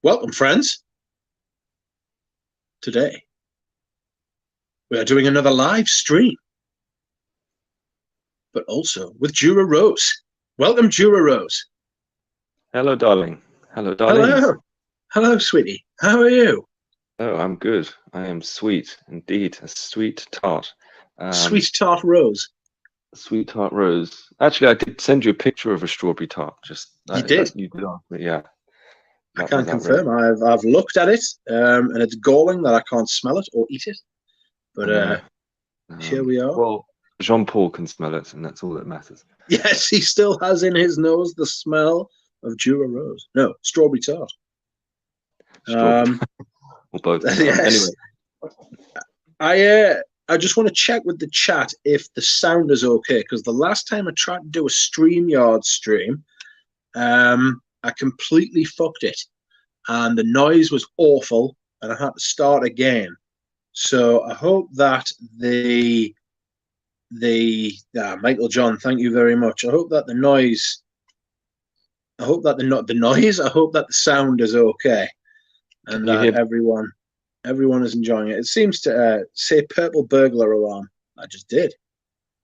Welcome, friends. Today, we are doing another live stream, but also with Jura Rose. Welcome, Jura Rose. Hello, darling. Hello, darlings. Hello. Hello, sweetie. How are you? Oh, I'm good. I am sweet, indeed. A sweet tart. Sweet tart Rose. Sweet tart rose. Actually, I did send you a picture of a strawberry tart. Just You did. you did ask me, yeah. I That can was outrageous. confirm. I've looked at it, and it's galling that I can't smell it or eat it. But I know. here we are. Well, Jean-Paul can smell it, and that's all that matters. Yes, he still has in his nose the smell of Jura Rose. No, strawberry tart. Strawberry. Or both. Yes. Anyway. I just want to check with the chat if the sound is okay, because the last time I tried to do a StreamYard stream, I completely fucked it, and the noise was awful, and I had to start again. So I hope that Michael John, thank you very much. I hope that the noise, I hope that I hope that the sound is okay, and that everyone is enjoying it. It seems to say purple burglar alarm. I just did.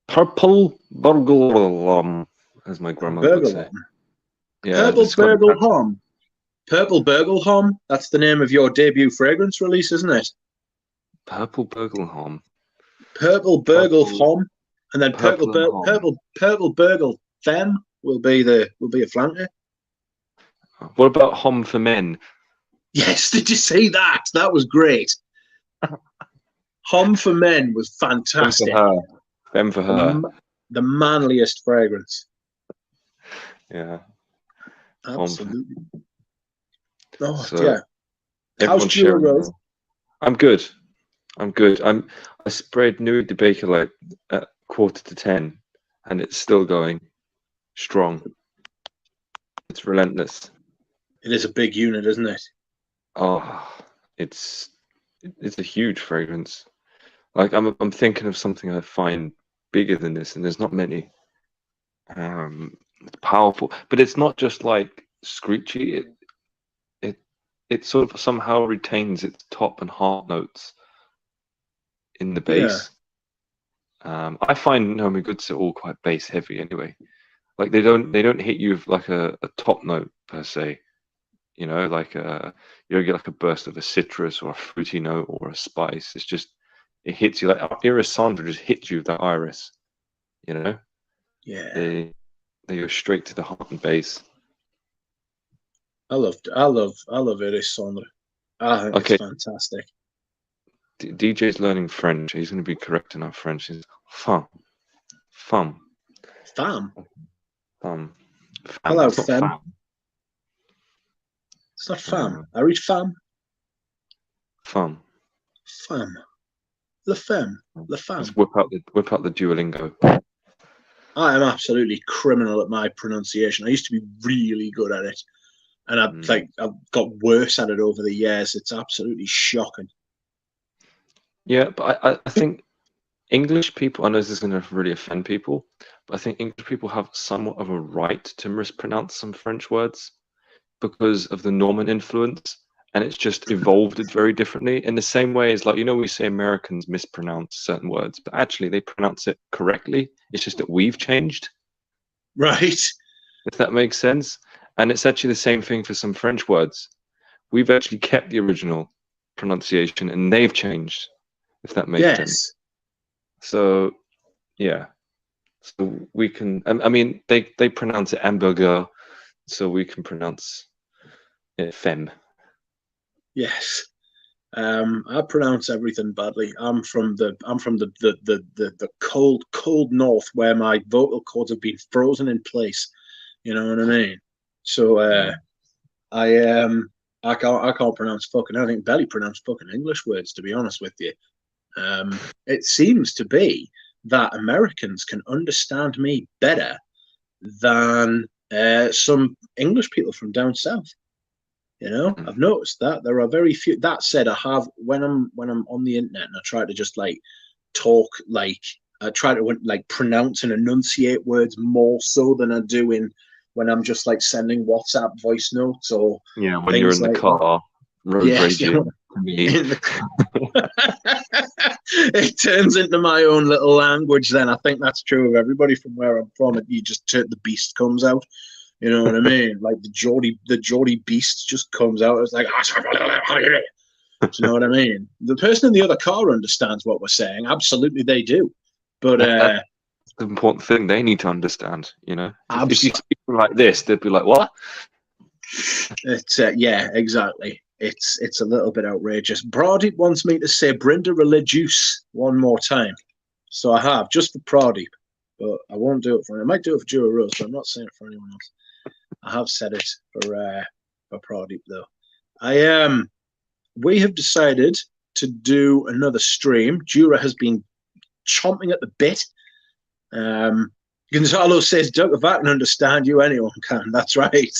Purple burglar alarm, as my grandma would say. Yeah, Purple Burgle Hom. Purple Burgle Hom. That's the name of your debut fragrance release, isn't it? Purple Burgle Hom. Purple Burgle Hom, and then Purple Burgle Femme will be a flanker. What about Hom for men? Yes, did you see that? That was great. Hom for men was fantastic. Femme for her. The manliest fragrance. Yeah. Absolutely. Oh, yeah. How's Jura Rose? I'm good. I sprayed Nuit de Baker Light at 9:45, and it's still going strong. It's relentless. It is a big unit, isn't it? Oh, it's a huge fragrance. Like I'm thinking of something I find bigger than this, and there's not many. It's powerful, but it's not just like screechy. It sort of somehow retains its top and heart notes in the base. Yeah. I find Nomi Goods are all quite bass heavy anyway. Like they don't hit you with like a top note per se. You know, like you don't get like a burst of a citrus or a fruity note or a spice. It's just it hits you like Iris Sandra just hits you with that iris. You know? Yeah. They go straight to the heart and base. I love Iris Sandra. I think it's fantastic. DJ's learning French. He's going to be correcting our French. He's femme. Hello, femme. It's not femme. I read femme. Femme. Le femme. Let's whip out the Duolingo. I am absolutely criminal at my pronunciation. I used to be really good at it, and I've got worse at it over the years. It's absolutely shocking. Yeah, but I think English people, I know this is going to really offend people, but I think English people have somewhat of a right to mispronounce some French words because of the Norman influence, and it's just evolved it very differently in the same way as, like, you know, we say Americans mispronounce certain words, but actually they pronounce it correctly. It's just that we've changed. Right. If that makes sense. And it's actually the same thing for some French words. We've actually kept the original pronunciation and they've changed, if that makes sense. So, yeah. So we can, I mean, they pronounce it hamburger, so we can pronounce it femme. Yes. I pronounce everything badly. I'm from the cold north where my vocal cords have been frozen in place. You know what I mean? So I can't pronounce fucking anything. Barely pronounce fucking English words, to be honest with you. It seems to be that Americans can understand me better than some English people from down south. You know, I've noticed that there are very few. That said, I have when I'm on the internet and I try to just like talk, like I try to like pronounce and enunciate words more so than I do in when I'm just like sending WhatsApp voice notes or Yeah, when you're things in the like car, road yes, raging to me. in the it turns into my own little language. Then I think that's true of everybody from where I'm from. You just the beast comes out. You know what I mean? Like the Geordie beast just comes out. It's like, do you know what I mean? The person in the other car understands what we're saying. Absolutely, they do. But That's the important thing they need to understand. You know, if you abs- speak like this, they'd be like, "What?" it's yeah, exactly. It's a little bit outrageous. Pradeep wants me to say Brinda Religious one more time, so I have just for Pradeep, but I won't do it for him. I might do it for Jura Rose, but I'm not saying it for anyone else. I have said it for Pradeep though. We have decided to do another stream. Jura has been chomping at the bit. Gonzalo says, Doug, if I can understand you, anyone can. That's right.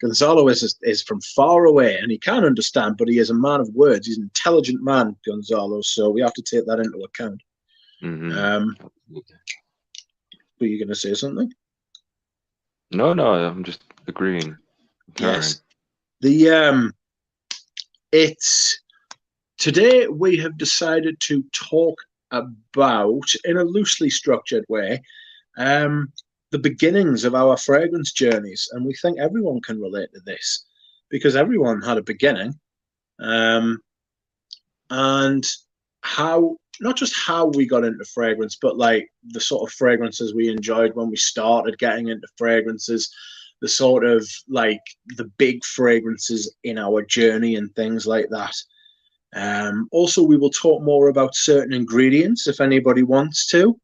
Gonzalo is from far away and he can understand, but he is a man of words. He's an intelligent man, Gonzalo. So we have to take that into account. Mm-hmm. Were you going to say something? No, I'm just agreeing. Yes. It's today we have decided to talk about, in a loosely structured way, the beginnings of our fragrance journeys, and we think everyone can relate to this because everyone had a beginning, and how not just how we got into fragrance, but like the sort of fragrances we enjoyed when we started getting into fragrances, the sort of like the big fragrances in our journey and things like that. Also, we will talk more about certain ingredients if anybody wants to.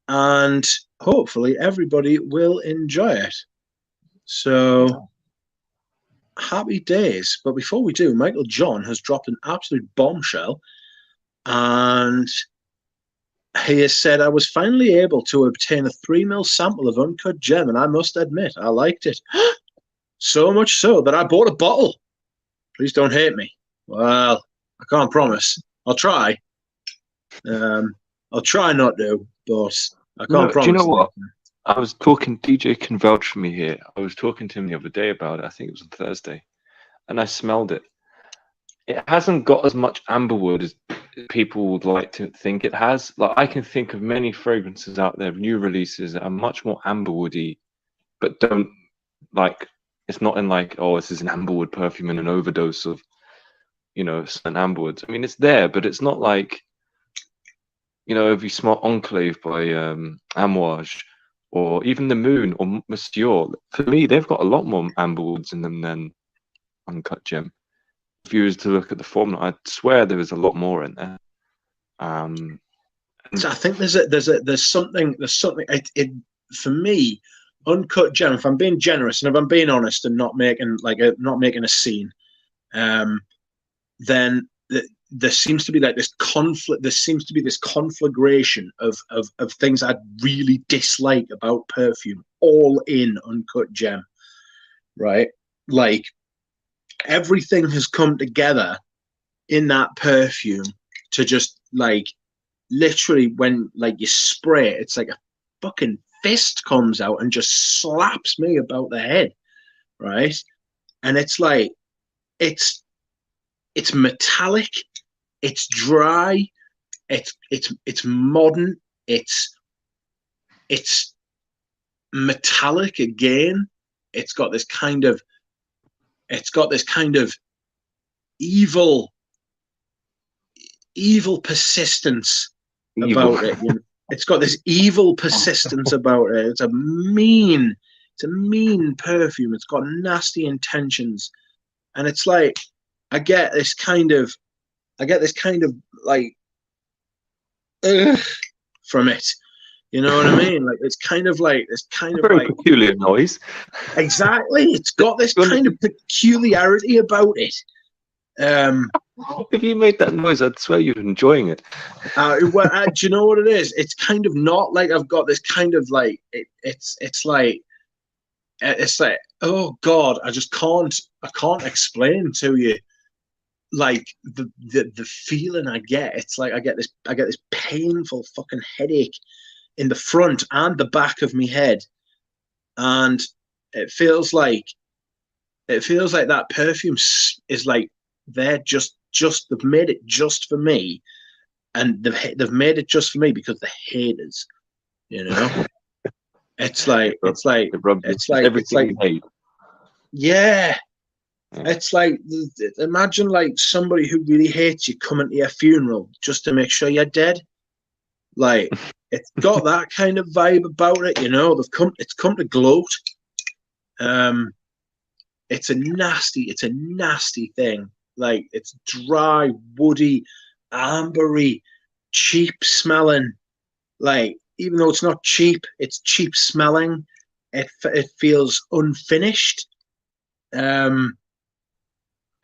And hopefully everybody will enjoy it. So happy days. But before we do, Michael John has dropped an absolute bombshell, and he has said, I was finally able to obtain a 3 ml sample of Uncut Gem, and I must admit, I liked it. So much so that I bought a bottle. Please don't hate me. Well, I can't promise. I'll try. I'll try not to, but I can't promise. Do you know what? I was talking, DJ can vouch for me here. I was talking to him the other day about it. I think it was on Thursday. And I smelled it. It hasn't got as much amberwood as people would like to think it has. Like, I can think of many fragrances out there, new releases that are much more amberwoody, but don't like, it's not in like, oh, this is an amberwood perfume and an overdose of, you know, certain amberwoods. I mean, it's there, but it's not like, you know, if you smell Enclave by Amouage, or even The Moon or Monsieur, for me, they've got a lot more amberwoods in them than Uncut Gem. If you was to look at the formula, I'd swear there was a lot more in there. So I think there's something for me, Uncut Gem. If I'm being generous and if I'm being honest and not making a scene, then there seems to be like this conflict. There seems to be this conflagration of things I really dislike about perfume, all in Uncut Gem, right? Like everything has come together in that perfume to just like literally when like you spray it, it's like a fucking fist comes out and just slaps me about the head, right? And it's like it's metallic, it's dry, it's modern, it's metallic again. It's got this kind of evil persistence about it. You know? It's got this evil persistence about it. It's a mean perfume. It's got nasty intentions, and it's like I get this kind of like from it. You know what I mean? Like it's kind of like very peculiar noise. Exactly. It's got this kind of peculiarity about it. If you made that noise, I'd swear you're enjoying it. Do you know what it is? It's kind of not like I've got this kind of like it's like oh god, I can't explain to you like the feeling I get. It's like I get this painful fucking headache in the front and the back of my head, and it feels like that perfume is like they're just they've made it just for me, and they've made it just for me because the haters, you know. It's like everything you hate. Yeah. It's like, imagine like somebody who really hates you coming to your funeral just to make sure you're dead. Like, it's got that kind of vibe about it, you know. It's come to gloat. It's a nasty thing. Like, it's dry, woody, ambery, cheap smelling. Like, even though it's not cheap, it's cheap smelling. It feels unfinished.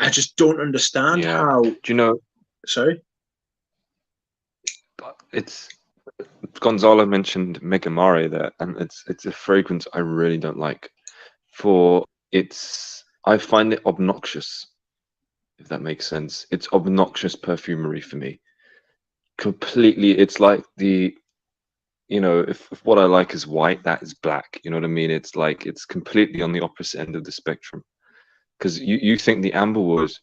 I just don't understand how. Do you know? Sorry. It's Gonzalo mentioned Megamare there, and it's a fragrance I really don't like. I find it obnoxious, if that makes sense. It's obnoxious perfumery for me. Completely, it's like if what I like is white, that is black. You know what I mean? It's like it's completely on the opposite end of the spectrum. Because you think the amberwood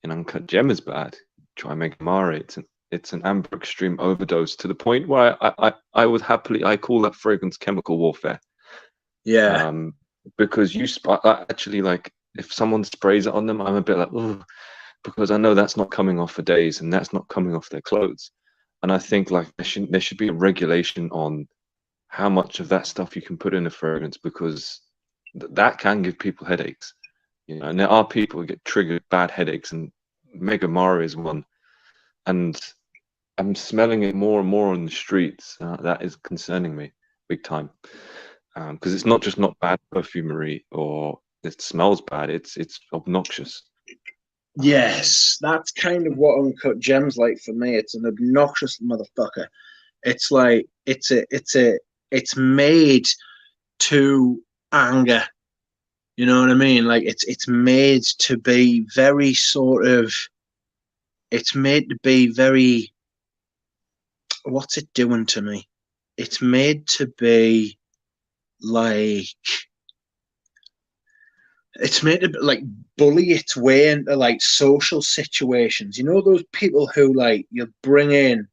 in Uncut Gem is bad. Try Megamare. It's an amber extreme overdose to the point where I would happily call that fragrance chemical warfare. Yeah. Because actually, like, if someone sprays it on them, I'm a bit like, oh, because I know that's not coming off for days and that's not coming off their clothes. And I think like there should be a regulation on how much of that stuff you can put in a fragrance, because that can give people headaches. And there are people who get triggered bad headaches, and Megamare is one. And I'm smelling it more and more on the streets. That is concerning me big time, because it's not just not bad perfumery or it smells bad. It's obnoxious. Yes, that's kind of what Uncut Gems like for me. It's an obnoxious motherfucker. It's like it's made to anger. You know what I mean? Like it's made to be very sort of. It's made to be very. What's it doing to me? It's made to be like. It's made to like bully its way into like social situations. You know those people who like you bring in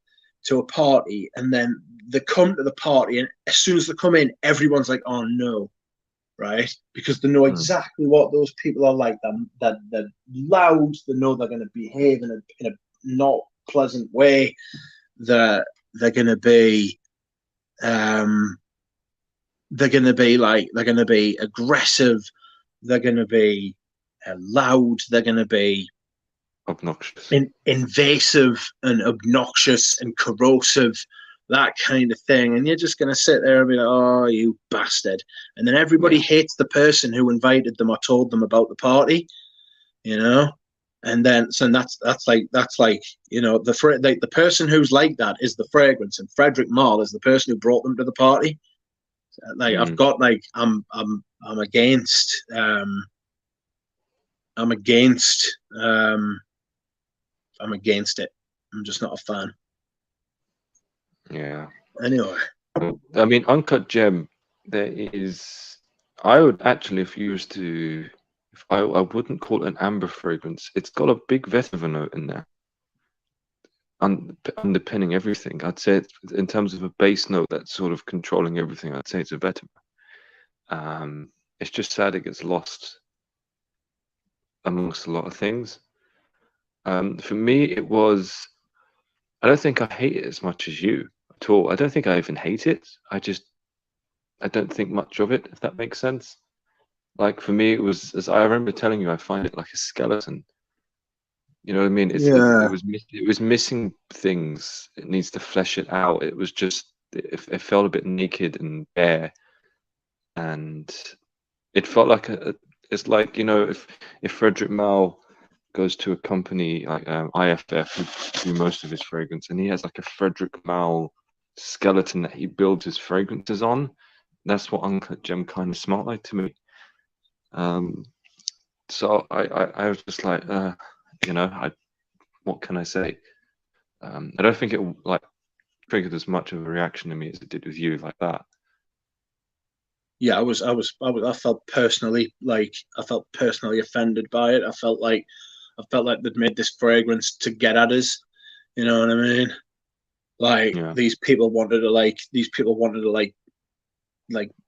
to a party and then they come to the party and as soon as they come in, everyone's like, "Oh no," right? Because they know exactly what those people are like. That they're loud. They know they're going to behave in a not pleasant way. They're going to be they're going to be aggressive. They're going to be loud. They're going to be obnoxious, invasive and obnoxious and corrosive, that kind of thing. And you're just going to sit there and be like, "Oh, you bastard!" And then everybody hates the person who invited them or told them about the party, you know. And then so that's like the person who's like that is the fragrance, and Frederick Malle is the person who brought them to the party. Like I've got like I'm against I'm against it. I'm just not a fan. Yeah. Anyway, I mean, Uncut Gem. I would actually, I wouldn't call it an amber fragrance. It's got a big vetiver note in there, underpinning everything. I'd say in terms of a base note that's sort of controlling everything, I'd say it's a vetiver. It's just sad it gets lost amongst a lot of things. For me, it was. I don't think I hate it as much as you at all. I don't think I even hate it. I don't think much of it, if that makes sense. Like for me, it was, as I remember telling you, I find it like a skeleton. You know what I mean? It was missing things. It needs to flesh it out. It was just it felt a bit naked and bare, and it felt like it's like, if Frederick Malle goes to a company like IFF who do most of his fragrance, and he has like a Frederick Malle skeleton that he builds his fragrances on. That's what Uncut Gem kind of smelled like to me. So I was just like, what can I say? I don't think it like triggered as much of a reaction in me as it did with you, like that. Yeah, I felt personally offended by it. I felt like they'd made this fragrance to get at us. You know what I mean? Like Yeah. these people wanted to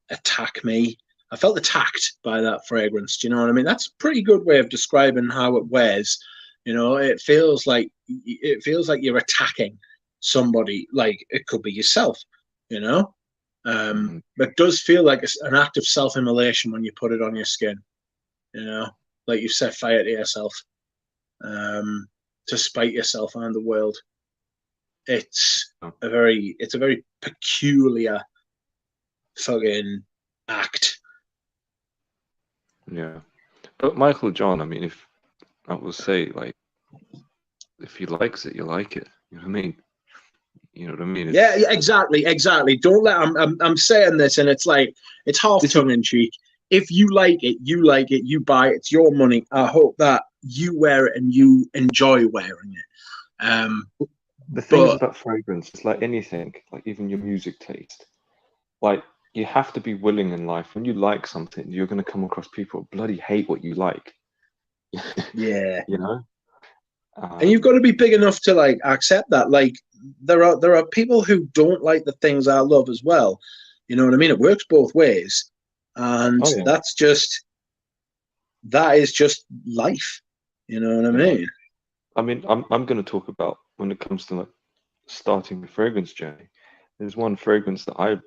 attack me. I felt attacked by that fragrance. Do you know what I mean? That's a pretty good way of describing how it wears. You know, it feels like you're attacking somebody. Like it could be yourself. You know, it does feel like an act of self-immolation when you put it on your skin. You know, like you set fire to yourself, to spite yourself and the world. It's a very peculiar fucking act. Yeah. But Michael John, I mean, if I will say, like, if he likes it, you like it. You know what I mean? You know what I mean? Yeah, exactly. Don't let. I'm saying this, and it's like it's half tongue in cheek. If you like it, you like it. You buy it. It's your money. I hope that you wear it and you enjoy wearing it. The thing is about fragrance, it's like anything, like even your music taste. Like you have to be willing in life. When you like something, you're going to come across people who bloody hate what you like. Yeah. You know. And you've got to be big enough to like accept that. Like there are people who don't like the things I love as well. You know what I mean? It works both ways, and that is just life. You know what I mean? I mean, I'm going to talk about when it comes to like starting the fragrance journey. There's one fragrance that I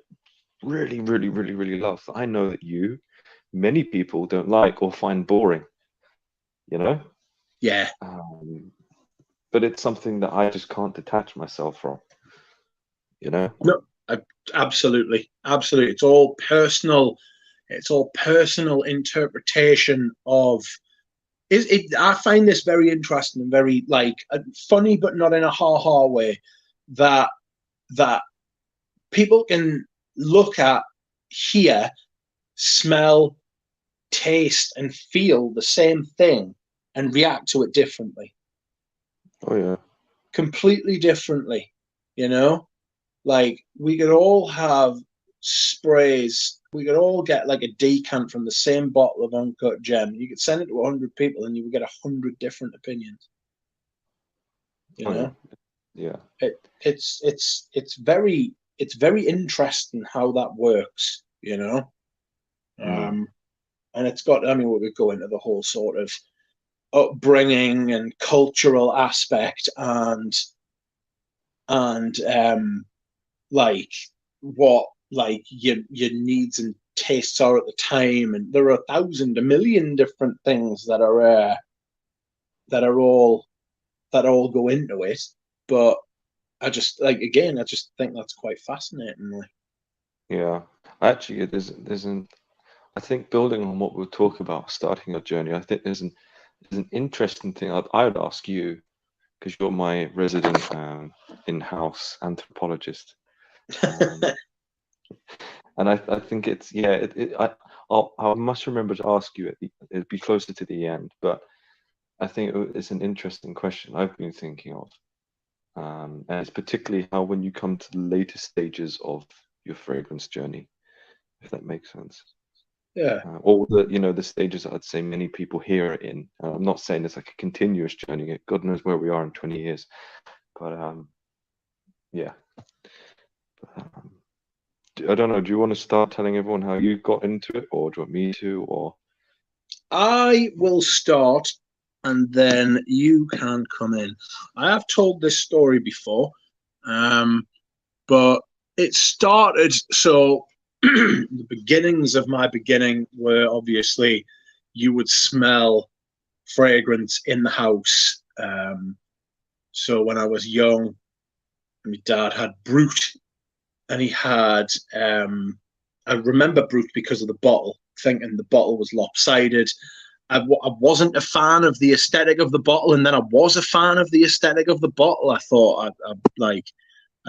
really, really, really, really love. That I know that many people don't like or find boring. You know? Yeah. But it's something that I just can't detach myself from. You know? No, absolutely. It's all personal. It's all personal interpretation of. I find this very interesting and very like funny, but not in a ha-ha way. That people can look at, hear, smell, taste, and feel the same thing and react to it differently. Oh yeah. Completely differently, you know? Like we could all have sprays. We could all get like a decant from the same bottle of Uncut Gem. You could send it to 100 people and you would get 100 different opinions. You know? Yeah. It's very interesting how that works, you know? And it's got, I mean, we could go into the whole sort of upbringing and cultural aspect and like what like your needs and tastes are at the time, and there are a million different things that all go into it. But I just think that's quite fascinating. Yeah, actually, I think building on what we'll talk about, starting a journey, I think there's an interesting thing I would ask you, because you're my resident in-house anthropologist. And I think it's I must remember to ask you it'd be closer to the end, but I think it's an interesting question I've been thinking of, and it's particularly how when you come to the later stages of your fragrance journey, if that makes sense. Yeah. Or the stages that I'd say many people here are in. I'm not saying it's like a continuous journey. God knows where we are in 20 years, but yeah. I don't know. Do you want to start telling everyone how you got into it, or do you want me to? Or I will start, and then you can come in. I have told this story before, but it started. So the beginnings of my beginning were obviously you would smell fragrance in the house. So when I was young, my dad had Brut, and he had I remember Brut because of the bottle, thinking the bottle was lopsided. I wasn't a fan of the aesthetic of the bottle, and then I was a fan of the aesthetic of the bottle. I thought I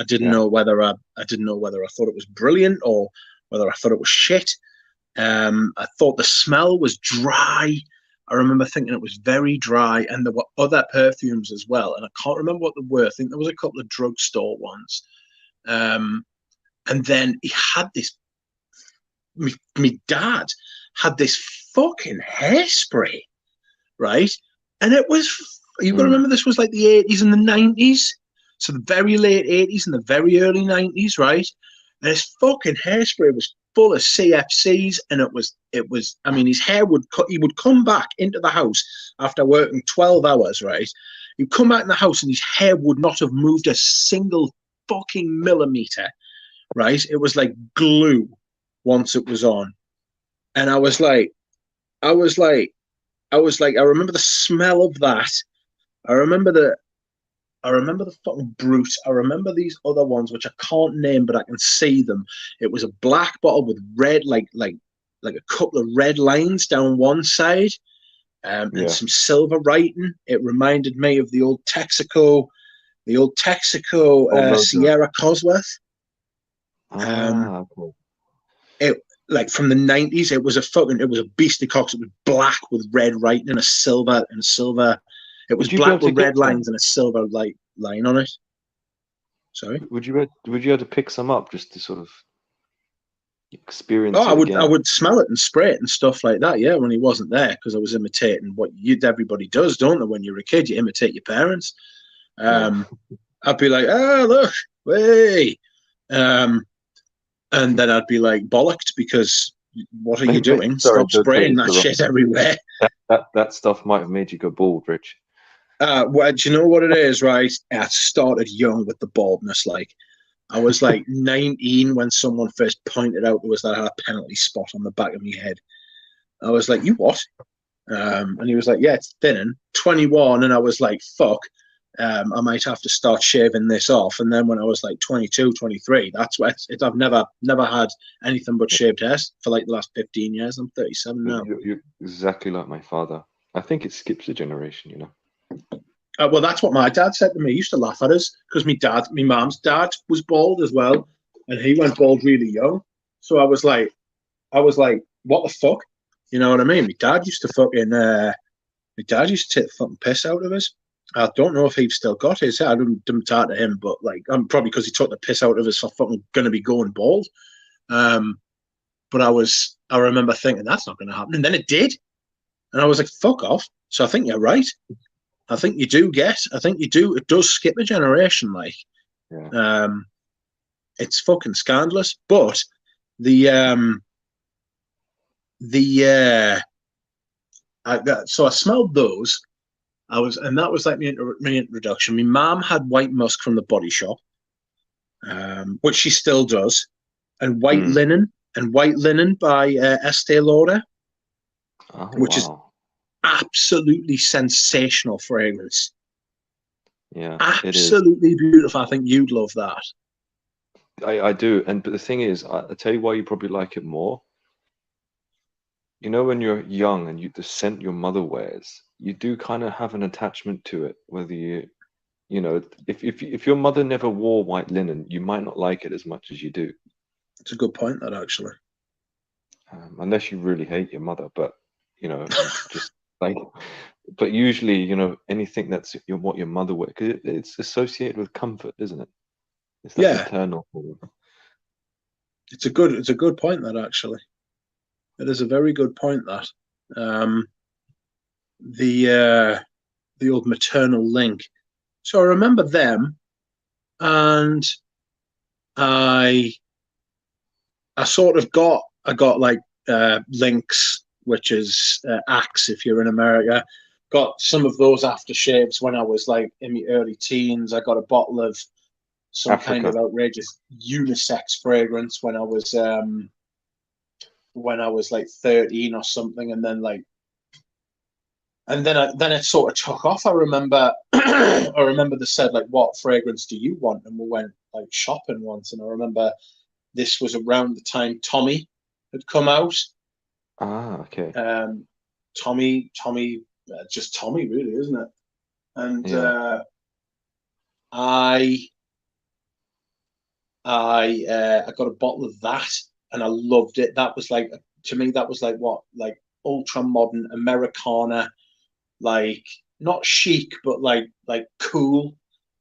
didn't know whether I thought it was brilliant or whether I thought it was shit. I thought the smell was dry. I remember thinking it was very dry, and there were other perfumes as well, and I can't remember what they were. I think there was a couple of drugstore ones. And then he had this. My dad had this fucking hairspray, right? And it was. You've got to remember this was like the 80s and the 90s, so the very late 80s and the very early 90s, right? And his fucking hairspray was full of CFCs, and it was. I mean, his hair would cut. He would come back into the house after working 12 hours, right? He'd come back in the house, and his hair would not have moved a single fucking millimeter, right? It was like glue once it was on, and I remember the smell of that. I remember the fucking brute. I remember these other ones which I can't name, but I can see them. It was a black bottle with red, like a couple of red lines down one side, and some silver writing. It reminded me of the old Texaco Sierra Cosworth. Cool. It like from the 90s. It was a beastly cox. It was black with red writing and a silver. It was black with red lines and a silver line on it. Sorry. Would you be able to pick some up just to sort of experience? Oh, I would smell it and spray it and stuff like that. Yeah, when he wasn't there, because I was imitating what everybody does, don't they? When you're a kid, you imitate your parents. I'd be like, look, hey, and then I'd be like bollocked because what are you doing? Stop spraying that shit everywhere. That stuff might have made you go bald, Rich. Well, do you know what it is, right? I started young with the baldness. Like, I was like 19 when someone first pointed out there was that penalty spot on the back of my head. I was like, you what? And he was like, yeah, it's thinning. 21, and I was like, fuck. I might have to start shaving this off. And then when I was like 22, 23, that's what I've never had anything but shaved hair for like the last 15 years. I'm 37 now. You're exactly like my father. I think it skips a generation, you know. Well, that's what my dad said to me. He used to laugh at us because my mom's dad was bald as well, and he went bald really young. So I was like, what the fuck? You know what I mean? My dad used to take the fucking piss out of us. I don't know if he's still got his. I didn't talk to him, but like, I'm probably because he took the piss out of us for fucking gonna be going bald. But I remember thinking that's not going to happen, and then it did, and I was like, fuck off. So I think you're right. I think you do. It does skip a generation. Like, it's fucking scandalous. But so I smelled those. And that was like my introduction. My mom had white musk from the Body Shop, which she still does, and white linen by Estee Lauder, which is absolutely sensational fragrance. Yeah, absolutely beautiful. I think you'd love that. I do, but the thing is, I tell you why you probably like it more. You know, when you're young and the scent your mother wears, you do kind of have an attachment to it. Whether you know, if your mother never wore white linen, you might not like it as much as you do. It's a good point, that actually. Unless you really hate your mother, but you know, just like, but usually, you know, anything that's what your mother wears, because it's associated with comfort, isn't it? It's that maternal form. It's a good point, that actually. It is a very good point, that the old maternal link. So I remember them, and I got like Lynx, which is Axe if you're in America. Got some of those aftershaves when I was like in my early teens. I got a bottle of some kind of outrageous unisex fragrance when I was like 13 or something, and then it sort of took off. I remember they said, like, what fragrance do you want? And we went like shopping once, and I remember this was around the time Tommy had come out. Okay. Tommy, just Tommy, really, isn't it? And I got a bottle of that, and I loved it. That was like, to me, that was like what, like ultra modern Americana, like not chic, but like cool.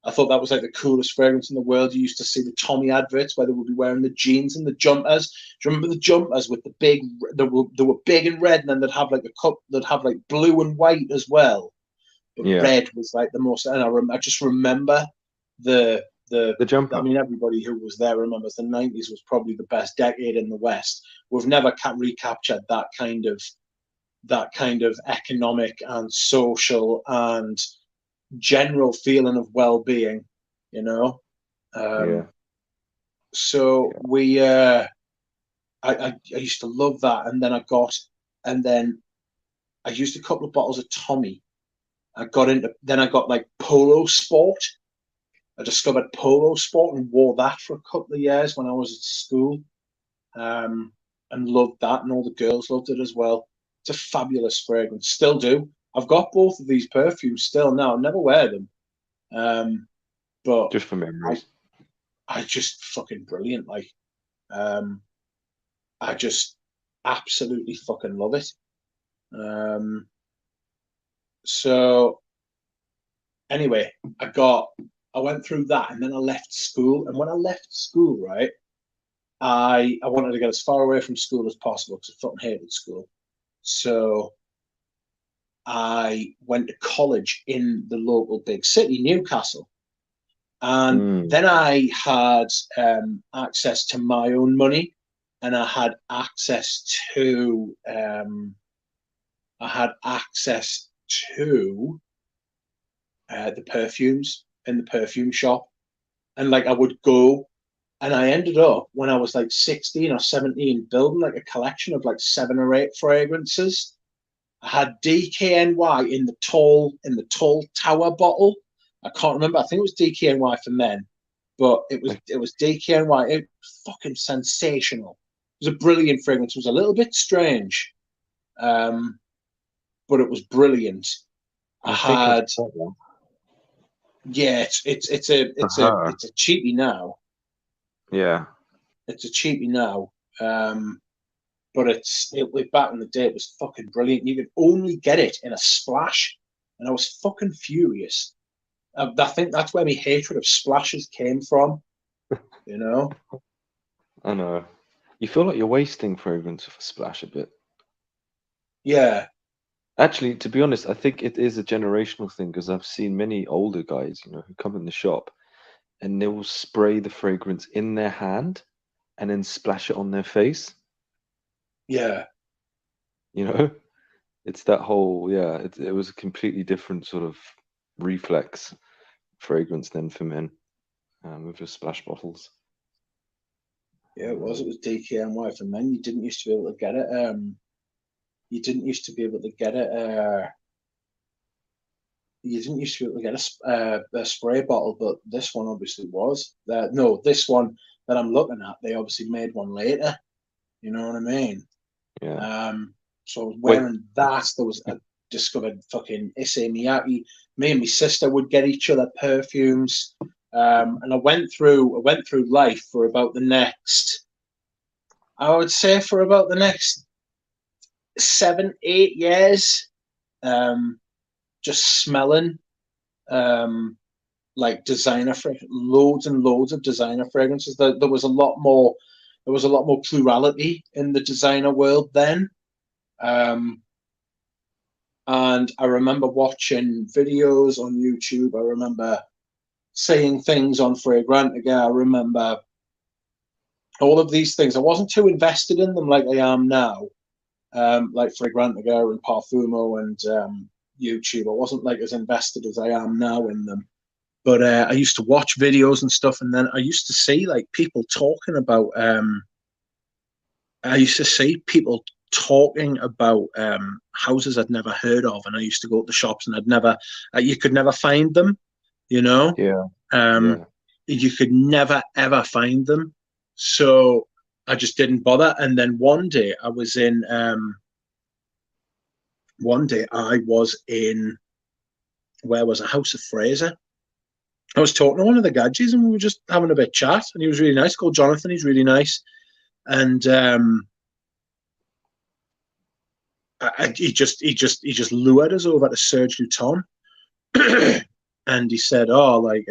I thought that was like the coolest fragrance in the world. You used to see the Tommy adverts where they would be wearing the jeans and the jumpers. Do you remember the jumpers with the big? They were big and red, and then they'd have like a cup. They'd have like blue and white as well. But Yeah. red was like the most. And I just remember the. The jumper. I mean, everybody who was there remembers the 90s was probably the best decade in the West. We've never recaptured that kind of economic and social and general feeling of well-being, you know. Yeah. So Yeah. we, I used to love that, and then I used a couple of bottles of Tommy. Then I got like Polo Sport. I discovered Polo Sport and wore that for a couple of years when I was at school, and loved that, and all the girls loved it as well. It's a fabulous fragrance. Still do. I've got both of these perfumes still now. I never wear them, but Just for memories. I just fucking brilliant. Like, I just absolutely fucking love it. So anyway, I went through that, and then I left school. And when I left school, right, I wanted to get as far away from school as possible because I fucking hated school. So I went to college in the local big city, Newcastle. And then I had access to my own money, and I had access to the perfumes in the perfume shop, and like I would go, and I ended up when I was like 16 or 17 building like a collection of like 7 or 8 fragrances. I had DKNY in the tall tower bottle. I can't remember. I think it was DKNY for men, but it was DKNY. It was fucking sensational. It was a brilliant fragrance. It was a little bit strange, but it was brilliant. I had, yeah, it's a cheapie now. Yeah. It's a cheapie now. But it back in the day, it was fucking brilliant. You could only get it in a splash, and I was fucking furious. I think that's where my hatred of splashes came from, you know? I know. You feel like you're wasting fragrance with a splash a bit. Yeah. Actually, to be honest, I think it is a generational thing because I've seen many older guys, who come in the shop and they will spray the fragrance in their hand and then splash it on their face. Yeah. It's that whole, yeah, it was a completely different sort of reflex fragrance then for men with your splash bottles. Yeah, it was. It was DKNY for men. You didn't used to be able to get it. You didn't used to be able to get it. You didn't used to be able to get a spray bottle, but this one obviously was. No, this one that I'm looking at, they obviously made one later. You know what I mean? Yeah. So I was Wait. wearing that. I discovered fucking Issey Miyake. Me and my sister would get each other perfumes. And I went through life for about the next, I would say for about the next 7, 8 years, just smelling like designer fragrances, loads and loads of designer fragrances. There was a lot more. There was a lot more plurality in the designer world then. And I remember watching videos on YouTube. I remember seeing things on Fragrantica. I remember all of these things. I wasn't too invested in them like I am now, like Fragrantica and Parfumo and YouTube. I wasn't like as invested as I am now in them. But I used to watch videos and stuff, and then I used to see like people talking about. I used to see people talking about houses I'd never heard of, and I used to go to the shops, and you could never find them. Yeah. Yeah. You could never ever find them. So I just didn't bother. And then one day I was in. Where was a House of Fraser. I was talking to one of the gadgets, and we were just having a bit of chat, and he was really nice. Called Jonathan. He's really nice, and he just lured us over to Serge Luton. and he said, "Oh, like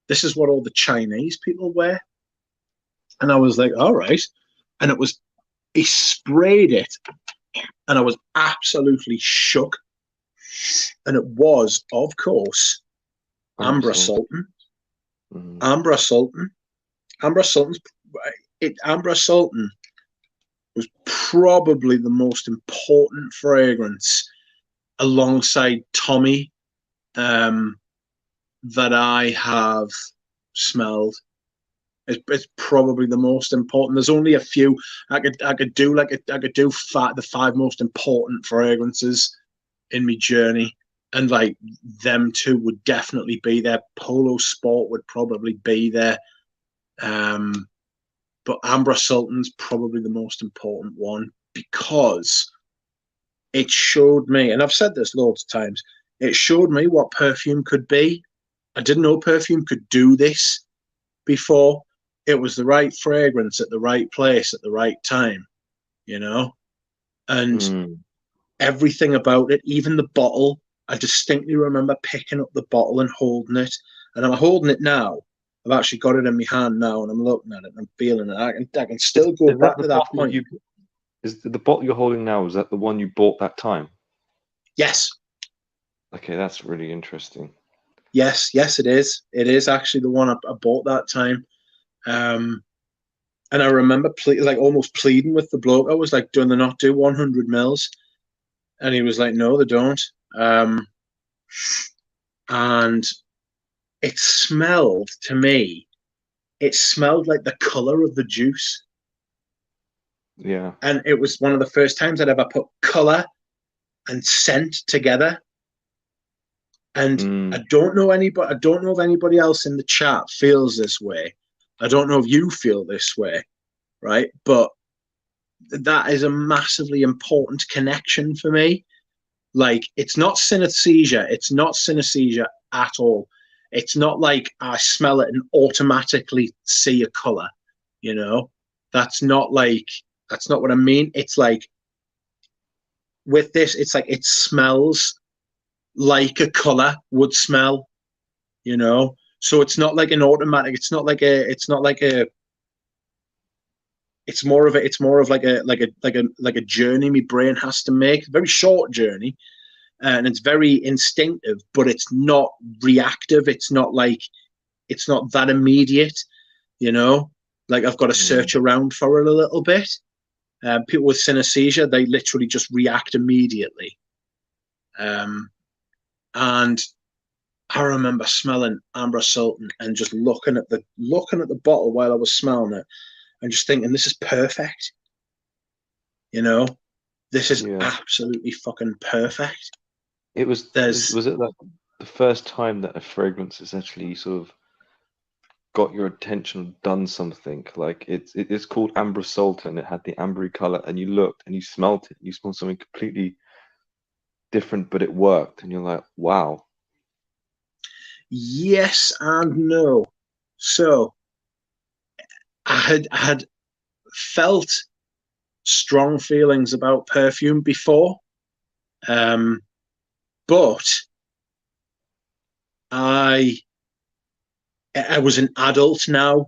this is what all the Chinese people wear." And I was like, "All right," and it was he sprayed it, and I was absolutely shook. And it was, of course, Ambra Sultan. Ambra Sultan. Ambra Sultan's Ambra Sultan was probably the most important fragrance alongside Tommy that I have smelled. It's probably the most important. There's only a few I could do the 5 most important fragrances in my journey, and like them two would definitely be there. Polo Sport would probably be there, but Ambra Sultan's probably the most important one because it showed me, and I've said this loads of times, it showed me what perfume could be. I didn't know perfume could do this before. It was the right fragrance at the right place at the right time, you know? And everything about it, even the bottle, I distinctly remember picking up the bottle and holding it. And I'm holding it now. I've actually got it in my hand now, and I'm looking at it and I'm feeling it. I can still go back to that point. Is the bottle you're holding now, is that the one you bought that time? Yes. Okay, that's really interesting. Yes, it is. It is actually the one I bought that time. And I remember almost pleading with the bloke. I was like, "Do they not do 100 mils?" And he was like, "No, they don't." And it smelled to me. It smelled like the color of the juice. Yeah. And it was one of the first times I'd ever put color and scent together. And I don't know if anybody else in the chat feels this way. I don't know if you feel this way, right? But that is a massively important connection for me. Like, it's not synesthesia. It's not synesthesia at all. It's not like I smell it and automatically see a color, you know? That's not what I mean. It's like, with this, it's like it smells like a color would smell, you know? So it's not like an automatic, it's more of like a journey my brain has to make, a very short journey, and it's very instinctive, but it's not reactive. It's not that immediate, you know? Like, I've got to search around for it a little bit. People with synesthesia, they literally just react immediately. And I remember smelling Ambra Sultan and just looking at the bottle while I was smelling it and just thinking, this is perfect. You know, this is absolutely fucking perfect. Was it like the first time that a fragrance has actually sort of got your attention, done something? Like, it's called Ambra Sultan. It had the ambery color, and you looked and you smelled it. You smelled something completely different, but it worked, and you're like, wow. Yes and no. So I had felt strong feelings about perfume before, but I was an adult now.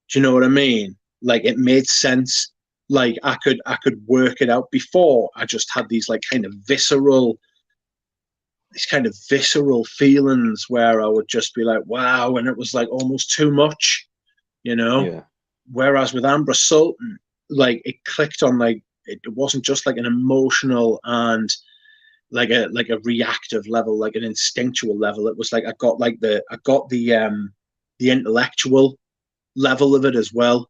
Do you know what I mean? Like, it made sense. Like, I could work it out. Before, I just had these kind of visceral feelings where I would just be like, wow, and it was like almost too much, you know? Yeah. Whereas with Ambra Sultan, like, it clicked on, like, it wasn't just like an emotional and like a reactive level, like an instinctual level. It was like I got the intellectual level of it as well.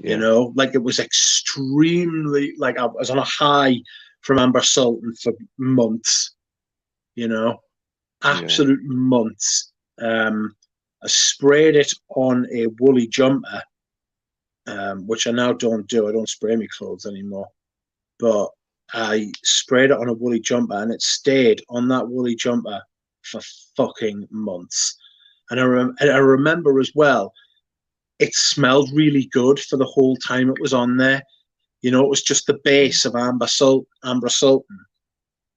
Yeah. You know, like, it was extremely, like, I was on a high from Ambra Sultan for months, you know, absolute months. I sprayed it on a woolly jumper, which I now don't do. I don't spray my clothes anymore. But I sprayed it on a woolly jumper, and it stayed on that woolly jumper for fucking months. And I remember as well, it smelled really good for the whole time it was on there. You know, it was just the base of Ambra Sultan,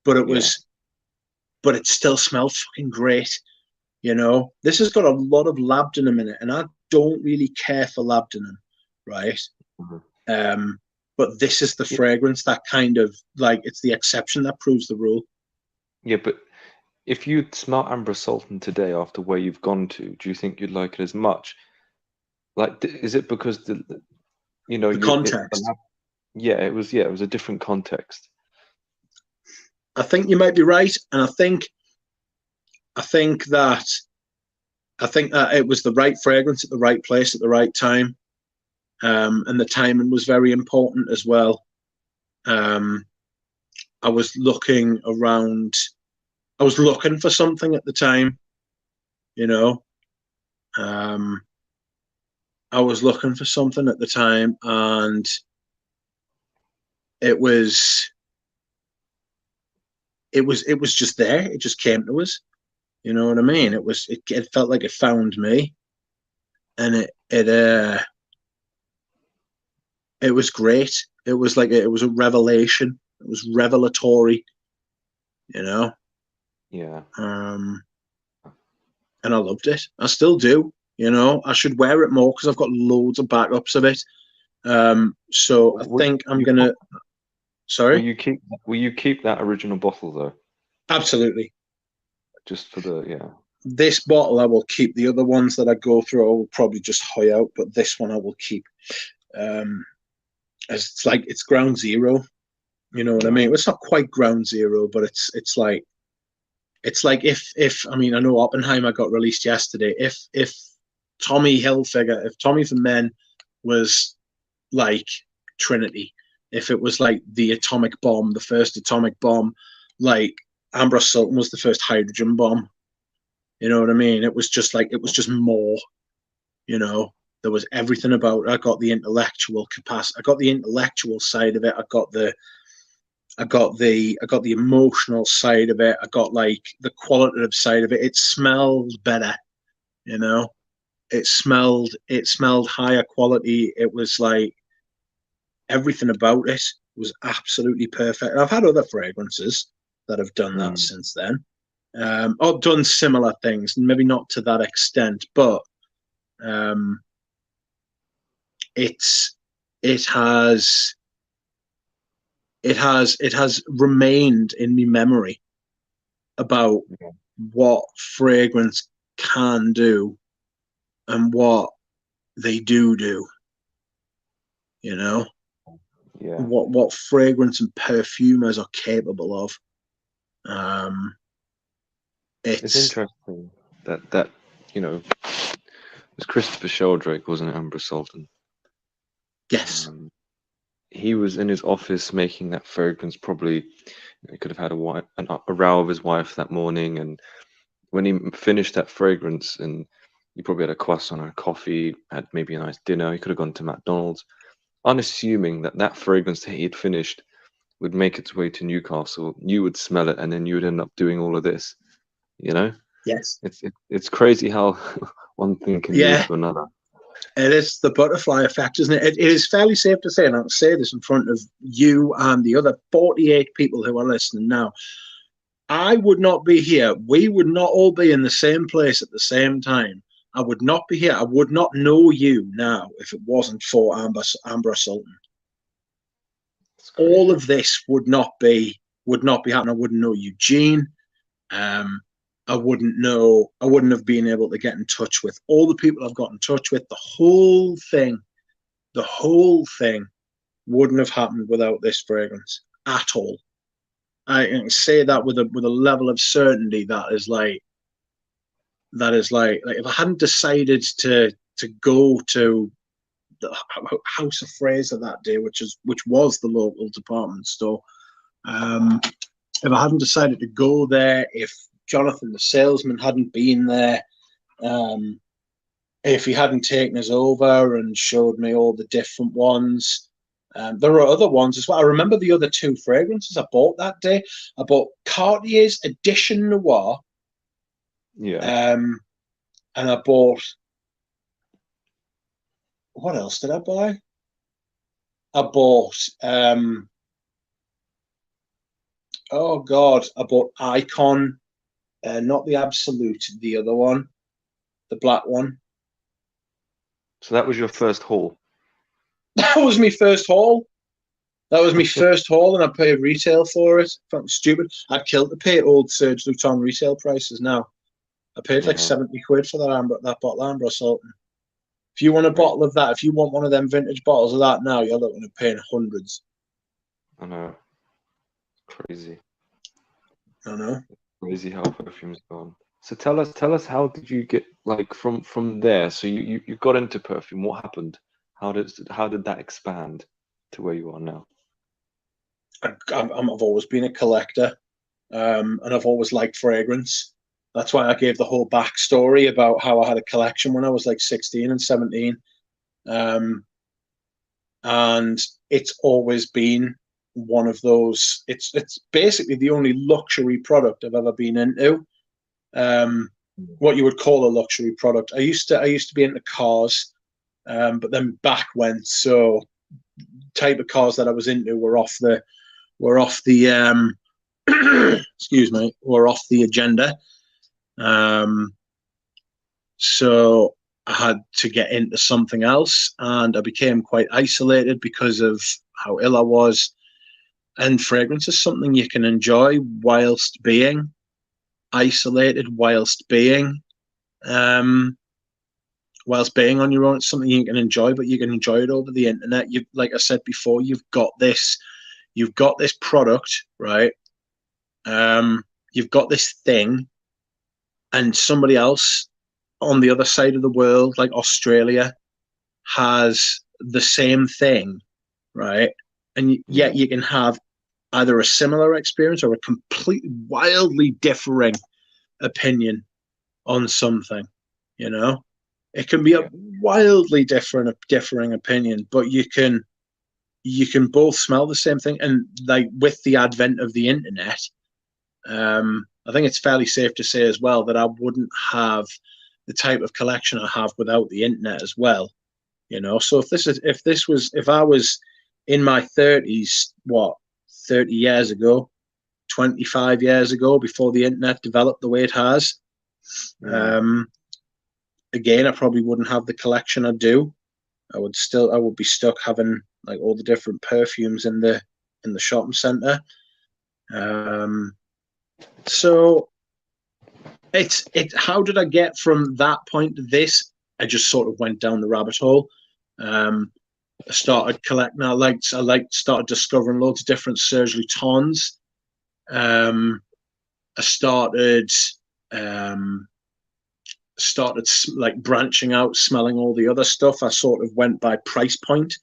but it was but it still smelled fucking great. You know, this has got a lot of labdanum in it, and I don't really care for labdanum, right? But this is the Yeah, fragrance that kind of like it's the exception that proves the rule. yeah, but if you smell Amber Sultan today after where you've gone to, do you think you'd like it as much? Like, is it because you know, The you context. yeah, it was a different context. I think you might be right, and I think that it was the right fragrance at the right place at the right time, and the timing was very important as well. Um, I was looking around. I was looking for something at the time, you know. Um, I was looking for something at the time, and it was it was just there. It just came to us. You know what I mean? It felt like it found me, and it was great. It was like it was a revelation. It was revelatory, you know. Yeah. Um, and I loved it. I still do. You know, I should wear it more because I've got loads of backups of it. So I Will, think I'm gonna. will Sorry. you keep will you keep that original bottle though? Absolutely. Just for the This bottle I will keep. The other ones that I go through, I will probably just hoy out. But this one I will keep. Um, as it's like it's ground zero. You know what I yeah. mean? It's not quite ground zero, but it's like if I mean I know Oppenheimer got released yesterday. If Tommy Hilfiger, if Tommy for Men was like Trinity, if it was like the atomic bomb, the first atomic bomb, like Ambrose Sultan was the first hydrogen bomb. You know what I mean? It was just like it was just more. You know, there was everything about it. I got the intellectual capacity. I got the intellectual side of it. I got the emotional side of it. I got like the qualitative side of it. It smelled better, you know. It smelled higher quality. It was like everything about it was absolutely perfect. I've had other fragrances that have done that Mm. since then. Or done similar things, maybe not to that extent, but um, it's it has it has remained in my memory about Yeah. what fragrance can do and what they do, you know, Yeah. what fragrance and perfumers are capable of. Um, It's it's interesting that you know it was Christopher Sheldrake, wasn't it, Amber Sultan? yes, Um, he was in his office making that fragrance. Probably he could have had a row with his wife that morning, and when he finished that fragrance, and he probably had a croissant or a coffee, had maybe a nice dinner. He could have gone to McDonald's, unassuming that that fragrance that he had finished would make its way to Newcastle. You would smell it, and then you would end up doing all of this. You know, yes, it's crazy how one thing can lead yeah. to another. It is the butterfly effect, isn't it? It is fairly safe to say, and I'll say this in front of you and the other 48 people who are listening now. I would not be here. We would not all be in the same place at the same time. I would not be here. I would not know you now if it wasn't for Amber Sultan. It's All crazy. of this would not be happening. I wouldn't know Eugene. Um, I wouldn't know. I wouldn't have been able to get in touch with all the people I've got in touch with. The whole thing wouldn't have happened without this fragrance at all. I can say that with a level of certainty like if I hadn't decided to go to the House of Fraser that day, which was the local department store. Um, if I hadn't decided to go there, if Jonathan the salesman hadn't been there, um, if he hadn't taken us over and showed me all the different ones. There are other ones as well. I remember the other two fragrances I bought that day. I bought Cartier's Edition Noir, Yeah. um, and I bought, what else did I buy? I bought, oh God, I bought Icon. Not the Absolute, the other one, the black one. So that was your first haul. That was my first haul. That was my first haul, and I paid retail for it. Fucking stupid. I'd kill to pay old Serge Luton resale prices now. I paid like 70 quid for that bottle of Amber Sultan. If you want a bottle of that, if you want one of them vintage bottles of that now, you're looking at paying hundreds. I know. Crazy. I know. Crazy how perfume's gone. So tell us how did you get like from there? So you got into perfume. What happened? How did that expand to where you are now? I've always been a collector, and I've always liked fragrance. That's why I gave the whole backstory about how I had a collection when I was like 16 and 17. And it's always been one of those. It's basically the only luxury product I've ever been into. What you would call a luxury product. I used to be into cars, but then back went. So type of cars that I was into were off the excuse me, were off the agenda. So I had to get into something else, and I became quite isolated because of how ill I was. And fragrance is something you can enjoy whilst being isolated, whilst being on your own. It's something you can enjoy, but you can enjoy it over the internet. You, like I said before, you've got this product, right? You've got this thing, and somebody else on the other side of the world, like Australia, has the same thing, right? And yet you can have either a similar experience or a completely wildly differing opinion on something. You know, it can be a wildly differing opinion, but you can both smell the same thing. And like with the advent of the internet, I think it's fairly safe to say as well that I wouldn't have the type of collection I have without the internet as well. You know, so if I was in my 30s, 30 years ago, 25 years ago, before the internet developed the way it has, again, I probably wouldn't have the collection I do. I would be stuck having like all the different perfumes in the shopping centre. So it's how did I get from that point to this? I just sort of went down the rabbit hole. I started collecting. I started discovering loads of different Serge Lutens. I started like branching out, smelling all the other stuff. I sort of went by price point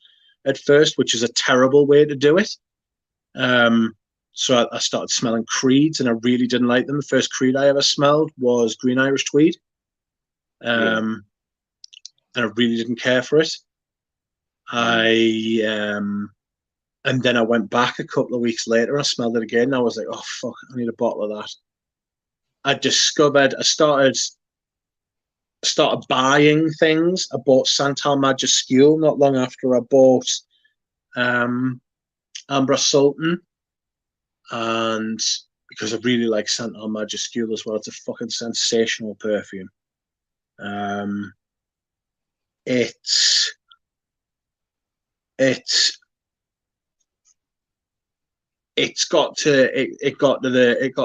at first, which is a terrible way to do it. So I started smelling creeds, and I really didn't like them. The first creed I ever smelled was Green Irish Tweed, and I really didn't care for it. And then I went back a couple of weeks later and I smelled it again. And I was like, oh fuck, I need a bottle of that. I started buying things. I bought Santal Majuscule not long after I bought Amber Sultan, and because I really like Santal Majuscule as well. It's a fucking sensational perfume. It got to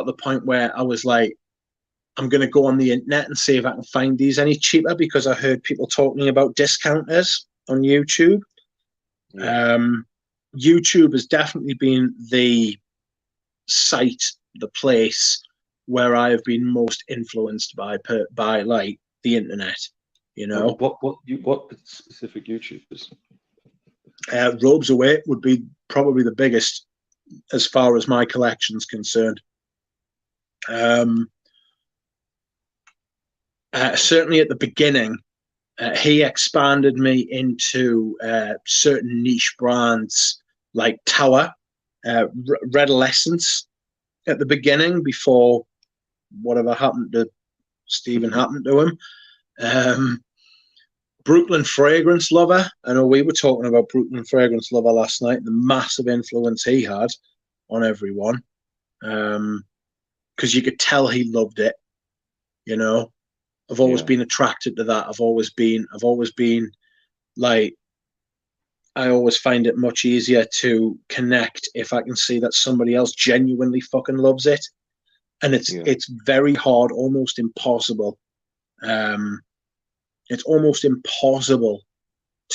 the point where I was like, I'm going to go on the internet and see if I can find these any cheaper, because I heard people talking about discounters on YouTube. YouTube has definitely been the site, the place where I have been most influenced by like the internet. You know, what specific YouTubers? Robes Away would be probably the biggest as far as my collection's concerned. Certainly at the beginning, he expanded me into certain niche brands like Tower, Redolescence at the beginning, before whatever happened to Stephen happened to him. Brooklyn Fragrance Lover. I know we were talking about Brooklyn Fragrance Lover last night, the massive influence he had on everyone. Because you could tell he loved it. You know, I've always been attracted to that. I've always been like, I always find it much easier to connect if I can see that somebody else genuinely fucking loves it. And it's very hard, almost impossible. It's almost impossible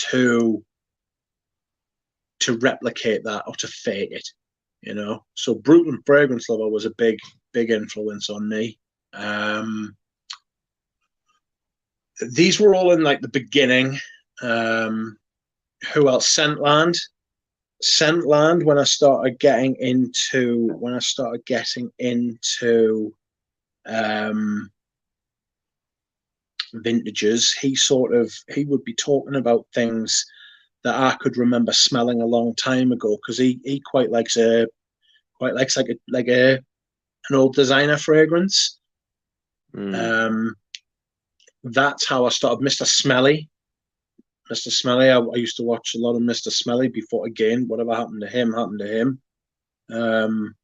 to replicate that or to fake it, you know. So Brute and Fragrance Lover was a big influence on me. These were all in like the beginning. Who else? Scentland. When I started getting into vintages, he would be talking about things that I could remember smelling a long time ago, because he quite likes an old designer fragrance. That's how I started. Mr. Smelly, I used to watch a lot of Mr. Smelly before, again, whatever happened to him happened to him.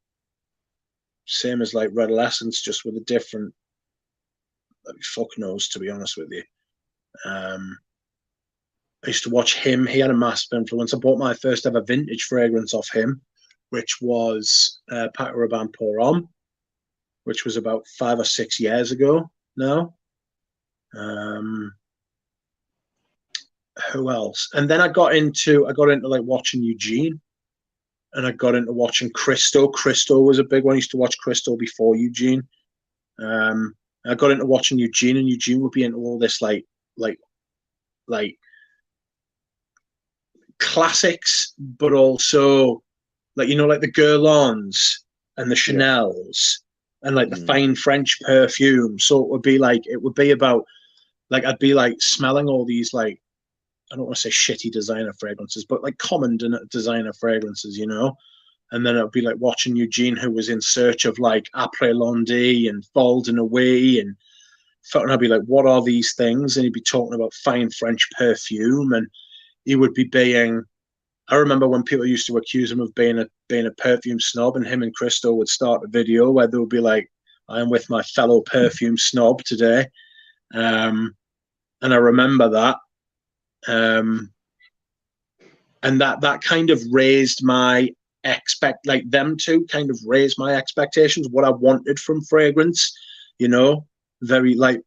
Same as like Redolescence, just with a different, fuck knows, to be honest with you. I used to watch him. He had a massive influence. I bought my first ever vintage fragrance off him, which was Paco Rabanne Pour Homme, which was about 5 or 6 years ago now. Who else? And then I got into like watching Eugene, and I got into watching Christo. Christo was a big one. I used to watch Christo before Eugene. I got into watching Eugene, and Eugene would be into all this like classics, but also like, you know, like the Guerlains and the Chanels and like the fine French perfume. So it would be about like, I'd be like smelling all these, like, I don't want to say shitty designer fragrances, but like common designer fragrances, you know. And then I'd be like watching Eugene, who was in search of like Après Lundi and Vol de Nuit, and I'd be like, what are these things? And he'd be talking about fine French perfume, and he would be being, I remember when people used to accuse him of being a perfume snob, and him and Christo would start a video where they would be like, I am with my fellow perfume snob today. And I remember that. And that kind of raised my them two kind of raised my expectations, what I wanted from fragrance, you know, very like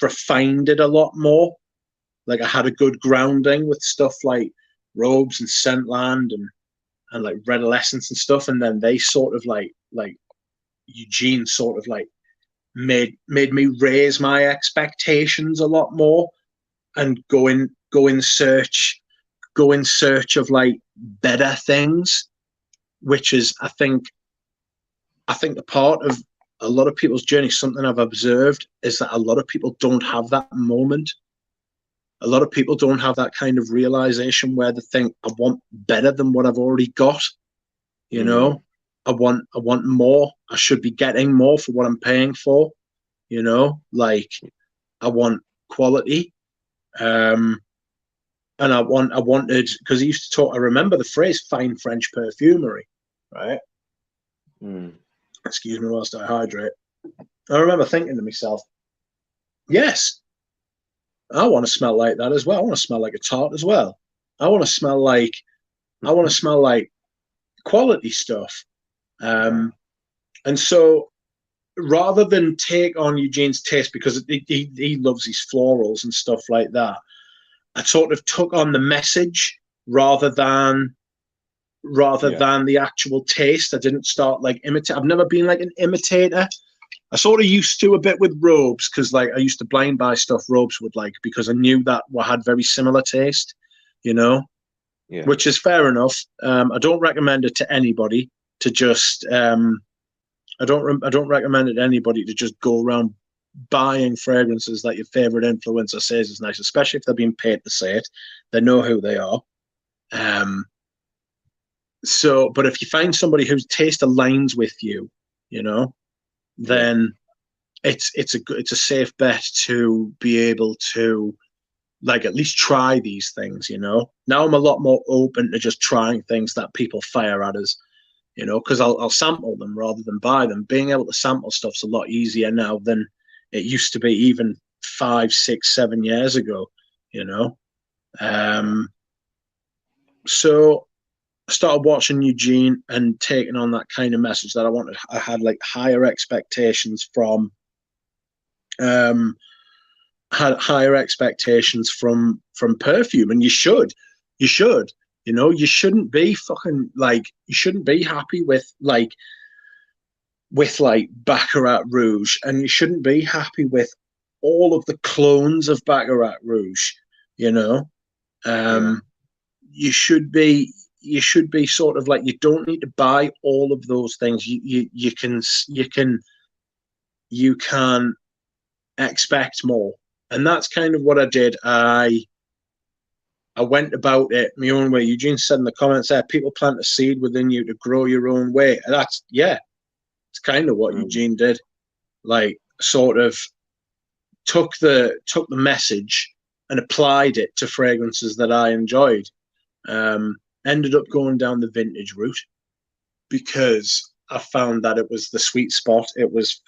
refined it a lot more. Like I had a good grounding with stuff like Robes and Scentland and like Redolescence and stuff, and then they sort of like Eugene sort of like made me raise my expectations a lot more and go in search of like better things, which is I think a part of a lot of people's journey. Something I've observed is that a lot of people don't have that moment. A lot of people don't have that kind of realization where they think, I want better than what I've already got. You know, I want more. I should be getting more for what I'm paying for. You know, like I want quality. And I wanted, because he used to talk, I remember the phrase fine French perfumery, right? Excuse me whilst I hydrate. I remember thinking to myself, yes, I want to smell like that as well. I want to smell like a tart as well. I want to smell like quality stuff. And so rather than take on Eugene's taste, because he loves these florals and stuff like that, I sort of took on the message rather than the actual taste. I didn't start like imitate. I've never been like an imitator. I sort of used to a bit with Robes, because like I used to blind buy stuff Robes would like, because I knew that we had very similar taste, you know, which is fair enough. I don't recommend it to anybody to just I don't recommend it to anybody to just go around buying fragrances that your favorite influencer says is nice, especially if they're being paid to say it. They know who they are. So, but if you find somebody whose taste aligns with you, you know, then it's a safe bet to be able to like at least try these things, you know. Now I'm a lot more open to just trying things that people fire at us, you know, because I'll sample them rather than buy them. Being able to sample stuff's a lot easier now than it used to be even 5, 6, 7 years ago, you know. So I started watching Eugene and taking on that kind of message that I wanted. I had like higher expectations from, had higher expectations from perfume, and you should, you know, you shouldn't be fucking like, you shouldn't be happy with like Baccarat Rouge, and you shouldn't be happy with all of the clones of Baccarat Rouge, you know. You should be sort of like, you don't need to buy all of those things. You can expect more, and that's kind of what I did. I went about it my own way. Eugene said in the comments there, people plant a seed within you to grow your own way. And that's, yeah, it's kind of what Eugene did. Like, sort of took the message and applied it to fragrances that I enjoyed. Ended up going down the vintage route because I found that it was the sweet spot. It was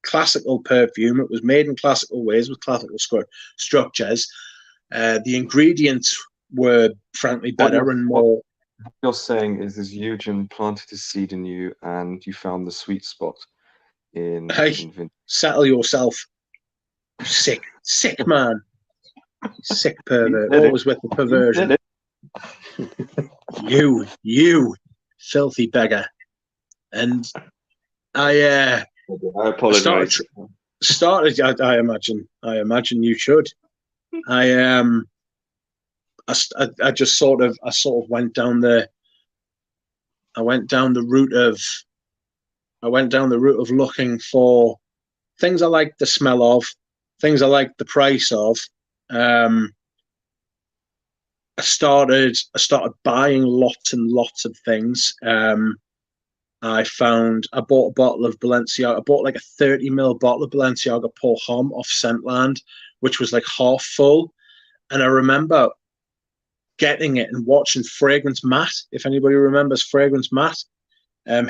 classical perfume. It was made in classical ways with classical structures. The ingredients were frankly better and more. What you're saying is Eugene planted his seed in you, and you found the sweet spot in vintage. Settle yourself, sick man, sick pervert. Always with the perversion. You filthy beggar. And I apologize. I imagine you should. I just sort of went down the route of looking for things I like the smell of, things I like the price of. I started buying lots and lots of things. I bought a bottle of Balenciaga. I bought like a 30ml bottle of Balenciaga Pour Homme off Scentland, which was like half full. And I remember getting it and watching Fragrance Matt. If anybody remembers Fragrance Matt,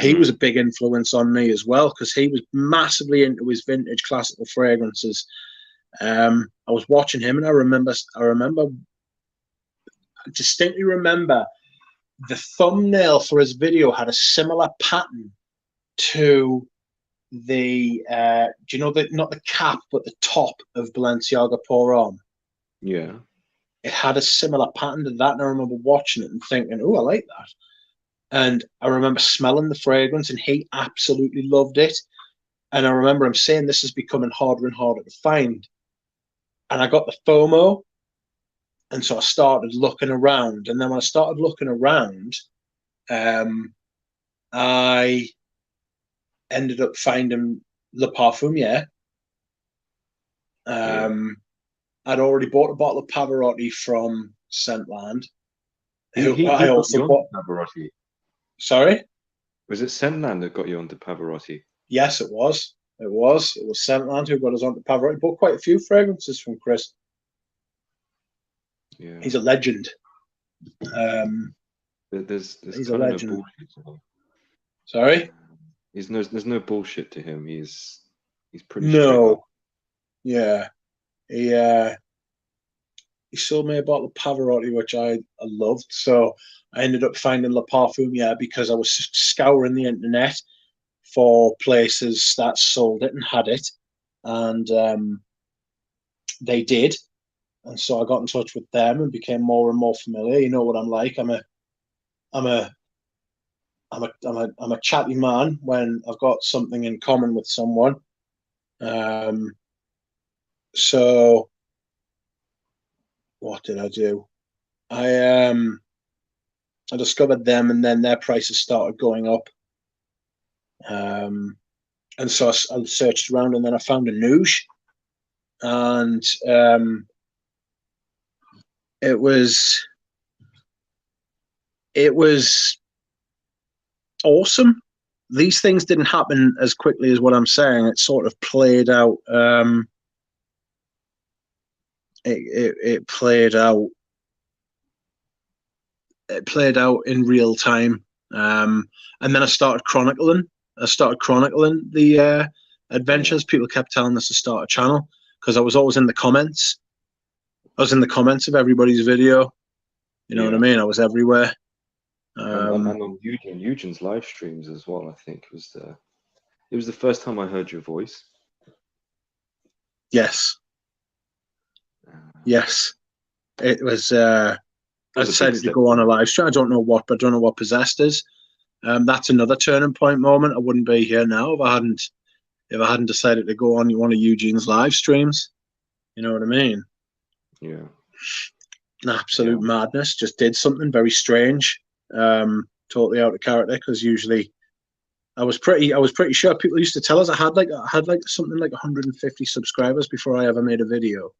he was a big influence on me as well, because he was massively into his vintage classical fragrances. I was watching him, and I distinctly remember the thumbnail for his video had a similar pattern to the do you know, the not the cap but the top of Balenciaga Pour Homme? Yeah. It had a similar pattern to that, and I remember watching it and thinking, oh, I like that. And I remember smelling the fragrance, and he absolutely loved it. And I remember him saying, this is becoming harder and harder to find. And I got the FOMO. And so I started looking around. And then when I started looking around, I ended up finding Le Parfumier. I'd already bought a bottle of Pavarotti from Scentland. I also bought Pavarotti. Sorry? Was it Scentland that got you onto Pavarotti? Yes, it was. It was Scentland who got us onto Pavarotti. Bought quite a few fragrances from Chris. Yeah. He's a legend. There's he's a legend. No bullshit to him. Sorry? There's no bullshit to him. He's pretty no. Yeah. He sold me a bottle of Pavarotti, which I loved. So I ended up finding Le Parfumier because I was scouring the internet for places that sold it and had it, and they did. And so I got in touch with them and became more and more familiar. You know what I'm like. I'm a chatty man when I've got something in common with someone. So what did I do? I discovered them, and then their prices started going up. And so I searched around, and then I found a Nouge, and it was awesome. These things didn't happen as quickly as what I'm saying. It sort of played out. It played out. It played out in real time. And then I started chronicling the adventures. People kept telling us to start a channel because I was always in the comments. I was in the comments of everybody's video. You know what I mean? I was everywhere. And on Eugene's live streams as well. I think it was the first time I heard your voice. Yes. Yes. It was. I decided to go on a live stream. I don't know what possessed us. That's another turning point moment. I wouldn't be here now if I hadn't decided to go on one of Eugene's live streams. You know what I mean? Yeah. Absolute madness. Just did something very strange. Totally out of character, because usually I was pretty sure people used to tell us I had something like 150 subscribers before I ever made a video,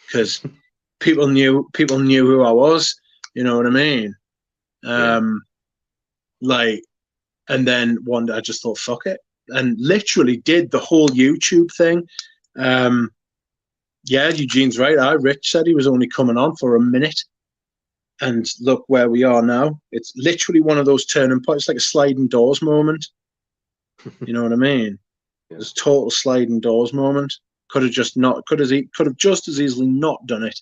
because people knew who I was. You know what I mean? Like, and then one day I just thought, fuck it, and literally did the whole YouTube thing. Yeah, Eugene's right. Rich said he was only coming on for a minute, and look where we are now. It's literally one of those turning points, like a sliding doors moment. You know what I mean? Yeah. It's total sliding doors moment. Could have just as easily not done it,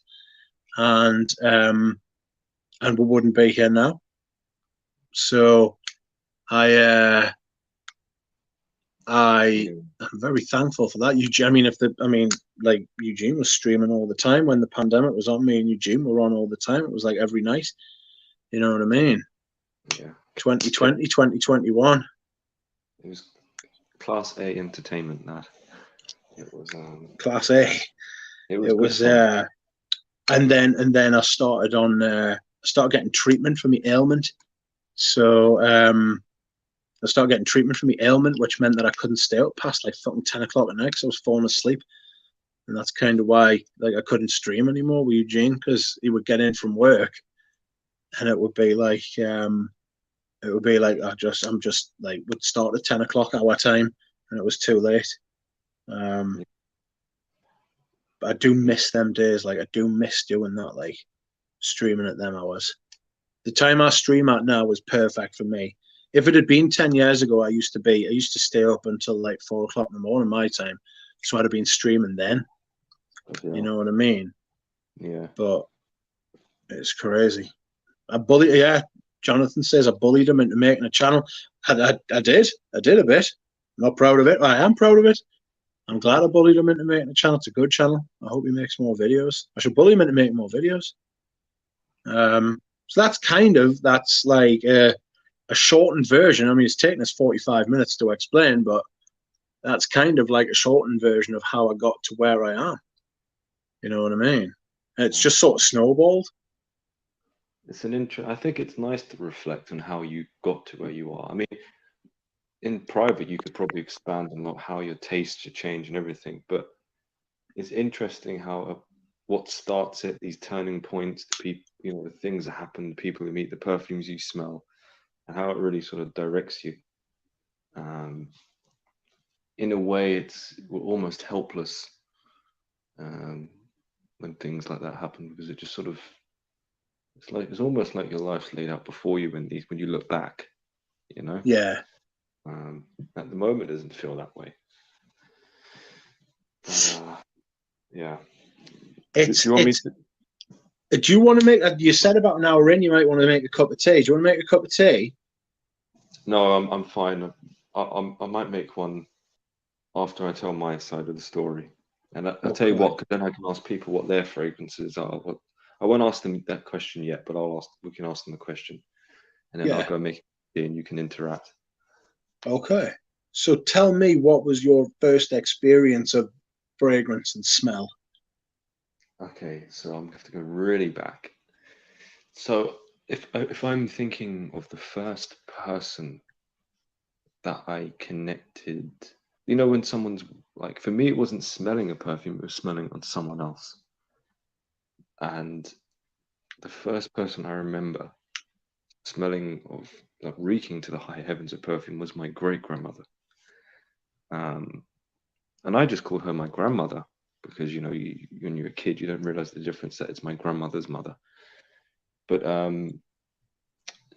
and we wouldn't be here now. So I'm very thankful for that. Like Eugene was streaming all the time when the pandemic was on. Me and Eugene were on all the time. It was like every night. You know what I mean? Yeah. 2020, 2021. It was Class A entertainment. That it was Class A. It was and then I started getting treatment for my ailment. So I started getting treatment for my ailment, which meant that I couldn't stay up past like fucking 10 o'clock at night because I was falling asleep. And that's kind of why I couldn't stream anymore with Eugene, because he would get in from work and it would be like would start at 10 o'clock our time and it was too late. But I do miss them days. Like, I do miss doing that, like streaming at them hours. The time I stream at now was perfect for me. If it had been 10 years ago, I used to stay up until like 4 o'clock in the morning my time. So I'd have been streaming then. You know what I mean? Yeah. But it's crazy. Jonathan says I bullied him into making a channel. I did a bit. I'm not proud of it. I am proud of it. I'm glad I bullied him into making a channel. It's a good channel. I hope he makes more videos. I should bully him into making more videos. So that's like a shortened version. I mean, it's taken us 45 minutes to explain, but that's kind of like a shortened version of how I got to where I am. You know what I mean? And it's just sort of snowballed. I think it's nice to reflect on how you got to where you are. I mean, in private, you could probably expand on how your tastes should change and everything, but it's interesting how what starts it, these turning points, the people, the things that happen, the people you meet, the perfumes you smell, and how it really sort of directs you. In a way, we're almost helpless when things like that happen, because it just sort of, it's almost like your life's laid out before you when you look back, Yeah. At the moment, it doesn't feel that way. Yeah. Do you want to make? You said about an hour in, you might want to make a cup of tea. Do you want to make a cup of tea? No, I'm fine. I might make one after I tell my side of the story, and I'll tell you what, because then I can ask people what their fragrances are. I won't ask them that question yet, but we can ask them the question, and then I'll go make it and you can interact. Okay. So tell me, what was your first experience of fragrance and smell? Okay, so I'm going to have to go really back. So if I'm thinking of the first person that I connected, when someone's like, for me, it wasn't smelling a perfume, it was smelling on someone else. And the first person I remember smelling of, like, reeking to the high heavens of perfume was my great-grandmother. And I just called her my grandmother because, when you're a kid, you don't realize the difference that it's my grandmother's mother. But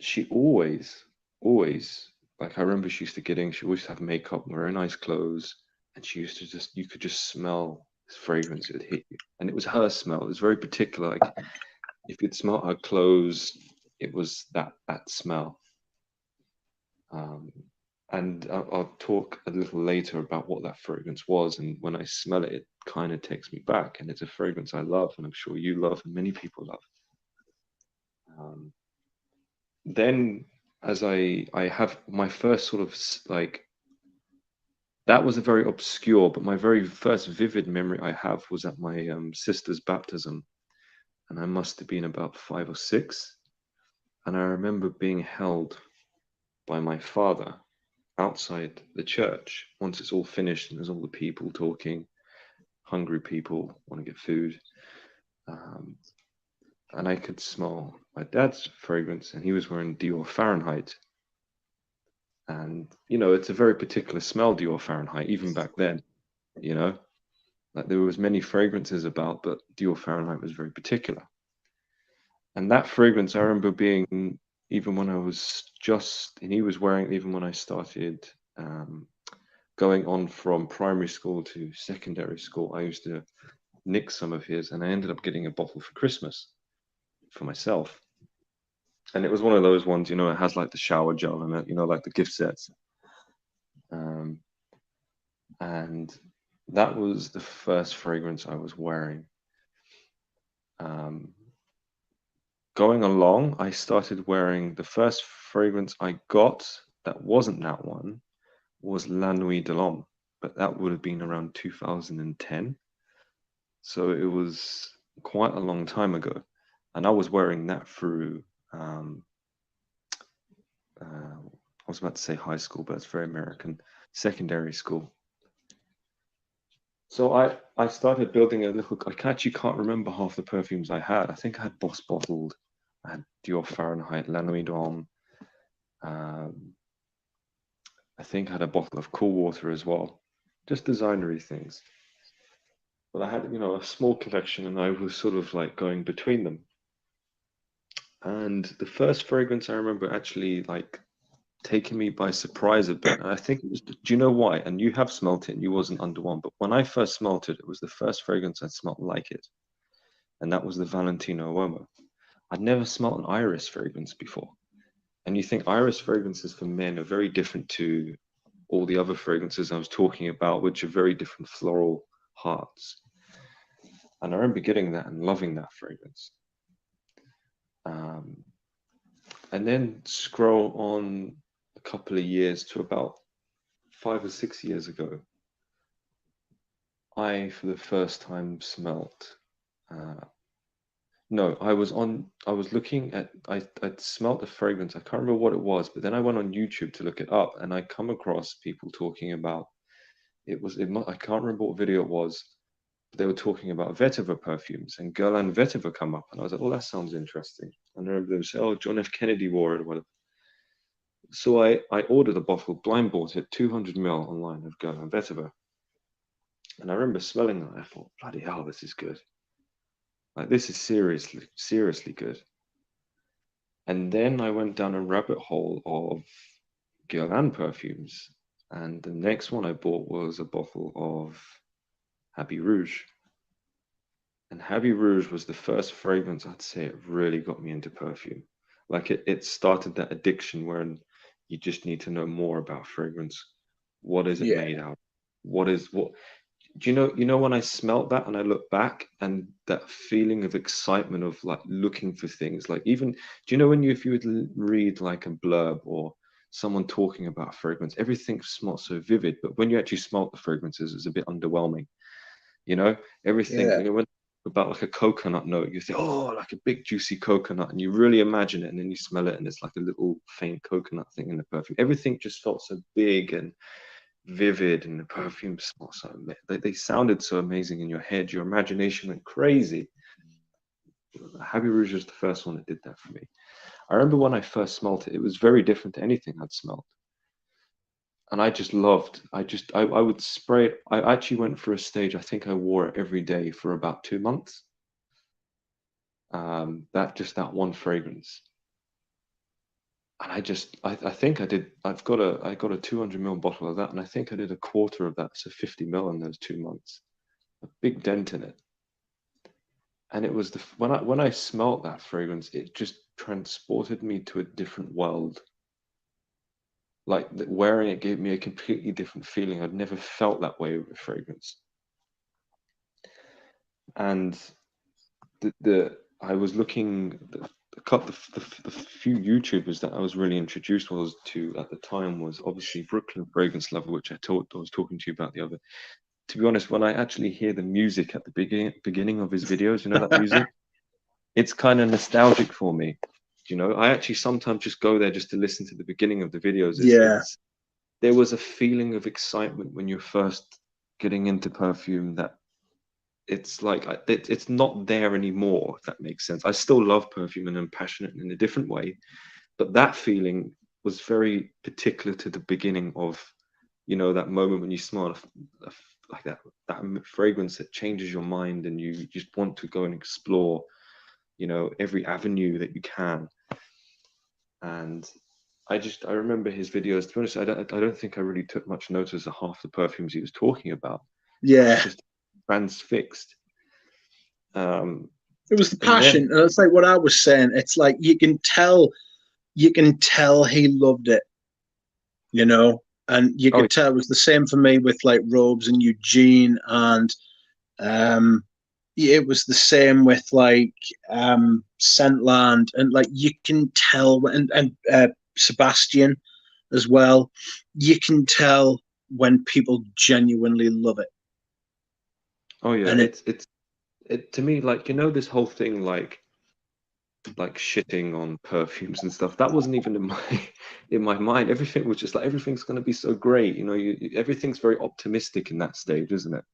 she always Like I remember she used to get in, she always have makeup, wear nice clothes, and she used to just, you could just smell this fragrance, it would hit you. And it was her smell. It was very particular. Like if you'd smell her clothes, it was that smell. Um, and I'll talk a little later about what that fragrance was. And when I smell it, it kind of takes me back. And it's a fragrance I love, and I'm sure you love, and many people love. Then, as I have my first sort of like, that was a very obscure, but my very first vivid memory I have was at my sister's baptism, and I must have been about 5 or 6. And I remember being held by my father outside the church once it's all finished and there's all the people talking, hungry people want to get food. And I could smell my dad's fragrance, and he was wearing Dior Fahrenheit. And, you know, it's a very particular smell, Dior Fahrenheit, even back then, you know, like there was many fragrances about, but Dior Fahrenheit was very particular. And that fragrance, I remember being, even when I was just, and he was wearing it even when I started going on from primary school to secondary school, I used to nick some of his, and I ended up getting a bottle for Christmas for myself. And it was one of those ones, you know, it has like the shower gel in it, you know, like the gift sets. And that was the first fragrance I was wearing. Going along, I started wearing, the first fragrance I got that wasn't that one was La Nuit de l'Homme, but that would have been around 2010. So it was quite a long time ago. And I was wearing that through, I was about to say high school, but it's very American, secondary school. So I started building a little, I actually can't remember half the perfumes I had. I think I had Boss Bottled, I had Dior Fahrenheit, La Nuit d'Homme. I think I had a bottle of Cool Water as well, just designery things. But I had, you know, a small collection, and I was sort of like going between them. And the first fragrance I remember actually like taking me by surprise a bit. And I think it was, do you know why? And you have smelt it and you wasn't under one, but when I first smelt it, it was the first fragrance I smelt like it. And that was the Valentino Uomo. I'd never smelt an iris fragrance before. And you think iris fragrances for men are very different to all the other fragrances I was talking about, which are very different floral hearts. And I remember getting that and loving that fragrance. And then scroll on a couple of years to about 5 or 6 years ago, I, for the first time, smelt. No, I was looking at, I'd smelt a fragrance. I can't remember what it was, but then I went on YouTube to look it up, and I come across people talking about, I can't remember what video it was, but they were talking about vetiver perfumes, and Guerlain vetiver come up, and I was like, oh, that sounds interesting. And I remember them saying, oh, John F. Kennedy wore it or whatever. So I ordered a bottle, blind bought it, 200 ml online of Guerlain vetiver. And I remember smelling that. I thought, bloody hell, this is good. Like, this is seriously good. And then I went down a rabbit hole of Guerlain perfumes. And the next one I bought was a bottle of Habit Rouge. And Habit Rouge was the first fragrance I'd say it really got me into perfume. Like it started that addiction where you just need to know more about fragrance. What is it made out? What do you know when I smelt that and I look back, and that feeling of excitement of like looking for things, like even, do you know when if you would read like a blurb or someone talking about fragrance, everything smells so vivid, but when you actually smelt the fragrances, it's a bit underwhelming. You know, everything, you know, when about like a coconut note, you think, oh, like a big juicy coconut, and you really imagine it, and then you smell it, and it's like a little faint coconut thing in the perfume. Everything just felt so big and vivid, and the perfume smelled so they sounded so amazing in your head. Your imagination went crazy. Habit Rouge was the first one that did that for me. I remember when I first smelled it, it was very different to anything I'd smelled. And I just loved, I would spray it. I actually went for a stage, I think I wore it every day for about 2 months. That one fragrance. I think I've got a 200 ml bottle of that, and I think I did a quarter of that, so 50 ml in those 2 months. A big dent in it. And it was when I smelt that fragrance, it just transported me to a different world. Like wearing it gave me a completely different feeling. I'd never felt that way with a fragrance. And I was looking the few YouTubers that I was really introduced to at the time was obviously Brooklyn Fragrance Lover, which I was talking to you about the other. To be honest, when I actually hear the music at the beginning of his videos, you know that music, it's kind of nostalgic for me. You know, I actually sometimes just go there just to listen to the beginning of the videos. Yeah. There was a feeling of excitement when you're first getting into perfume that it's like it's not there anymore, if that makes sense. I still love perfume and I'm passionate in a different way, but that feeling was very particular to the beginning of, you know, that moment when you smell like that fragrance that changes your mind and you just want to go and explore, you know, every avenue that you can. And I remember his videos. To be honest, I don't think I really took much notice of half the perfumes he was talking about. I was Yeah. just transfixed. It was the And passion. then And it's like what I was saying. It's like you can tell he loved it, you know, and you oh could tell it was the same for me with like Robes and Eugene, and it was the same with like Scentland, and like you can tell, and Sebastian as well. You can tell when people genuinely love it, oh yeah, and it it to me, like, you know, this whole thing like shitting on perfumes and stuff, that wasn't even in my in my mind. Everything was just like everything's going to be so great, you know. Everything's very optimistic in that stage, isn't it?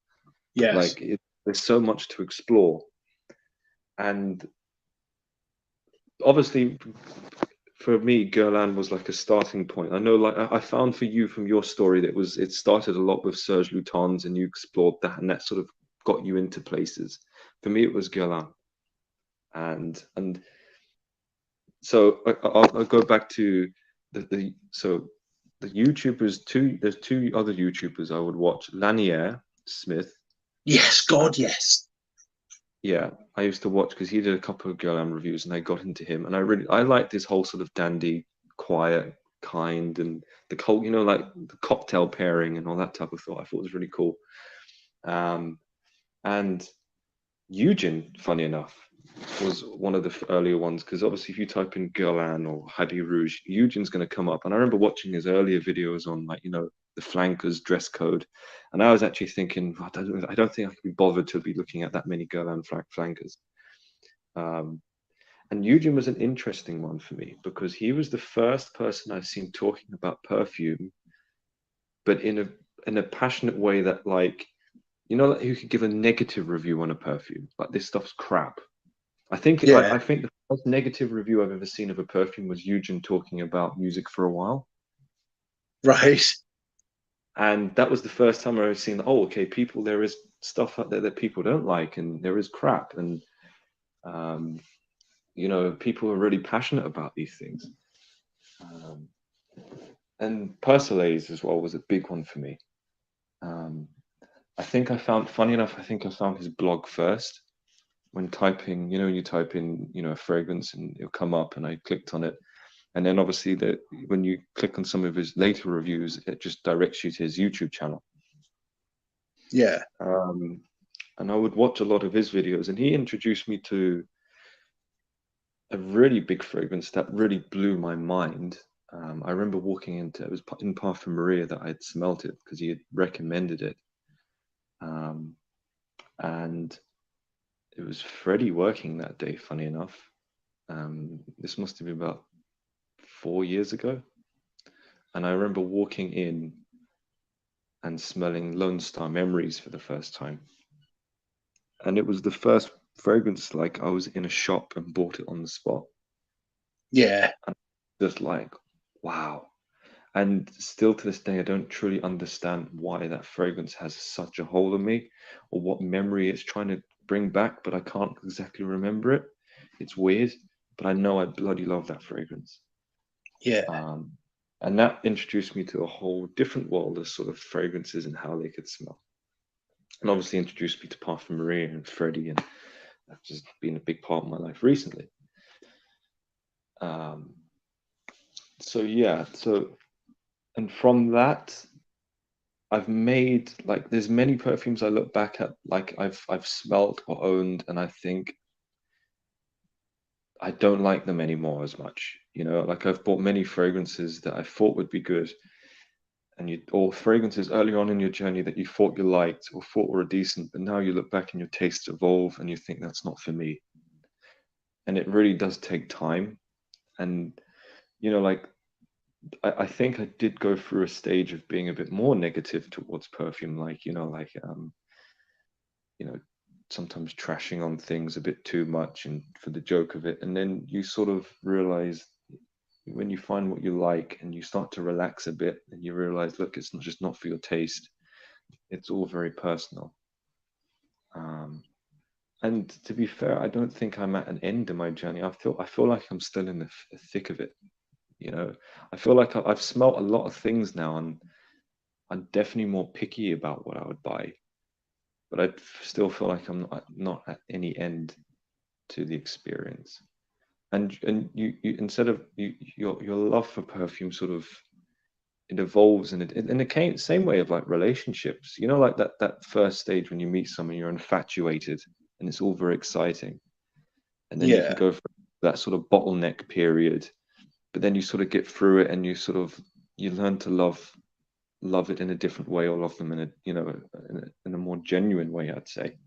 yes, Like there's so much to explore. And obviously for me, Guerlain was like a starting point. I know, like I found for you from your story that it started a lot with Serge Lutens and you explored that, and that sort of got you into places. For me, it was Guerlain, and so I'll go back to the YouTubers. There's two other YouTubers I would watch: Lanier Smith. yes, Uh, God, yes, yeah, I used to watch because he did a couple of Guerlain reviews, and I got into him, and I liked this whole sort of dandy, quiet, kind, and the you know, like the cocktail pairing and all that type of thought. I thought was really cool. Um, and Eugen, funny enough, was one of the earlier ones because obviously if you type in Guerlain or Hadi Rouge, Eugen's going to come up. And I remember watching his earlier videos on, like, you know, the flankers dress code, and I was actually thinking, I don't think I could be bothered to be looking at that many Guerlain flankers. Um, and Eugen was an interesting one for me because he was the first person I've seen talking about perfume, but in a passionate way that, like, you know, like who could give a negative review on a perfume, like this stuff's crap. yeah, I think the first negative review I've ever seen of a perfume was Eugen talking about Music for a While, right, and that was the first time I've seen. Oh, okay, people, there is stuff out there that people don't like, and there is crap, and um, you know, people are really passionate about these things. Um, and Persolaise as well was a big one for me. Um, funny enough, I think I found his blog first when typing, you know, you type in, you know, a fragrance and it'll come up, and I clicked on it. And then obviously that when you click on some of his later reviews, it just directs you to his YouTube channel. yeah, And I would watch a lot of his videos, and he introduced me to a really big fragrance that really blew my mind. I remember walking into it was in Parfumeria that I had smelt it because he had recommended it. And it was Freddie working that day, funny enough. This must have been about 4 years ago. And I remember walking in and smelling Lone Star Memories for the first time. And it was the first fragrance, like I was in a shop and bought it on the spot. yeah. And just like, wow. And still to this day, I don't truly understand why that fragrance has such a hold on me or what memory it's trying to bring back, but I can't exactly remember it. It's weird, but I know I bloody love that fragrance. Yeah. And that introduced me to a whole different world of sort of fragrances and how they could smell. And obviously introduced me to Parfumerie and Freddie, and that's just been a big part of my life recently. So yeah, and from that, I've made, like, there's many perfumes I look back at, like I've smelt or owned, and I think I don't like them anymore as much. Like I've bought many fragrances that I thought would be good, or fragrances earlier on in your journey that you thought you liked or thought were decent, but now you look back and your tastes evolve and you think that's not for me. And it really does take time. And like I think I did go through a stage of being a bit more negative towards perfume, like sometimes trashing on things a bit too much and for the joke of it. And then you sort of realize, when you find what you like and you start to relax a bit, and you realize, look, it's not for your taste. It's all very personal. And to be fair, I don't think I'm at an end of my journey. I feel like I'm still in the thick of it. I feel like I've smelt a lot of things now, and I'm definitely more picky about what I would buy. But I still feel like I'm not at any end to the experience. And you instead of your love for perfume sort of, it evolves, and in the same way of like relationships. Like that first stage when you meet someone, you're infatuated, and it's all very exciting. And then you can go for that sort of bottleneck period, but then you sort of get through it, and you learn to love it in a different way, or love them in a more genuine way, I'd say.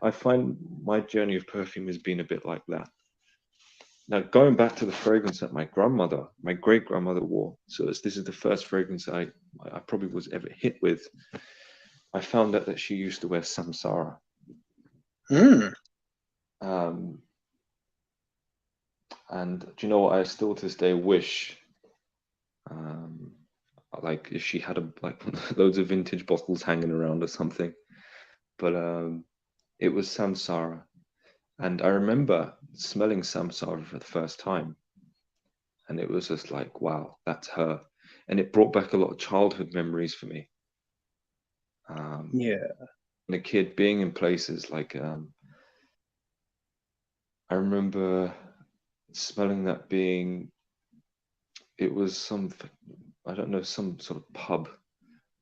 I find my journey of perfume has been a bit like that. Now, going back to the fragrance that my great grandmother wore. So this is the first fragrance I probably was ever hit with. I found out that she used to wear Samsara. And do you know what? I still to this day wish, like if she had loads of vintage bottles hanging around or something. But it was Samsara. And I remember smelling Samsara for the first time. And it was just like, wow, that's her. And it brought back a lot of childhood memories for me. And a kid being in places like, I remember smelling that it was I don't know, some sort of pub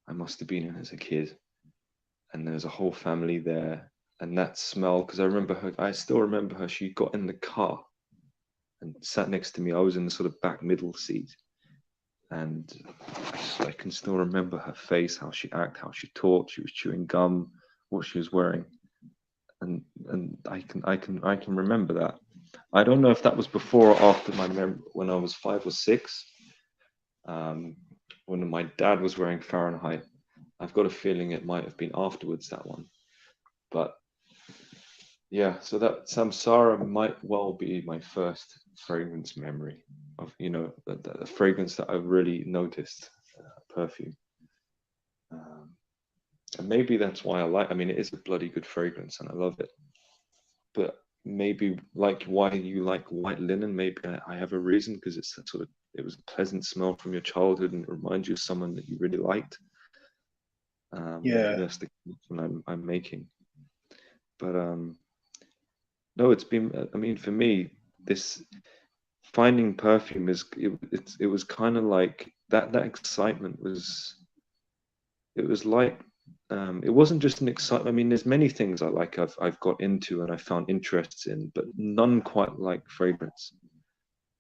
I must have been in as a kid. And there's a whole family there. And that smell, because I still remember her, she got in the car and sat next to me. I was in the sort of back middle seat. And I can still remember her face, how she acted, how she talked. She was chewing gum, what she was wearing. And I can remember that. I don't know if that was before or after when I was 5 or 6. When my dad was wearing Fahrenheit. I've got a feeling it might have been afterwards, that one. But yeah, so that Samsara might well be my first fragrance memory of, the fragrance that I've really noticed, perfume. And maybe that's why it is a bloody good fragrance and I love it. But maybe like why you like white linen, maybe I have a reason, because it's that sort of, it was a pleasant smell from your childhood and it reminds you of someone that you really liked. That's the connection I'm making. But no, it's been, for me, this finding perfume it was kind of like that excitement was, it was like, it wasn't just an excitement. There's many things I've got into and I found interests in, but none quite like fragrance.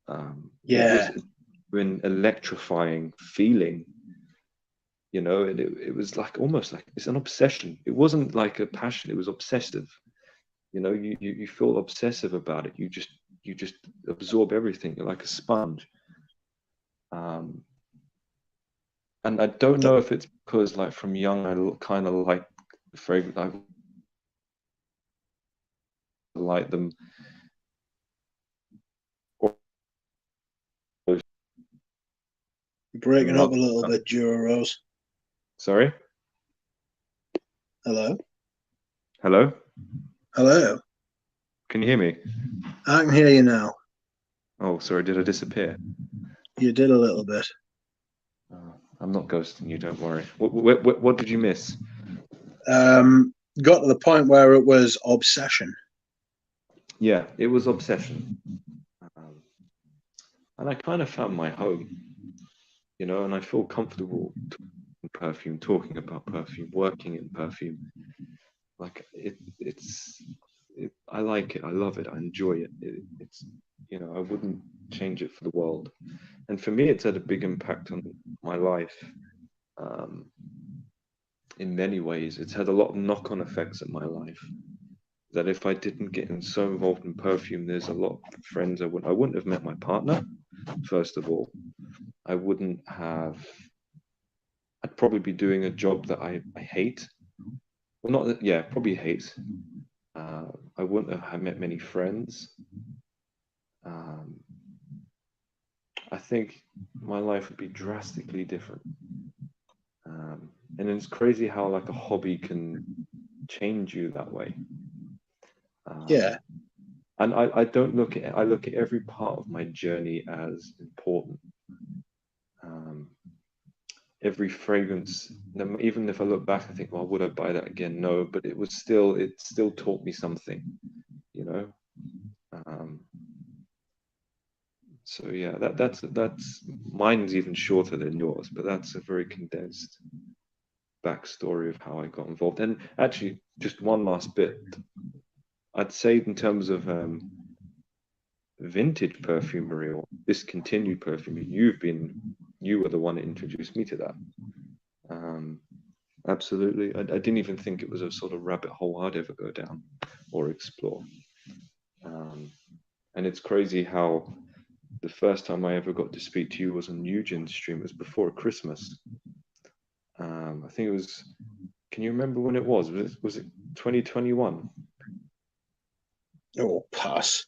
It was an electrifying feeling. It was like almost like it's an obsession. It wasn't like a passion, it was obsessive. You feel obsessive about it. You just absorb everything. You're like a sponge. And I don't know if it's because like from young I kind of like the fragrance. I like them. Breaking up a little bit, Jura. Sorry? Hello? Hello? Hello? Can you hear me? I can hear you now. Oh, sorry, did I disappear? You did a little bit. I'm not ghosting you, don't worry. What did you miss? Got to the point where it was obsession. Yeah, it was obsession. And I kind of found my home, you know, and I feel comfortable in perfume, talking about perfume, working in perfume. Like I like it. I love it. I enjoy it. It's, you know, I wouldn't change it for the world. And for me, it's had a big impact on my life. In many ways, it's had a lot of knock-on effects in my life. That if I didn't get so involved in perfume, there's a lot of friends I wouldn't have met my partner. First of all, I wouldn't have. I'd probably be doing a job that I hate. Well, not that, yeah, probably hate. I wouldn't have met many friends. I think my life would be drastically different. And it's crazy how like a hobby can change you that way. Yeah. And I don't look at it, I look at every part of my journey as important. Every fragrance, even if I look back, I think, well, would I buy that again? No, but it still taught me something, you know. So yeah, that's mine's even shorter than yours, but that's a very condensed backstory of how I got involved. And actually, just one last bit, I'd say in terms of vintage perfumery or discontinued perfumery, you were the one that introduced me to that. Absolutely. I didn't even think it was a sort of rabbit hole I'd ever go down or explore. And it's crazy how the first time I ever got to speak to you was on Eugen's stream. It was before Christmas. I think it was, can you remember when it was? Was it 2021? Oh, pass.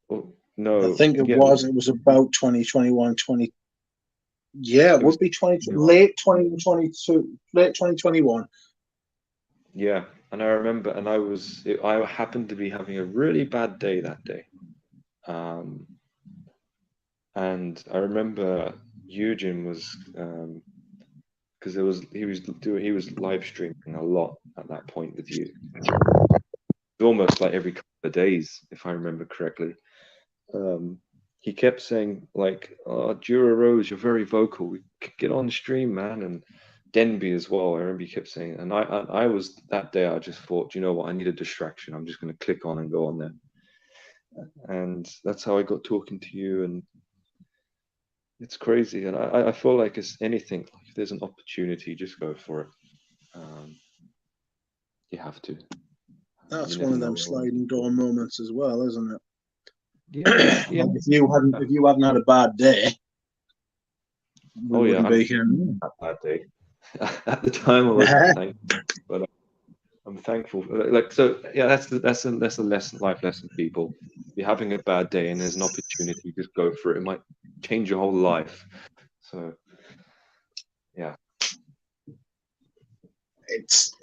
Oh, no. I think it was. It was about 2021, 20. Yeah, it would be 20, late 2022, late 2021. Yeah, and I remember, and I happened to be having a really bad day that day. And I remember Eugen was, because he was live streaming a lot at that point with you. Almost like every couple of days, if I remember correctly. He kept saying like, "Oh, Jura Rose, you're very vocal. We could get on stream, man." And Denby as well. I remember he kept saying, and I was that day. I just thought, you know what? I need a distraction. I'm just going to click on and go on there. And that's how I got talking to you. And it's crazy. And I feel like it's anything. Like if there's an opportunity, just go for it. You have to. That's one of them sliding door moments as well, isn't it? Yeah. Yeah. Like if you hadn't had a bad day, we wouldn't be here. A bad day. At the time, I wasn't thankful, but I'm thankful. Like so, yeah. That's a lesson, life lesson, people. If you're having a bad day and there's an opportunity, just go for it. It might change your whole life. So, yeah. It's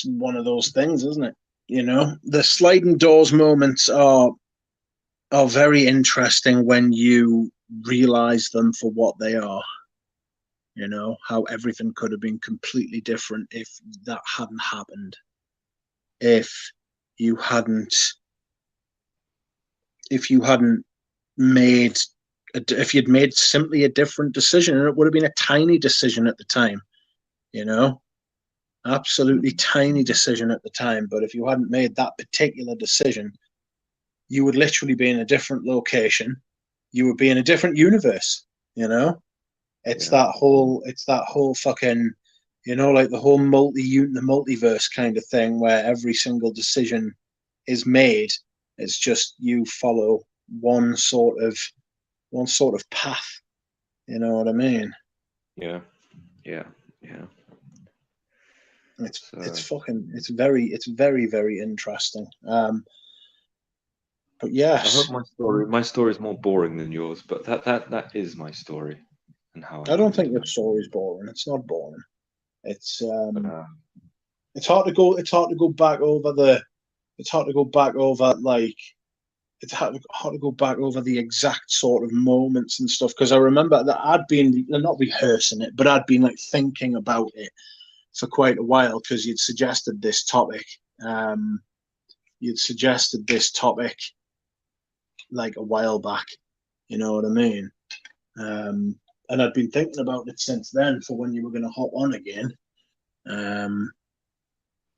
one of those things, isn't it? You know, the sliding doors moments are very interesting when you realize them for what they are. You know, how everything could have been completely different if that hadn't happened. If you hadn't made if you'd made simply a different decision, and it would have been a tiny decision at the time, you know, absolutely tiny decision at the time. But if you hadn't made that particular decision, you would literally be in a different location. You would be in a different universe, you know. It's that whole fucking, you know, like the whole the multiverse kind of thing where every single decision is made. It's just you follow one sort of path. You know what I mean? Yeah. It's very, very interesting. But yes, I hope my story is more boring than yours, but that is my story and how I don't think your story's boring. It's not boring. It's hard to go back over like it's hard to go back over the exact sort of moments and stuff, because I remember that I'd been not rehearsing it, but I'd been like thinking about it for quite a while, because you'd suggested this topic. You'd suggested this topic like a while back. You know what I mean? And I'd been thinking about it since then for when you were going to hop on again.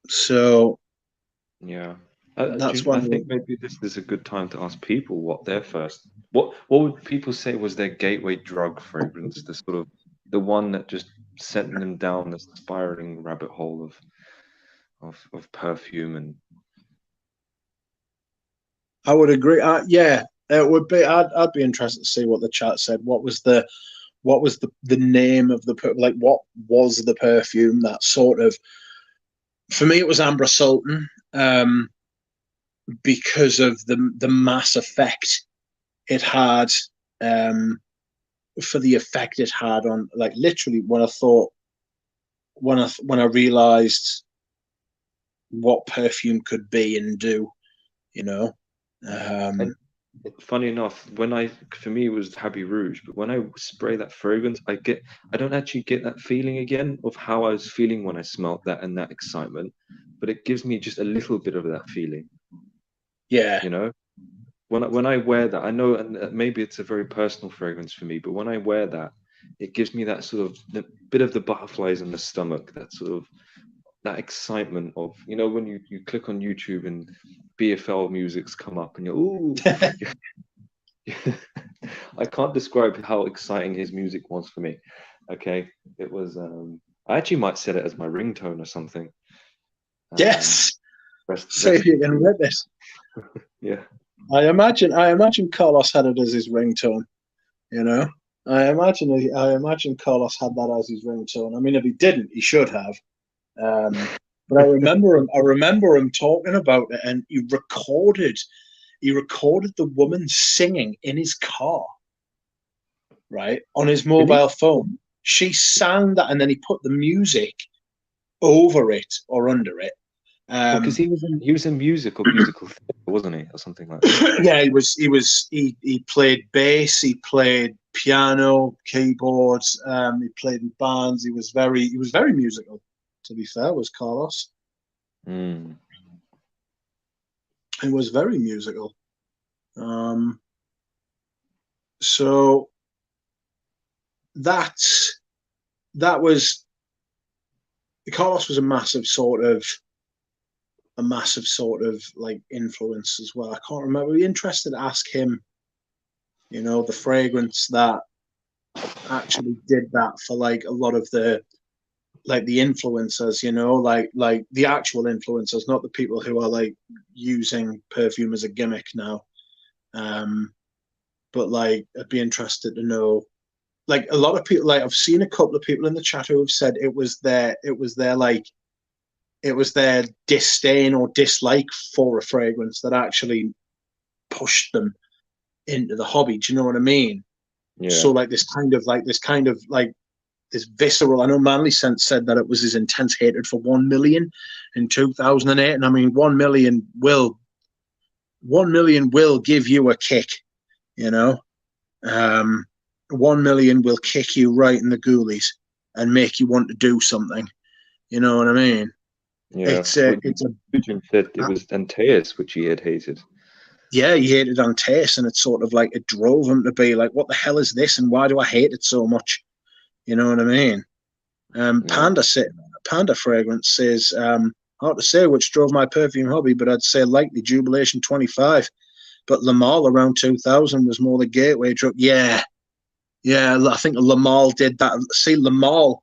So Yeah. that's when I think maybe this is a good time to ask people what their first, what would people say was their gateway drug fragrance, the sort of the one that just sent them down this spiraling rabbit hole of perfume. And I would agree. Yeah, it would be. I'd be interested to see what the chat said. What was the name of the like? What was the perfume that sort of? For me, it was Amber Sultan, because of the mass effect it had, for the effect it had on, like, literally when I realized what perfume could be and do, you know. and funny enough, for me it was Happy Rouge, but when I spray that fragrance, I don't actually get that feeling again of how I was feeling when I smelled that and that excitement, but it gives me just a little bit of that feeling. Yeah. You know, when I wear that, I know, and maybe it's a very personal fragrance for me, but when I wear that, it gives me that sort of the bit of the butterflies in the stomach, that sort of that excitement of, you know, when you click on YouTube and BFL music's come up and you're, ooh. I can't describe how exciting his music was for me. Okay, it was. I actually might set it as my ringtone or something. Yes. See Rest if you can rip it. Yeah. I imagine Carlos had it as his ringtone. You know, I imagine Carlos had that as his ringtone. I mean, if he didn't, he should have. But I remember him talking about it, and he recorded the woman singing in his car, right, on his mobile phone. She sang that, and then he put the music over it or under it. Because he was in musical theatre, wasn't he, or something like that? Yeah, he played bass, he played piano, keyboards, he played in bands. He was very musical. To be fair, was Carlos. Mm. He was very musical. So that was, Carlos was a massive sort of like influence as well. I can't remember. I'd be interested to ask him, you know, the fragrance that actually did that for like a lot of the influencers, you know, like the actual influencers, not the people who are like using perfume as a gimmick now. But like, I'd be interested to know, like, a lot of people, like, I've seen a couple of people in the chat who have said it was their disdain or dislike for a fragrance that actually pushed them into the hobby. Do you know what I mean? Yeah. So like this kind of this visceral. I know Manly Sense said that it was his intense hatred for 1 million in 2008, and I mean 1 million will give you a kick, you know. 1 million will kick you right in the ghoulies and make you want to do something. You know what I mean? Yeah. It's said it was Antaeus which he had hated. Yeah, he hated Antaeus, and it's sort of like it drove him to be like, "What the hell is this? And why do I hate it so much?" You know what I mean? Panda Fragrance says, hard to say which drove my perfume hobby, but I'd say likely Jubilation 25. But Lamal around 2000 was more the gateway drug. Yeah, I think Lamal did that. See, Lamal,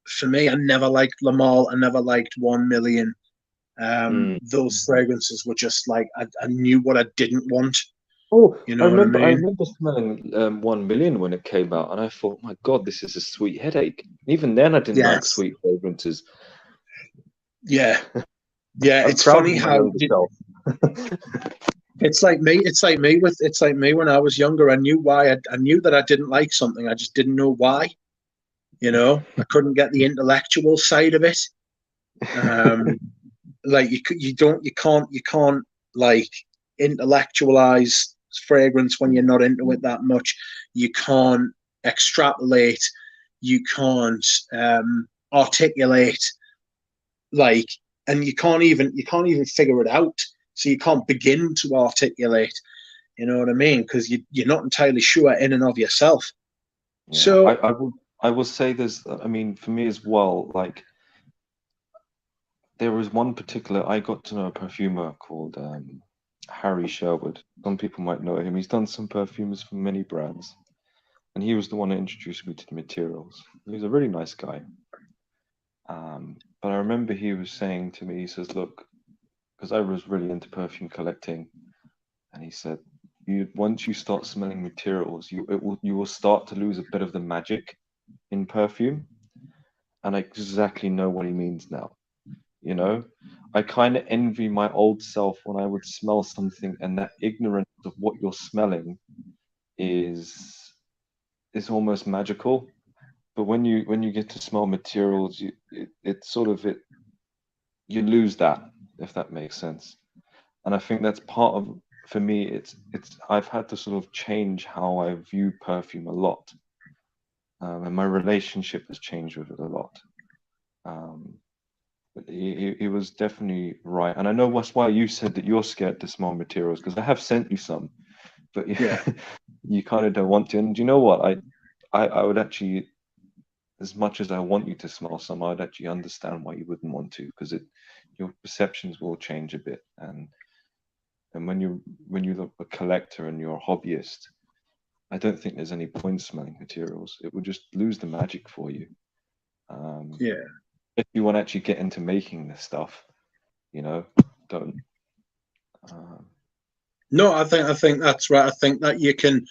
for me, I never liked Lamal. I never liked 1 million. Those fragrances were just like, I knew what I didn't want. Oh, you know what I mean? I remember smelling 1 million when it came out, and I thought, my God, this is a sweet headache. Even then, I didn't like sweet fragrances. Yeah, it's funny how it's like me. It's like me when I was younger. I knew why. I knew that I didn't like something. I just didn't know why. You know, I couldn't get the intellectual side of it. Like you can't like intellectualize fragrance when you're not into it that much. You can't extrapolate. You can't articulate, like, and you can't even figure it out. So you can't begin to articulate. You know what I mean? Because you're not entirely sure in and of yourself. Yeah, So I will say there's, I mean, for me as well, like there was one particular, I got to know a perfumer called Harry Sherwood. Some people might know him. He's done some perfumes for many brands, and he was the one that introduced me to the materials. He was a really nice guy. But I remember he was saying to me, he says, look, because I was really into perfume collecting, and he said, you once you start smelling materials, you will start to lose a bit of the magic in perfume. And I exactly know what he means now. You know, I kind of envy my old self when I would smell something and that ignorance of what you're smelling is almost magical. But when you get to smell materials, it sort of it you lose that, if that makes sense. And I think that's part of, for me, it's I've had to sort of change how I view perfume a lot, and my relationship has changed with it a lot. Um, but he was definitely right, and I know that's why you said that you're scared to smell materials because I have sent you some, but yeah, you kind of don't want to. And do you know what? I would actually, as much as I want you to smell some, I'd actually understand why you wouldn't want to because it your perceptions will change a bit, and when you look a collector and you're a hobbyist, I don't think there's any point smelling materials. It would just lose the magic for you. Um, yeah. if you want to actually get into making this stuff, you know, don't. Um, No, I think that's right. I think that you can.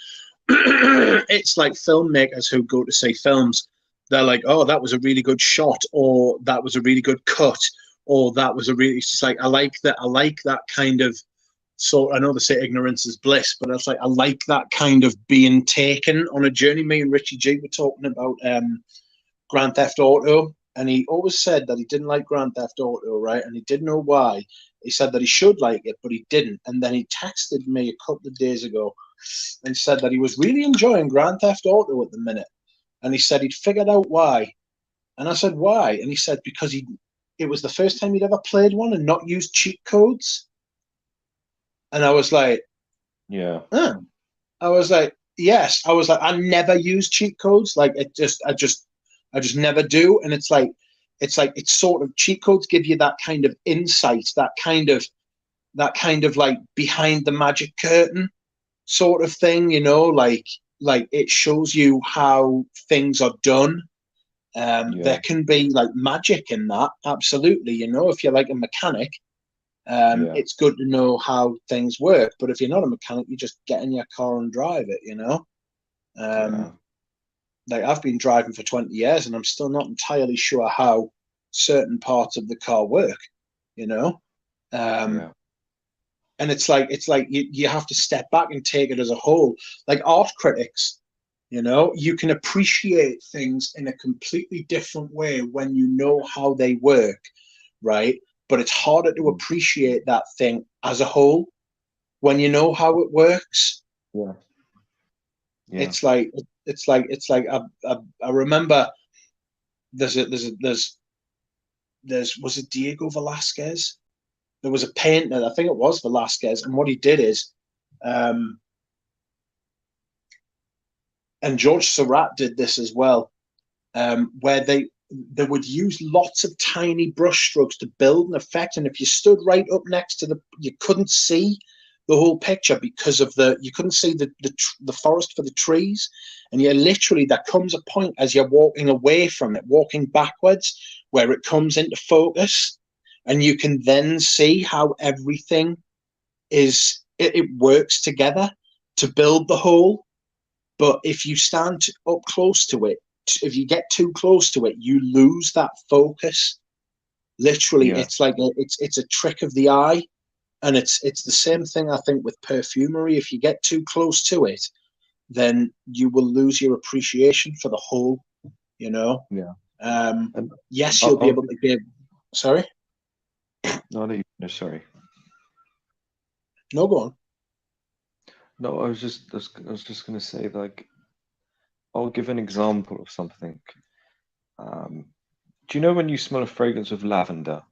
It's like filmmakers who go to see films. They're like, "Oh, that was a really good shot," or "That was a really good cut," or "That was a really." It's just like I like that. I like that kind of. So I know they say ignorance is bliss, but it's like I like that kind of being taken on a journey. Me and Richie G were talking about Grand Theft Auto, and he always said that he didn't like Grand Theft Auto, right? And he didn't know why. He said that he should like it, but he didn't. And then he texted me a couple of days ago and said that he was really enjoying Grand Theft Auto at the minute. And he said he'd figured out why. And I said, why? And he said, because it was the first time he'd ever played one and not used cheat codes. And I was like, yeah, huh. I was like, yes. I was like, I never use cheat codes. Like I just never do. And it's sort of cheat codes give you that kind of insight, that kind of like behind the magic curtain sort of thing, you know, like it shows you how things are done. yeah, There can be like magic in that, absolutely. You know, if you're like a mechanic, yeah, it's good to know how things work. But if you're not a mechanic, you just get in your car and drive it. You know, yeah, um, like I've been driving for 20 years, and I'm still not entirely sure how certain parts of the car work. You know, um, yeah, and it's like you have to step back and take it as a whole. Like art critics, you know, you can appreciate things in a completely different way when you know how they work, right? But it's harder to mm, appreciate that thing as a whole when you know how it works. yeah, yeah. It's like I remember there's was it Diego Velasquez? There was a painter, I think it was Velasquez, and what he did is, um, and George Seurat did this as well, where they would use lots of tiny brush strokes to build an effect, and if you stood right up next to you couldn't see the whole picture because of you couldn't see the forest for the trees, and you literally there comes a point as you're walking away from it, walking backwards, where it comes into focus, and you can then see how everything it works together to build the whole. But if you stand up close to it, if you get too close to it, you lose that focus. Literally, Yeah, it's like it's a trick of the eye, and it's the same thing I think with perfumery. If you get too close to it, then you will lose your appreciation for the whole. You know. yeah. Um, And yes, you'll I'll, be I'll able to give. Sorry. no, no, sorry. No, go on. No, I was just gonna say, like, I'll give an example of something. Do you know when you smell a fragrance of lavender?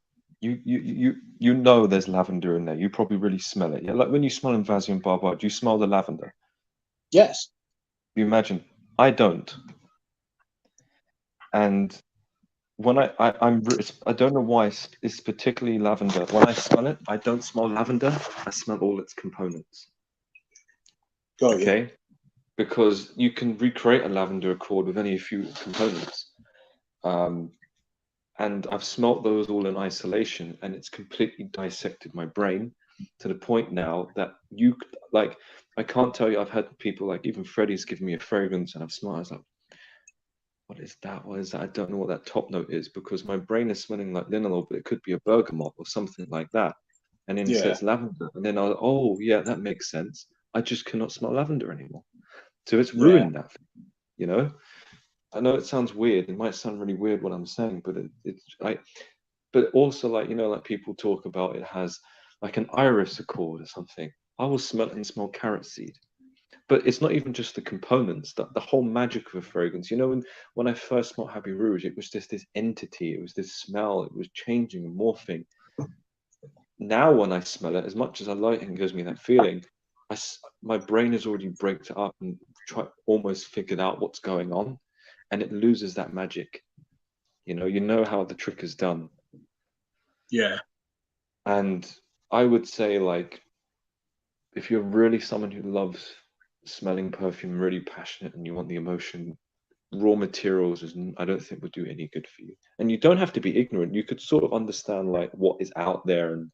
You know there's lavender in there. You probably really smell it. Yeah, like when you smell Invasion Barbare, do you smell the lavender? Yes. You imagine. I don't. And when I don't know why it's particularly lavender. When I smell it, I don't smell lavender. I smell all its components. Got you. Okay, because you can recreate a lavender accord with only a few components. And I've smelt those all in isolation, and it's completely dissected my brain to the point now that like, I can't tell you. I've had people, like, even Freddie's given me a fragrance, and I've smelled. I was like, what is that? What is that? I don't know what that top note is, because my brain is smelling like linalool, but it could be a bergamot or something like that. And then it Yeah. says lavender, and then oh yeah, that makes sense. I just cannot smell lavender anymore. So it's Yeah. ruined that, you know. I know it sounds weird. It might sound really weird what I'm saying, but but also, like, like people talk about, it has like an iris accord or something. I will smell it and smell carrot seed. But it's not even just the components, the whole magic of a fragrance. When I first smelled Happy Rouge, it was just this entity, it was this smell, it was changing and morphing. Now when I smell it, as much as I like it and gives me that feeling, my brain has already braked it up and almost figured out what's going on, and it loses that magic. You know how the trick is done. Yeah. And I would say, like, if you're really someone who loves smelling perfume, really passionate, and you want the emotion, raw materials I don't think would do any good for you. And you don't have to be ignorant. You could sort of understand, like, what is out there,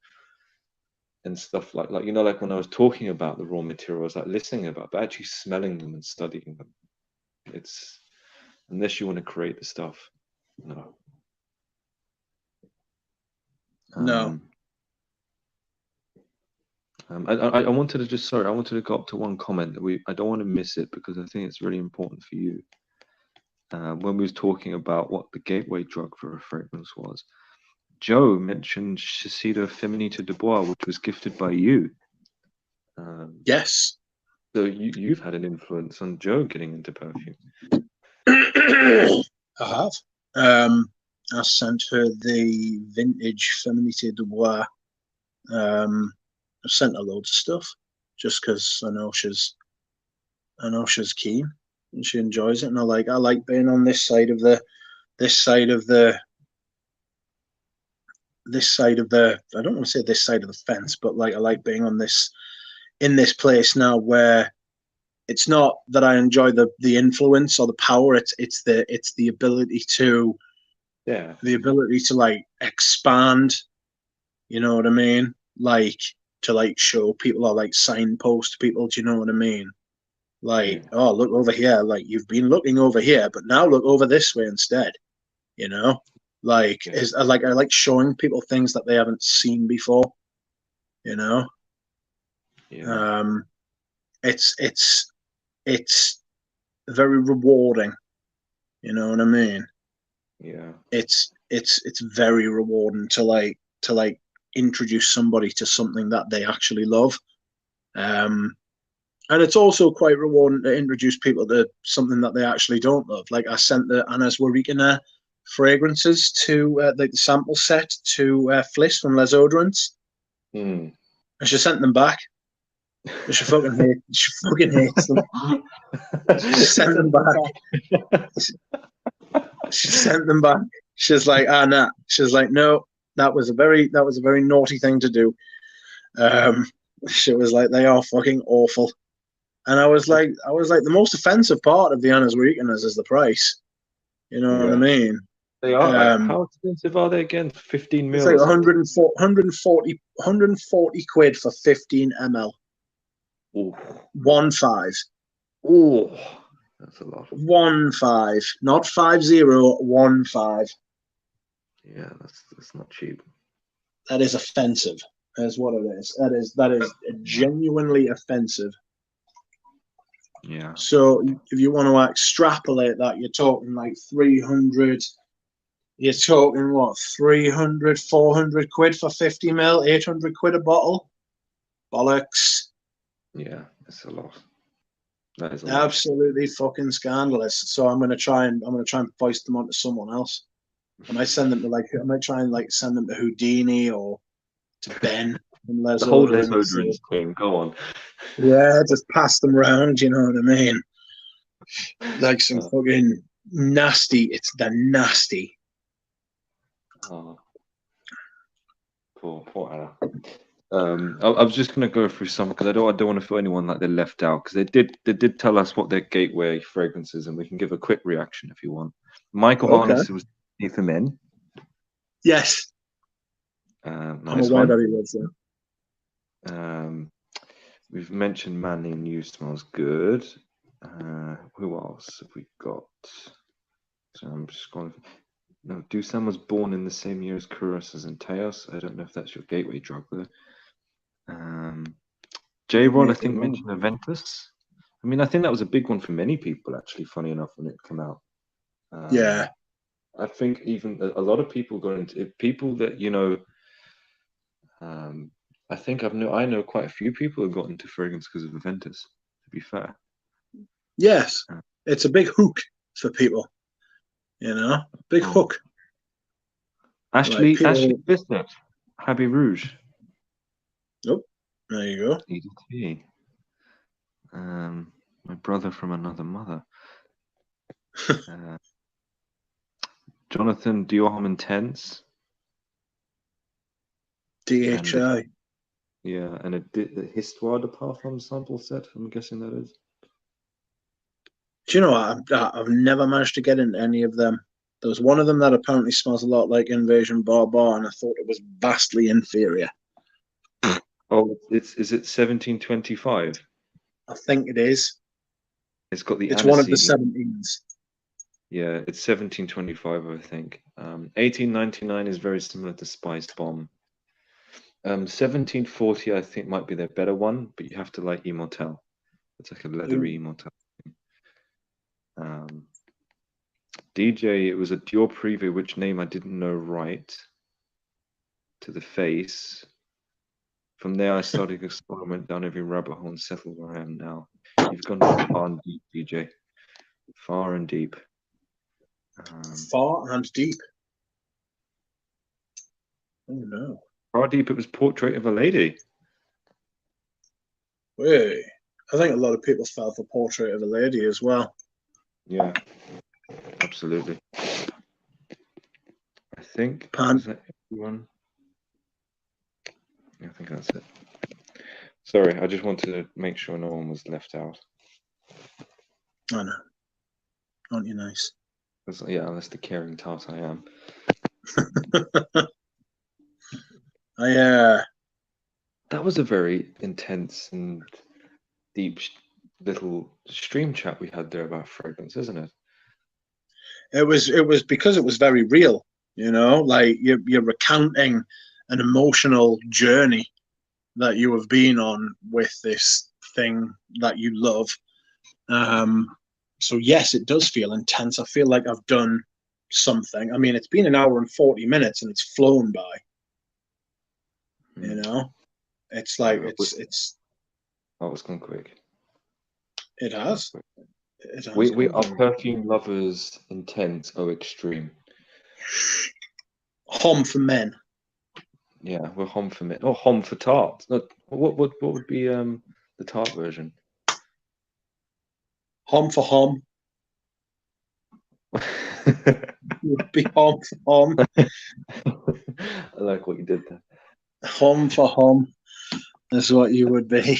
and stuff like like when I was talking about the raw materials, like listening about, but actually smelling them and studying them. It's Unless you want to create the stuff, no. No. I wanted to I wanted to go up to one comment that I don't want to miss it, because I think it's really important for you. When we was talking about what the gateway drug for a fragrance was, Joe mentioned Shiseido Feminité de Bois, which was gifted by you. Yes. So you've had an influence on Joe getting into perfume. I have. I sent her the vintage Feminité de Bois. I've sent her loads of stuff just because I know she's keen and she enjoys it, and I like being on this side of the I don't want to say this side of the fence, but like I like being on this in this place now where it's not that I enjoy the influence or the power. It's the ability to like expand. You know what I mean? Like to like show people or like signpost people. Do you know what I mean? Like, oh, look over here. Like you've been looking over here, but now look over this way instead. You know, like I like showing people things that they haven't seen before. You know, it's very rewarding. You know what I mean? Yeah. It's very rewarding to like introduce somebody to something that they actually love. And it's also quite rewarding to introduce people to something that they actually don't love. Like I sent the Anna's Warikina fragrances to like the sample set to Fliss from Les Odorants, and she sent them back. She fucking hates them. She sent them back. She sent them back. She's like, nah. She's like, no, that was a very naughty thing to do. She was like, they are fucking awful. And I was like, the most offensive part of the Anna's Weekenders is the price. You know what I mean? They are. Like, how expensive are they again? 15 mil. It's like 140 quid for 15 ml. Ooh. 1.5. Oh, that's a lot. 1.5, not 50. 1.5. Yeah, that's not cheap. That is offensive. That's what it is. That is genuinely offensive. Yeah. So if you want to extrapolate that, you're talking like 300. You're talking what, 300, 400 quid for 50 ml, 800 quid a bottle. bollocks. Yeah, it's a lot. That is a lot. Absolutely fucking scandalous. So I'm gonna try and foist them onto someone else. I might send them to I might try and send them to Houdini or to Ben and Les The whole Odorant. Les Odorant thing. Go on. Yeah, just pass them around. You know what I mean? Like some fucking nasty. It's the nasty. Oh, poor Anna. I was just going to go through some because I don't want to feel anyone like they're left out because they did tell us what their gateway fragrance is and we can give a quick reaction if you want. Michael Harness was for men. Yes, nice I'm aware that he loves that. We've mentioned Manly and You smells good. Who else have we got? So I'm just going. No, Dusan was born in the same year as Kurosas and Teos. I don't know if that's your gateway drug though. J-Rod, I think, mentioned Aventus. I mean, I think that was a big one for many people, actually, funny enough, when it came out. Yeah. I think even a lot of people got into it, people that, you know, I think I know quite a few people who got into fragrance because of Aventus, to be fair. Yes. It's a big hook for people. You know? Big hook. Ashley Bissett, Habit Rouge. Nope. There you go. EDT. My brother from another mother. Jonathan Diorham Intense. DHI. And a Histoire de Parfum sample set, I'm guessing that is. Do you know what? I've never managed to get into any of them. There was one of them that apparently smells a lot like Invasion Barbar, and I thought it was vastly inferior. Oh, is it 1725? I think it is. It's got the. It's one of the 17s. Yeah, it's 1725, I think. 1899 is very similar to Spice Bomb. 1740, I think, might be their better one, but you have to like Immortel. It's like a leathery Immortel. DJ, it was a Dior Privé, which name I didn't know right. To the face. From there, I started exploring, went down every rabbit hole and settled where I am now. You've gone far and deep, DJ. Far and deep. Far and deep. Oh no. Far deep, it was Portrait of a Lady. Wait. I think a lot of people fell for Portrait of a Lady as well. Yeah, absolutely. I think Pan. everyone. Yeah, I think that's it. Sorry, I just wanted to make sure no one was left out. I know. Aren't you nice? Yeah, that's the caring tart I am. That was a very intense and deep little stream chat we had there about fragrance, isn't it? It was because it was very real, you know, like you're recounting an emotional journey that you have been on with this thing that you love. So yes, it does feel intense. I feel like I've done something. I mean, it's been an hour and 40 minutes and it's flown by. You know, it's like it's. Oh, it's gone quick. It has. We are perfume lovers, intense, extreme. Hom for men. Yeah, we're hom for men. Oh, hom for tart. No, what would be the tart version? Hom for hom. Would be hom for hom. I like what you did there. Hom for hom is what you would be.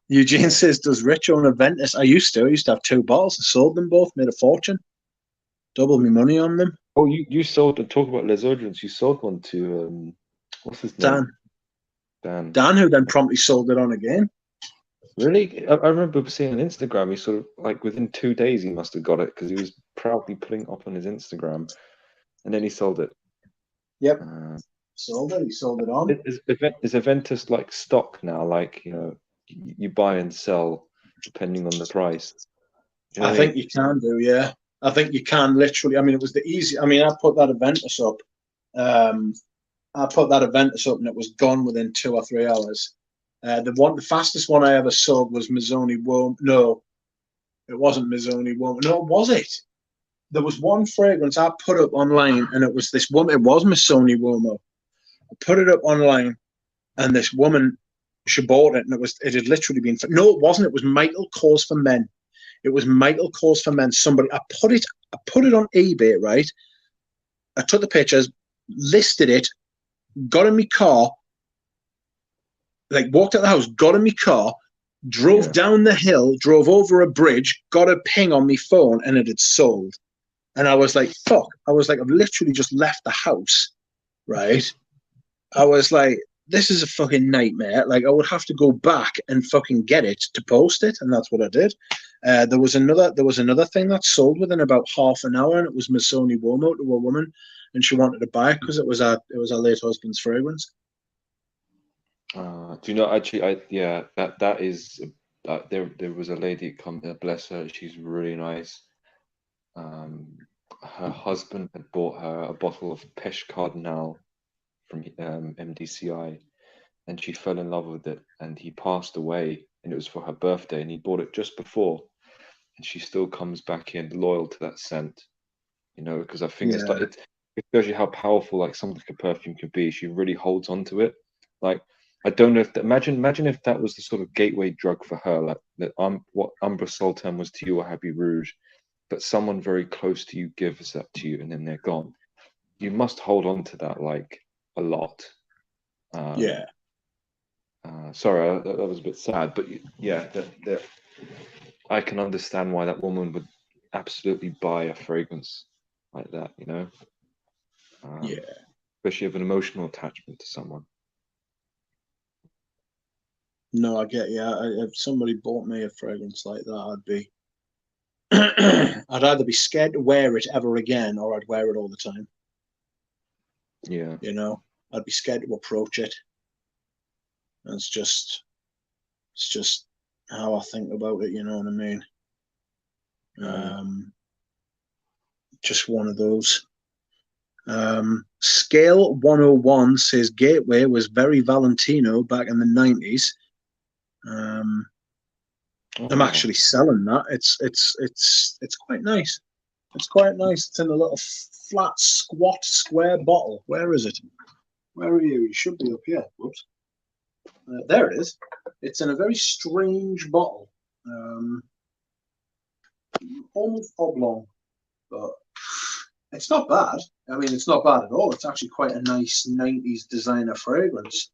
Eugene says, does Rich own Aventus? I used to have 2 bottles. I sold them both, made a fortune. Doubled my money on them. Oh, you sold, talk about Les Odorants, you sold one to, what's his name? Dan, who then promptly sold it on again. Really? I remember seeing on Instagram, he sort of, like, within 2 days he must have got it, because he was proudly putting it up on his Instagram, and then he sold it. Yep. Sold it. He sold it on. Is Aventus like stock now? Like, you know, you buy and sell depending on the price. You know I think you can do, yeah. I think you can literally. I mean, it was the easy. I mean, I put that Aventus up I put that Aventus up and it was gone within 2 or 3 hours. The fastest one I ever sold was Mazzoni Woman. No, it wasn't Mazzoni Woman. No, was it? There was one fragrance I put up online, and it was this woman. It was Missoni Womo. I put it up online, and this woman, she bought it, and it had literally been. No, it wasn't. It was Michael Kors for Men. It was Michael Kors for Men. Somebody, I put it on eBay, right? I took the pictures, listed it, got in my car, like walked out the house, got in my car, drove down the hill, drove over a bridge, got a ping on my phone, and it had sold. And I was like, fuck. I was like, I've literally just left the house, right? I was like, this is a fucking nightmare. Like, I would have to go back and fucking get it to post it, and that's what I did. There was another thing that sold within about half an hour, and it was Missoni Womo to a woman, and she wanted to buy it because it was her late husband's fragrance. Do you know? Actually, that is there was a lady come. Bless her, she's really nice. Her husband had bought her a bottle of Peche Cardinal from MDCI, and she fell in love with it. And he passed away, and it was for her birthday, and he bought it just before. And she still comes back in loyal to that scent, you know, because I think it's like it shows you how powerful like something like a perfume can be. She really holds on to it. Like I don't know if imagine if that was the sort of gateway drug for her, like that what Umbra Sultan was to you or Happy Rouge, but someone very close to you gives that to you and then they're gone. You must hold on to that like a lot. Sorry, that was a bit sad, but yeah, I can understand why that woman would absolutely buy a fragrance like that, you know? Especially have an emotional attachment to someone. No, I get you. If somebody bought me a fragrance like that, I'd either be scared to wear it ever again, or I'd wear it all the time. Yeah. You know, I'd be scared to approach it. And it's just how I think about it. You know what I mean? Just one of those. Scale 101 says Gateway was very Valentino back in the 90s. I'm actually selling that. It's quite nice. It's quite nice. It's in a little flat, squat, square bottle. Where is it? Where are you? You should be up here. Whoops. There it is. It's in a very strange bottle. Almost oblong, but it's not bad. I mean, it's not bad at all. It's actually quite a nice 90s designer fragrance.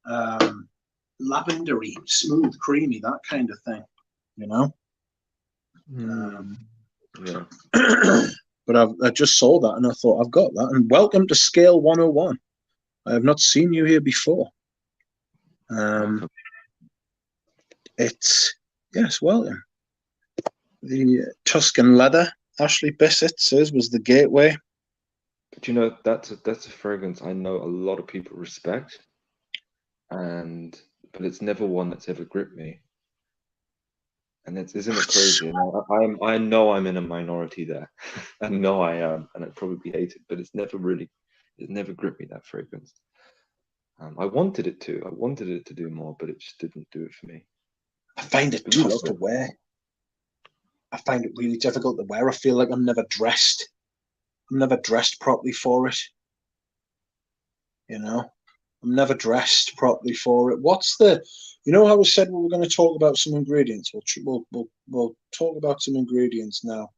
Lavendery, smooth, creamy, that kind of thing, you know? Yeah. But I just saw that and I thought, I've got that. And welcome to Scale 101. I have not seen you here before. It's, yes, welcome. The Tuscan leather, Ashley Bissett says, was the gateway. But you know, that's a fragrance I know a lot of people respect, but it's never one that's ever gripped me. And isn't it crazy? I know I'm in a minority there. I know I am, and I'd probably be hated, but it's never gripped me, that fragrance. I wanted it to do more, but it just didn't do it for me. I find it tough to wear. I find it really difficult to wear. I feel like I'm never dressed. I'm never dressed properly for it. You know, I'm never dressed properly for it. You know how we said we were going to talk about some ingredients? We'll talk about some ingredients now.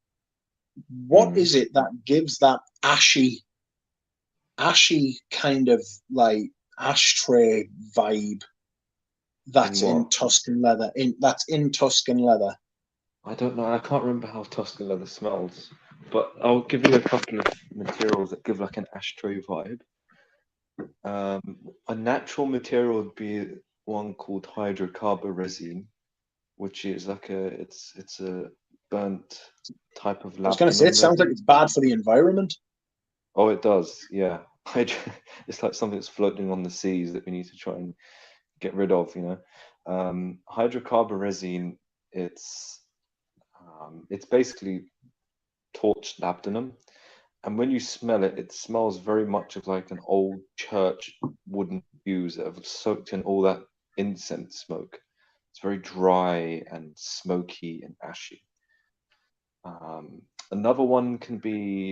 What is it that gives that ashy kind of like ashtray vibe that's in Tuscan leather? That's in Tuscan leather. I don't know. I can't remember how Tuscan leather smells, but I'll give you a couple of materials that give like an ashtray vibe. A natural material would be one called hydrocarboresin, which is like it's a burnt type of labdanum. I was going to say, it sounds like it's bad for the environment. Oh, it does, yeah. It's like something that's floating on the seas that we need to try and get rid of, you know. Hydrocarboresin, it's basically torched labdanum, And when you smell it, it smells very much of like an old church wooden pews that have soaked in all that incense smoke. It's very dry and smoky and ashy. Another one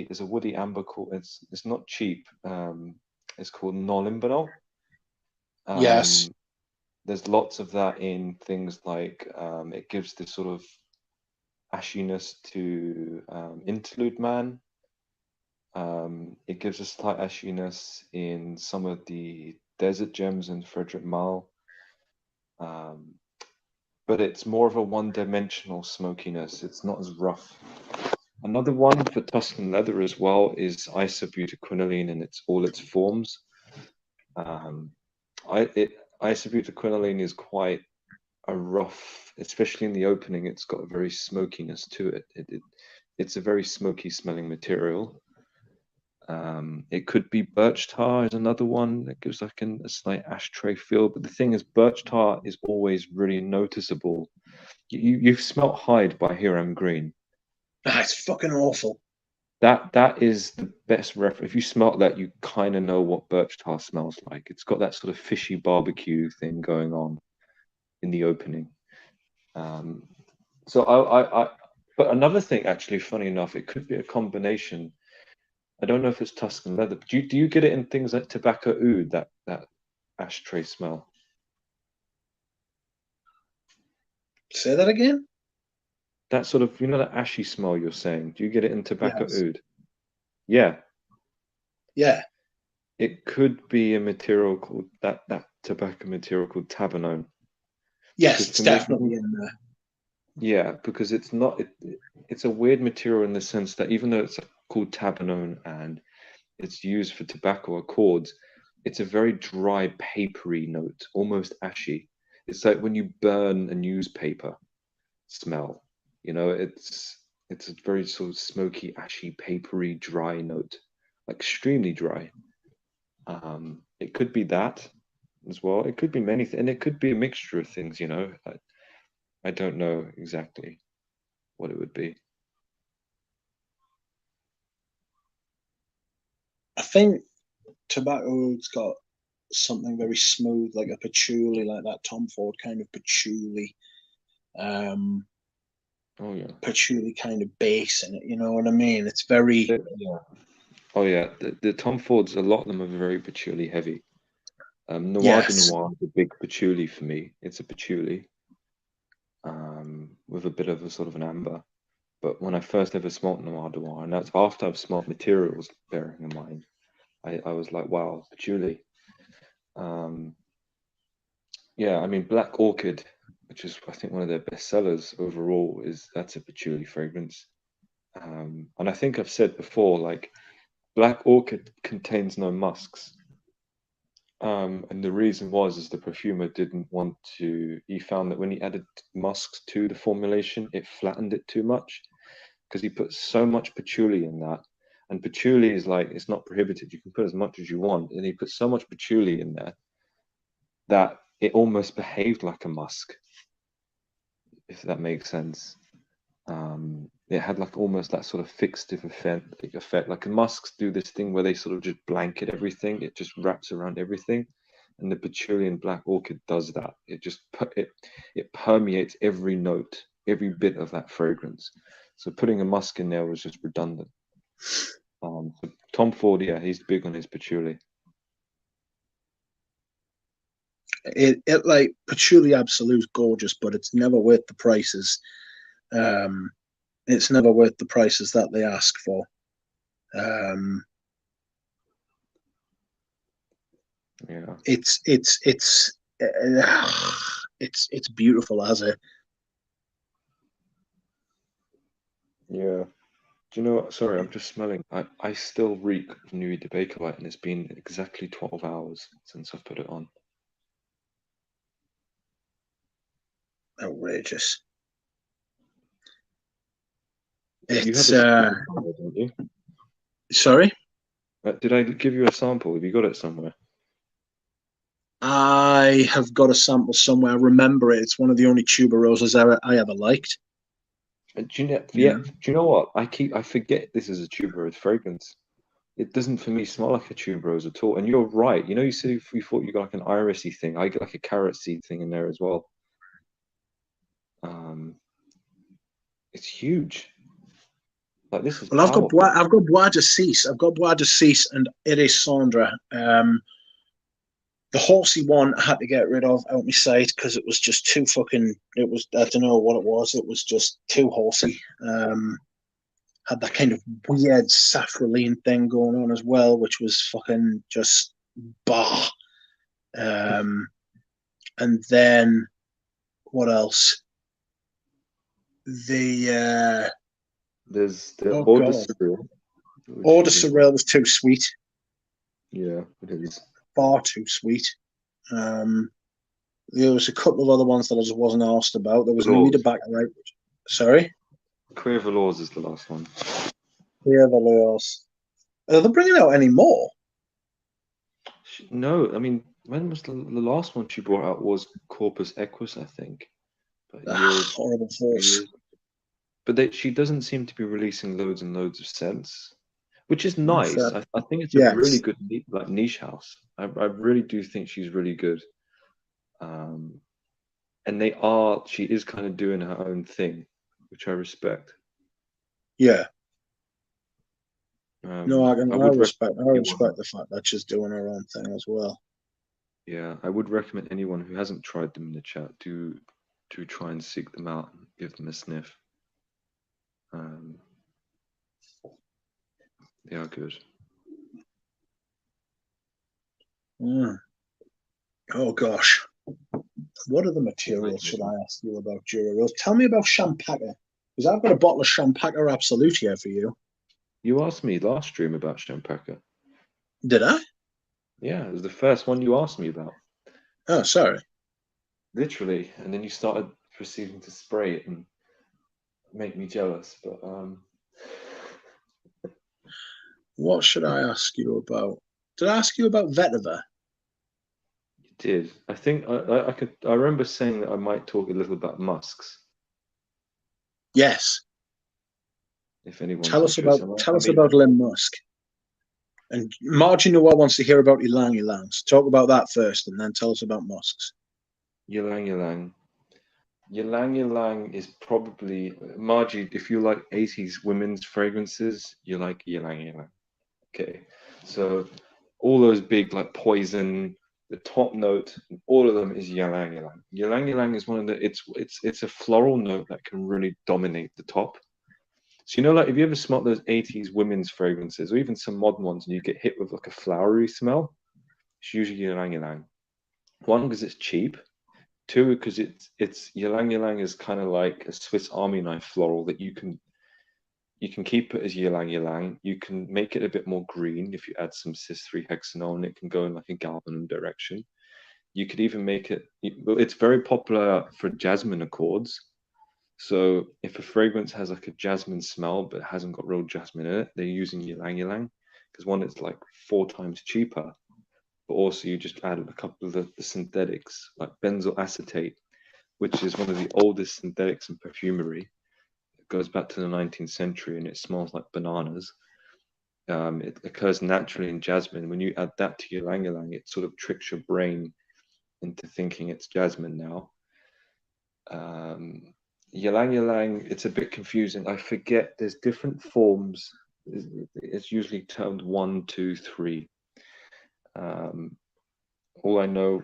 is a woody amber called, it's not cheap. It's called Nolimbinol. Yes. There's lots of that in things like it gives this sort of ashiness to Interlude Man. It gives a slight ashiness in some of the desert gems in Frederick Mile. But it's more of a one-dimensional smokiness. It's not as rough. Another one for Tuscan leather as well is isobutaquinoline in all its forms. Isobutaquinoline is quite a rough, especially in the opening. It's got a very smokiness to it. It's a very smoky smelling material. It could be birch tar is another one that gives like a slight ashtray feel. But the thing is, birch tar is always really noticeable. You've smelt Hyde by Hiram Green. It's fucking awful. That is the best reference. If you smelt that, you kind of know what birch tar smells like. It's got that sort of fishy barbecue thing going on in the opening. So but another thing, actually, funny enough, it could be a combination. I don't know if it's Tuscan leather, but do you get it in things like tobacco oud, that ashtray smell? Say that again? That sort of, that ashy smell you're saying. Do you get it in tobacco Yes. oud? Yeah. Yeah. It could be a material called that tobacco material called tabanone. Yes, Because it's to me, definitely in there. yeah, because it's not. It's a weird material in the sense that even though it's called tabanone and it's used for tobacco accords, it's a very dry, papery note, almost ashy. It's like when you burn a newspaper smell. It's a very sort of smoky, ashy, papery, dry note, like extremely dry. It could be that as well. It could be many things, and it could be a mixture of things. I don't know exactly what it would be. I think tobacco's got something very smooth, like a patchouli, like that Tom Ford kind of patchouli. Um, Oh yeah. Patchouli kind of base in it. You know what I mean? It's very Yeah. Oh yeah. The Tom Fords, a lot of them are very patchouli heavy. Noir de yes. Noir is a big patchouli for me. It's a patchouli, with a bit of a sort of an amber. But when I first ever smelt Noir de Noir, and that's after I've smelt materials, bearing in mind, I was like, wow, patchouli. Yeah, I mean, Black Orchid, which is I think one of their best sellers overall, that's a patchouli fragrance. And I think I've said before, like Black Orchid contains no musks. And the reason is the perfumer didn't want to. He found that when he added musks to the formulation, it flattened it too much because he put so much patchouli in that. And patchouli is like it's not prohibited; you can put as much as you want. And he put so much patchouli in there that it almost behaved like a musk, if that makes sense. It had like almost that sort of fixative effect. Like musks do this thing where they sort of just blanket everything. It just wraps around everything, and the patchouli and Black Orchid does that. It permeates every note, every bit of that fragrance. So putting a musk in there was just redundant. So Tom Ford, yeah, he's big on his patchouli. It like patchouli absolute gorgeous, but it's never worth the prices. It's never worth the prices that they ask for. Yeah, it's beautiful as a. yeah. Do you know what? Sorry, I'm just smelling. I still reek of Nuit de Bakelite, and it's been exactly 12 hours since I've put it on. Outrageous. You have It's a sample somewhere, don't you? sorry. Did I give you a sample? Have you got it somewhere? I have got a sample somewhere. I remember it. It's one of the only tuberoses I ever liked. Do you know, Yeah. do you know what? I forget this is a tuberose fragrance. it doesn't for me smell like a tuberose at all. And you're right. You know, you said if we thought you got like an irisy thing, I get like a carrot seed thing in there as well. Um, it's huge. Like this is Well, powerful. I've got Bois de Cease. I've got Bois de Cease and Iris Sandra. The horsey one I had to get rid of out my sight because it was just too fucking. It was, I don't know what it was. It was just too horsey. Had that kind of weird saffroline thing going on as well, which was fucking just bah. And then what else? The There's the oh Eau de god, Cyril, which Eau de is as Sorel well. was too sweet, Yeah, it is. far too sweet. Um, there was a couple of other ones that I just wasn't asked about. There was Nuit de Velours. Baccarat. Sorry, Queer Velours is the last one. yeah, Valeurs. Are they bringing out any more? No, I mean, when was the last one she brought out was Corpus Equus, I think. About a year or Horrible 2 years. horse. But she doesn't seem to be releasing loads and loads of scents, which is Fair. nice. I think it's a really Yes. good like niche house. I really do think she's really good. Um, and she is kind of doing her own thing, which I respect. Yeah. No, I I would respect. recommend I anyone. respect the fact that she's doing her own thing as well. Yeah, I would recommend anyone who hasn't tried them in the chat to try and seek them out and give them a sniff. Um, they are good. Mm. Oh gosh, what other Right, materials should I ask you about, Jura Rose? Tell me about Champaca, because I've got a bottle of Champaca Absolute here for you. you asked me last stream about Champaca. Did I? Yeah, it was the first one you asked me about. Oh, sorry. Literally, and then you started proceeding to spray it and make me jealous. But What should I ask you about? Did I ask you about vetiver? you did. I think I could. I remember saying that I might talk a little about musks Yes. if anyone's interested. Tell I us mean, about Lim Musk. And Margin Noir wants to hear about Ylang Ylangs. Talk about that first, and then tell us about Musks. ylang ylang. Ylang Ylang is probably Margie. If you like 80s women's fragrances, you like Ylang Ylang. Okay, so all those big like Poison, the top note, all of them is Ylang Ylang. Ylang Ylang is one of the it's a floral note that can really dominate the top. So you know, like if you ever smelled those 80s women's fragrances, or even some modern ones, and you get hit with like a flowery smell, it's usually Ylang Ylang. One, because it's cheap. Two, because it's Ylang Ylang is kind of like a Swiss Army knife floral that you can keep it as ylang ylang. You can make it a bit more green if you add some cis-3 hexanol, and it can go in like a galbanum direction. You could even make it. Well, it's very popular for jasmine accords. So if a fragrance has like a jasmine smell but hasn't got real jasmine in it, they're using ylang ylang because one, it's like 4 times cheaper, but also you just add a couple of the synthetics like benzyl acetate, which is one of the oldest synthetics in perfumery. It goes back to the 19th century and it smells like bananas. It occurs naturally in jasmine. When you add that to your ylang ylang, it sort of tricks your brain into thinking it's jasmine now. Ylang ylang, it's a bit confusing. I forget. There's different forms. It's usually termed 1, 2, 3. All I know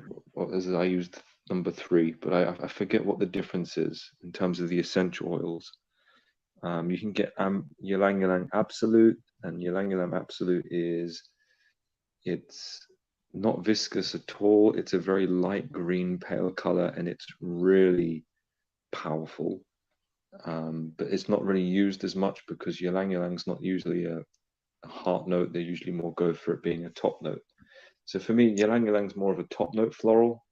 is I used number 3, but I forget what the difference is in terms of the essential oils. You can get Ylang Ylang Absolute, and Ylang Ylang Absolute it's not viscous at all. It's a very light green, pale color, and it's really powerful. But it's not really used as much because Ylang Ylang's not usually a heart note. They usually more go for it being a top note. So for me, Ylang Ylang's more of a top note floral.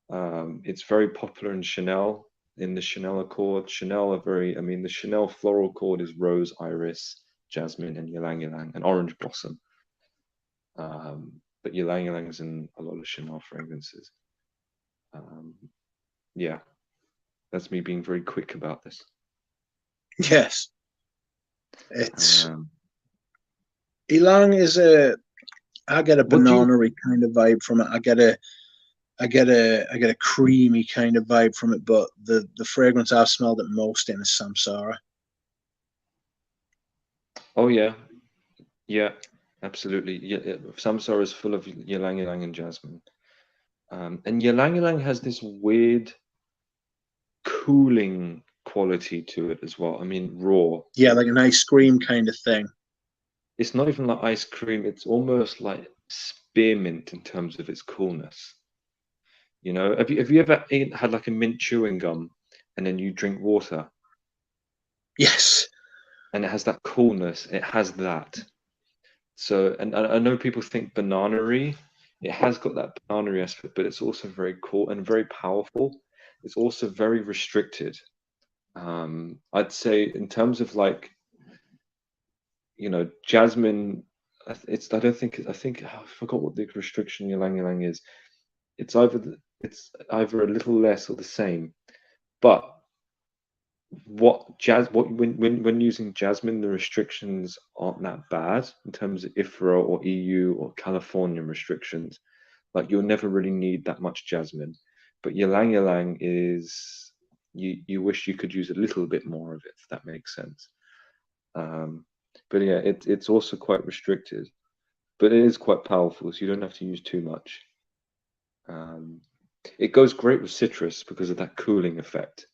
It's very popular in Chanel, in the Chanel Accord. The Chanel floral accord is rose, iris, jasmine, and ylang ylang, and orange blossom. But ylang ylang is in a lot of Chanel fragrances. Yeah, that's me being very quick about this. Yes. It's Ylang is I get a What do you? banana-y kind of vibe from it. I get a creamy kind of vibe from it, but the fragrance I've smelled it most in is Samsara. Oh yeah, yeah, absolutely. Yeah, Samsara is full of ylang ylang and jasmine. And ylang ylang has this weird cooling quality to it as well. I mean, raw. Yeah, like an ice cream kind of thing. It's not even like ice cream. It's almost like spearmint in terms of its coolness. You know, have you ever had like a mint chewing gum, and then you drink water, Yes. and it has that coolness. It has that. So, and I know people think banana-y. It has got that banana-y aspect, but it's also very cool and very powerful. It's also very restricted. I'd say in terms of like, jasmine. It's. I don't think. I think I forgot what the restriction ylang ylang is. It's either a little less or the same. But when using jasmine, the restrictions aren't that bad in terms of IFRA or EU or California restrictions. Like you'll never really need that much jasmine. But ylang is you wish you could use a little bit more of it, if that makes sense. Um, but yeah, it's also quite restricted, but it is quite powerful, so you don't have to use too much. Um, it goes great with citrus because of that cooling effect.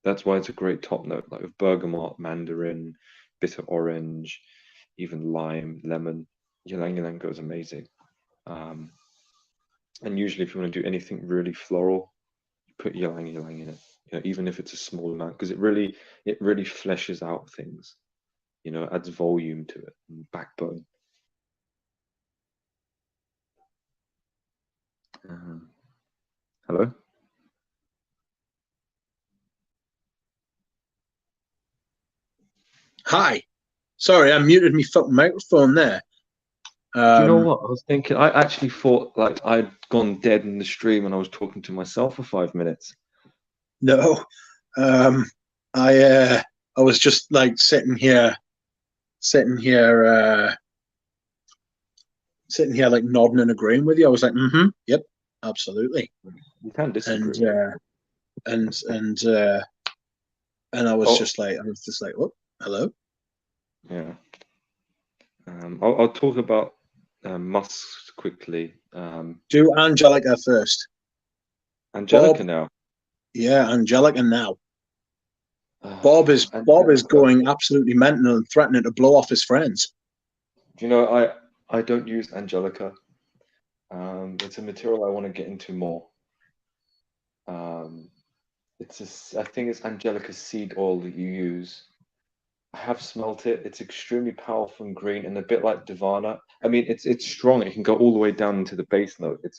That's why it's a great top note, like with bergamot, mandarin, bitter orange, even lime, lemon. Ylang ylang goes amazing. Um, and usually, if you want to do anything really floral, you put ylang ylang in it. Even if it's a small amount, because it really fleshes out things. Adds volume to it and backbone. Um, Hello. Hi. Sorry, I muted my fucking microphone there. Do you know Um, what I was thinking? I actually thought like I'd gone dead in the stream and I was talking to myself for 5 minutes. no. Um, I was just like sitting here, sitting here like nodding and agreeing with you. I was like, yep, absolutely. You can And disagree. and and and Oh, I was just like, oh, hello. yeah. I'll talk about musks quickly. Do Angelica first. Angelica Bob, now. yeah, Angelica now. Uh, Bob is Angelica. going absolutely mental and threatening to blow off his friends. Do you know I don't use Angelica. It's a material I want to get into more. Um, I think it's Angelica seed oil that you use. I have smelt it. It's extremely powerful and green, and a bit like Divana. I mean, it's strong. It can go all the way down into the base note. It's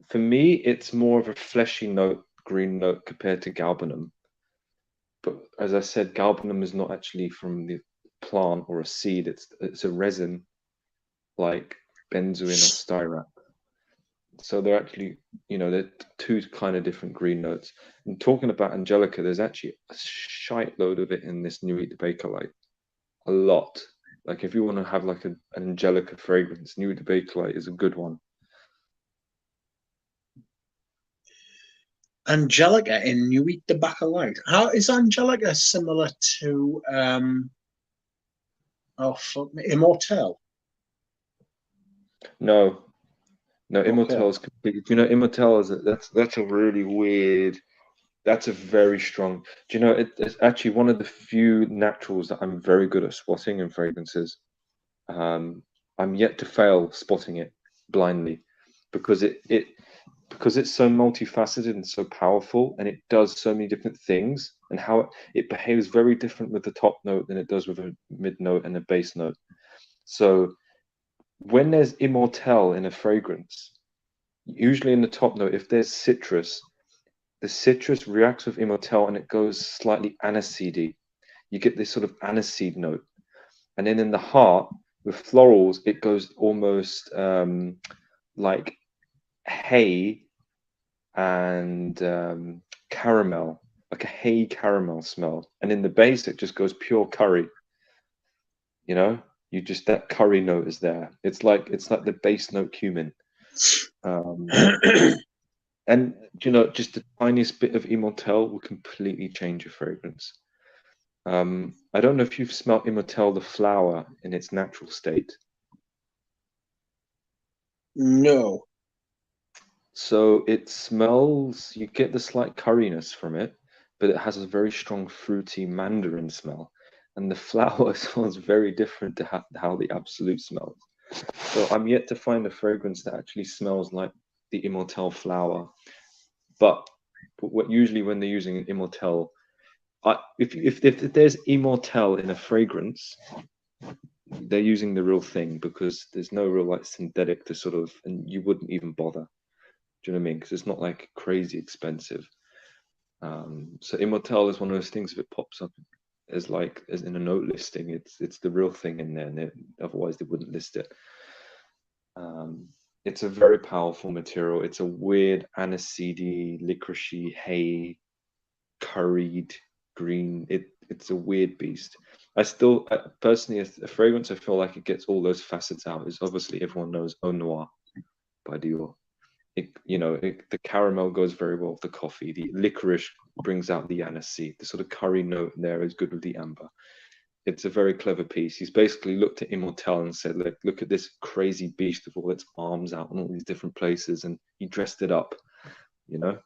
for me. It's more of a fleshy note, green note compared to galbanum. But as I said, galbanum is not actually from the plant or a seed. It's a resin like benzoin or styrac. So they're actually, they're two kind of different green notes. And talking about Angelica, there's actually a shite load of it in this New Eat the Baker light. A lot. Like if you want to have like an Angelica fragrance, New Eat the Baker light is a good one. Angelica in You Eat the Back of Light. How is Angelica similar to oh fuck me, Immortel? No, no, Okay. Immortel is completely. Do you know Immortel that's a really weird. That's a very strong. Do you know it's actually one of the few naturals that I'm very good at spotting in fragrances. Um, I'm yet to fail spotting it blindly because because it's so multifaceted and so powerful and it does so many different things and how it behaves very different with the top note than it does with a mid note and a base note. So when there's immortelle in a fragrance, usually in the top note, if there's citrus, the citrus reacts with immortelle and it goes slightly aniseedy. You get this sort of aniseed note. And then in the heart, with florals, it goes almost like hay and caramel, like a hay caramel smell. And in the base, it just goes pure curry. You know, you just that curry note is there. It's like the base note cumin. And just the tiniest bit of Immortelle will completely change your fragrance. I don't know if you've smelled Immortelle, the flower, in its natural state. No. So it smells, you get the slight curriness from it, but it has a very strong fruity mandarin smell. And the flower smells very different to how the Absolute smells. So I'm yet to find a fragrance that actually smells like the Immortelle flower. But what usually when they're using Immortelle, if there's Immortelle in a fragrance, they're using the real thing, because there's no real like synthetic to sort of, and you wouldn't even bother. Do you know what I mean? Because it's not like crazy expensive. So Immortelle is one of those things. If it pops up as in a note listing, it's the real thing in there, and otherwise they wouldn't list it. It's a very powerful material. It's a weird aniseedy, licoricey, hay, curried green. It's a weird beast. I still personally, a fragrance I feel like it gets all those facets out is obviously everyone knows Au Noir by Dior. The caramel goes very well with the coffee. The licorice brings out the aniseed. The sort of curry note there is good with the amber. It's a very clever piece. He's basically looked at Immortelle and said, look at this crazy beast with all its arms out in all these different places, and he dressed it up. It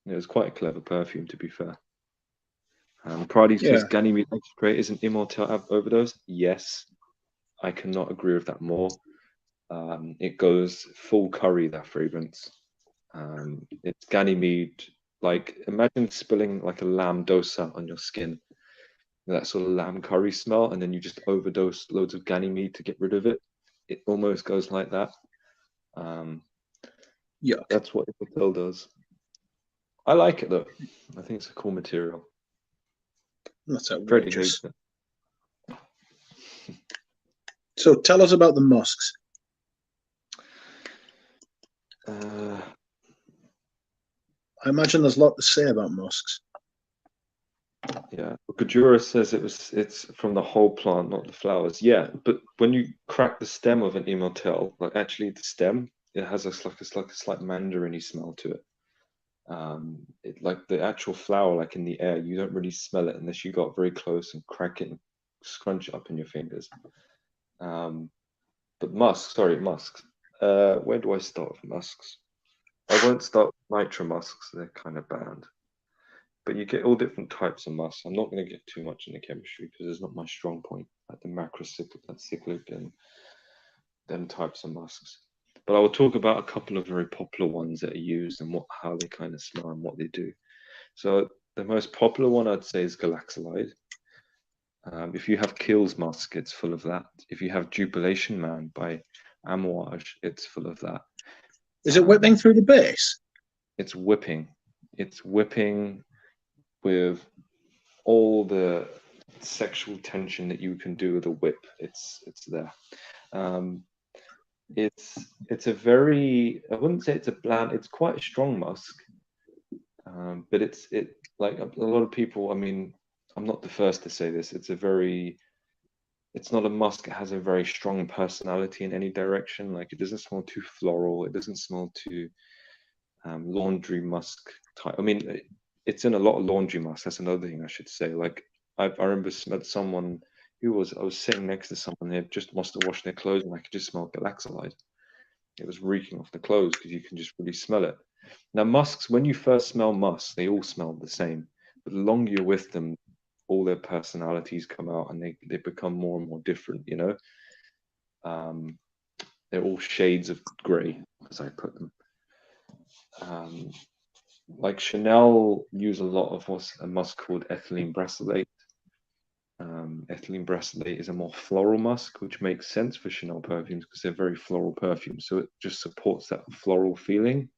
was quite a clever perfume, to be fair. Pradi says Ganymede Extrait is an Immortelle overdose. Yes, I cannot agree with that more. It goes full curry, that fragrance. It's Ganymede, like imagine spilling like a lamb dosa on your skin, that sort of lamb curry smell, and then you just overdose loads of Ganymede to get rid of it. It almost goes like that. That's what Immortelle does. I like it though. I think it's a cool material. That's outrageous. So tell us about the musks. I imagine there's a lot to say about musks. Yeah, Jura says it's from the whole plant, not the flowers. Yeah, but when you crack the stem of an Immortelle, like actually the stem, it has a slight mandarin-y smell to it. Like the actual flower, like in the air, you don't really smell it unless you got very close and crack it and scrunch it up in your fingers. But musks. Where do I start with musks? I won't start with nitro musks. They're kind of banned. But you get all different types of musks. I'm not going to get too much into chemistry because it's not my strong point, like the macrocyclic and them types of musks. But I will talk about a couple of very popular ones that are used and how they kind of smell and what they do. So the most popular one I'd say is Galaxolide. If you have Kiehl's musk, it's full of that. If you have Jubilation Man by Amouage, it's full of that. Is it whipping through the base? It's whipping. It's whipping with all the sexual tension that you can do with a whip. It's there. It's a very, I wouldn't say it's a bland, it's quite a strong musk. But it's like a lot of people, I mean, I'm not the first to say this, it's not a musk that has a very strong personality in any direction. Like it doesn't smell too floral, it doesn't smell too laundry musk type. I mean, it's in a lot of laundry musk. That's another thing I should say. Like I remember met someone I was sitting next to someone, they just must have washed their clothes, and I could just smell Galaxolide. It was reeking off the clothes because you can just really smell it. Now musks, when you first smell musk, they all smell the same. But the longer you're with them, all their personalities come out and they become more and more different, They're all shades of grey, as I put them. Like Chanel use a lot of what's a musk called ethylene brassylate. Ethylene brassylate is a more floral musk, which makes sense for Chanel perfumes because they're very floral perfumes. So it just supports that floral feeling.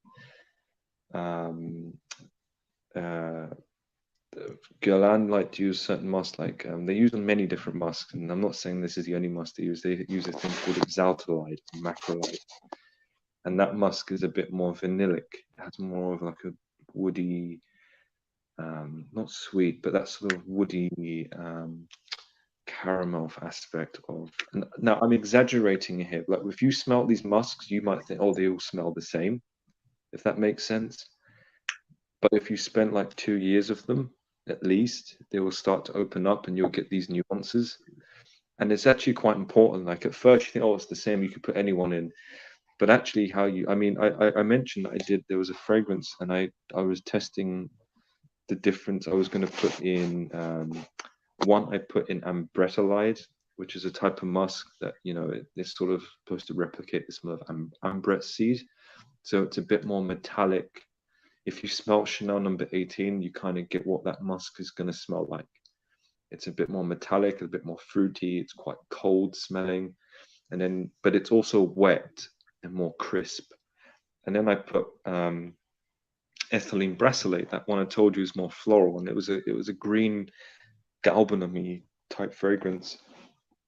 Guerlain like to use certain musks, like they use many different musks, and I'm not saying this is the only musk they use. They use a thing called exaltalide, macrolide, and that musk is a bit more vanillic. It has more of like a woody, not sweet, but that sort of woody caramel aspect of. Now I'm exaggerating here. Like if you smell these musks, you might think, oh, they all smell the same, if that makes sense. But if you spend like 2 years of them, at least, they will start to open up and you'll get these nuances. And it's actually quite important. Like at first you think, oh, it's the same, you could put anyone in. But actually how you, I mean, I mentioned that there was a fragrance and I was testing the difference. I was going to put in, one I put in ambretolide, which is a type of musk that, it's sort of supposed to replicate the smell of ambret seed. So it's a bit more metallic. If you smell Chanel number 18, you kind of get what that musk is going to smell like. It's a bit more metallic, a bit more fruity. It's quite cold smelling, but it's also wet and more crisp. And then I put ethylene brassylate. That one I told you is more floral, and it was a green galbanum type fragrance.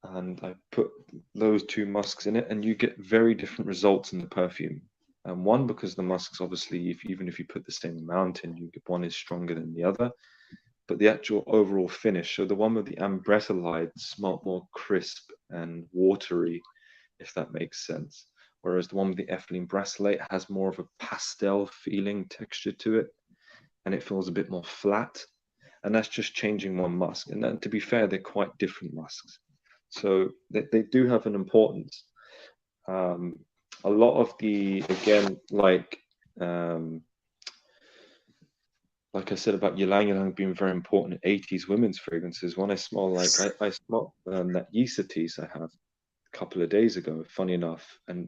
And I put those two musks in it, and you get very different results in the perfume. And one, because the musks, obviously, even if you put the same amount in, you get one is stronger than the other. But the actual overall finish, so the one with the ambretolide smelled more crisp and watery, if that makes sense. Whereas the one with the ethylene brassylate has more of a pastel feeling texture to it, and it feels a bit more flat. And that's just changing one musk. And then, to be fair, they're quite different musks. So they do have an importance. A lot of the, again, like I said about Ylang Ylang being very important in 80s women's fragrances, when I smell, like I smelled that Yeasatis I have a couple of days ago, funny enough, and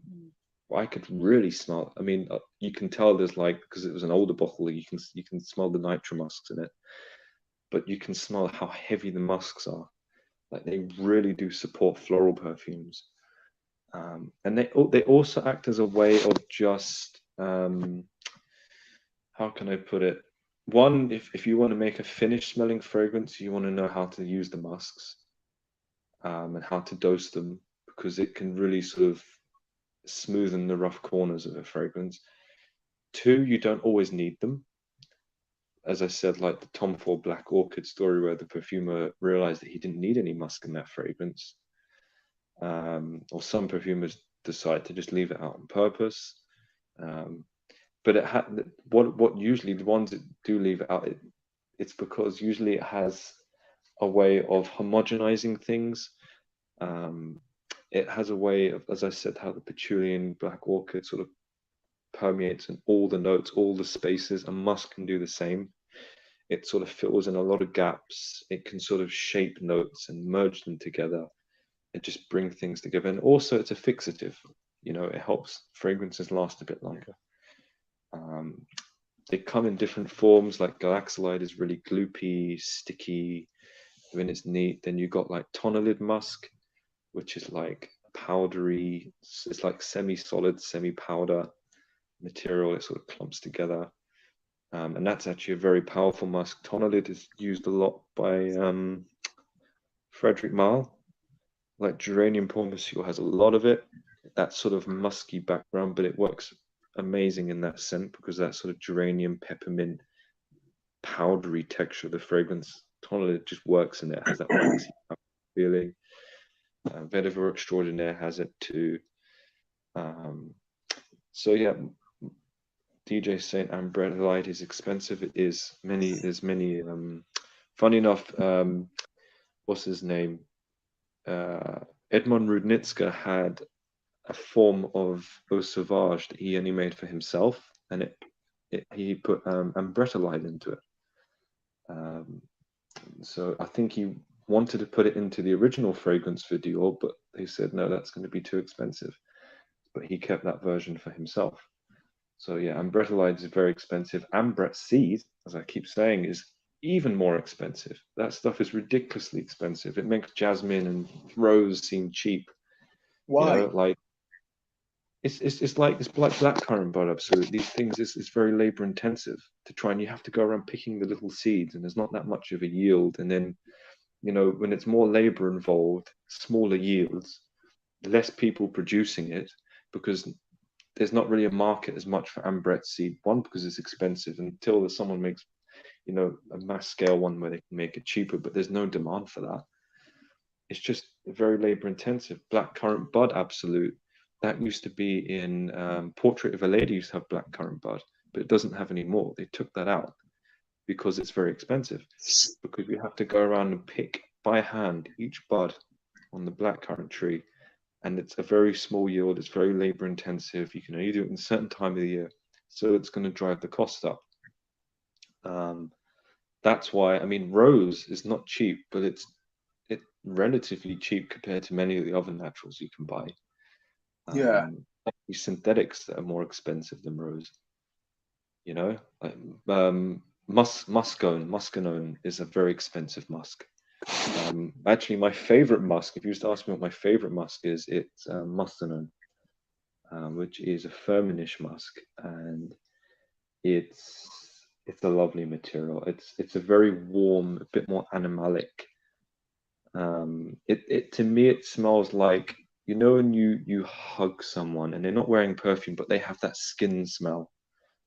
I could really smell. I mean, you can tell there's because it was an older bottle, you can smell the nitro musks in it, but you can smell how heavy the musks are. Like they really do support floral perfumes, and they also act as a way of just how can I put it? One, if you want to make a finished smelling fragrance, you want to know how to use the musks and how to dose them, because it can really sort of smoothen the rough corners of a fragrance. Two, you don't always need them. As I said, like the Tom Ford Black Orchid story, where the perfumer realized that he didn't need any musk in that fragrance. Or some perfumers decide to just leave it out on purpose. But what usually the ones that do leave it out, it's because usually it has a way of homogenizing things. It has a way of, as I said, how the patchouli and black orchid sort of permeates in all the notes, all the spaces, and musk can do the same. It sort of fills in a lot of gaps. It can sort of shape notes and merge them together and just bring things together. And also it's a fixative, it helps fragrances last a bit longer. They come in different forms, like galaxolide is really gloopy, sticky, when it's neat. Then you got like tonalid musk, which is like powdery, it's like semi-solid, semi-powder material. It sort of clumps together. And that's actually a very powerful musk. Tonalid is used a lot by Frederic Malle. Like geranium Portmonsieur has a lot of it. That sort of musky background, but it works amazing in that scent because that sort of geranium, peppermint, powdery texture of the fragrance. Tonalid just works in it. It has that waxy feeling. Vetiver Extraordinaire has it too. So yeah, DJ saying ambretolide is expensive. It is many. There's many. Funny enough, what's his name? Edmond Rudnitska had a form of Eau Sauvage that he only made for himself, and he put ambretolide into it. So I think he wanted to put it into the original fragrance for Dior, but they said no, that's going to be too expensive. But he kept that version for himself. So yeah, ambretolide is very expensive. Ambret seed, as I keep saying, is even more expensive. That stuff is ridiculously expensive. It makes jasmine and rose seem cheap. Why? Like it's like blackcurrant butter. So these things is very labor intensive to try, and you have to go around picking the little seeds, and there's not that much of a yield. And then when it's more labor involved, smaller yields, less people producing it, because there's not really a market as much for ambret seed. One, because it's expensive until someone makes a mass scale one where they can make it cheaper, but there's no demand for that. it's just very labor intensive. Blackcurrant bud absolute, that used to be in Portrait of a Lady used to have blackcurrant bud, but it doesn't have any more. They took that out because it's very expensive, because you have to go around and pick by hand each bud on the blackcurrant tree, and it's a very small yield. It's very labor intensive. You can only do it in a certain time of the year, so it's going to drive the cost up. That's why, I mean, rose is not cheap, but it's relatively cheap compared to many of the other naturals you can buy. Yeah. These synthetics that are more expensive than rose, you know, like muscanone is a very expensive musk. Actually, my favorite musk, if you used to ask me what my favorite musk is, it's muscanone, which is a Firminish musk, and it's a lovely material. It's a very warm, a bit more animalic. It to me it smells like, you know, when you hug someone and they're not wearing perfume, but they have that skin smell,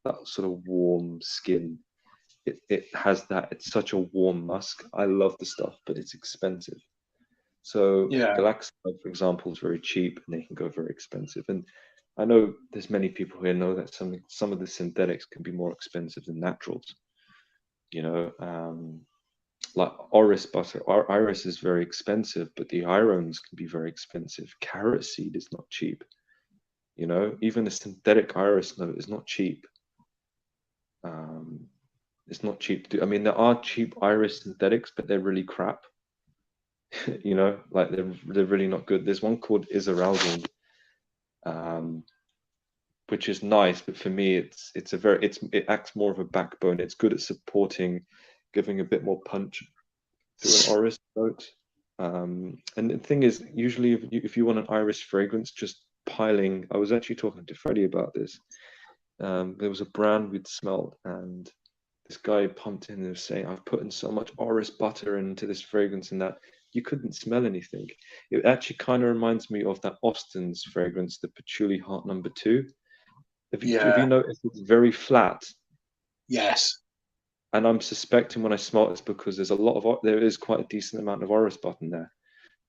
that sort of warm skin. It has that. It's such a warm musk. I love the stuff, but it's expensive. So Yeah. Galaxy, for example, is very cheap and they can go very expensive. And I know there's many people here know that some of the synthetics can be more expensive than naturals. You know, like orris butter. Iris is very expensive, but the irones can be very expensive. Carrot seed is not cheap. You know, even a synthetic iris note is not cheap. It's not cheap to do. I mean, there are cheap iris synthetics, but they're really crap. You know, like they're really not good. There's one called Isaraldine, which is nice, but for me, it acts more of a backbone. It's good at supporting, giving a bit more punch to an orris note. And the thing is, usually if you want an iris fragrance, just piling. I was actually talking to Freddie about this. There was a brand we'd smelled, and this guy pumped in and was saying, I've put in so much orris butter into this fragrance and that you couldn't smell anything. It actually kind of reminds me of that Austin's fragrance, the Patchouli Heart Number 2. Have you noticed it's very flat? Yes. And I'm suspecting when I smell it's because there is quite a decent amount of orris button there.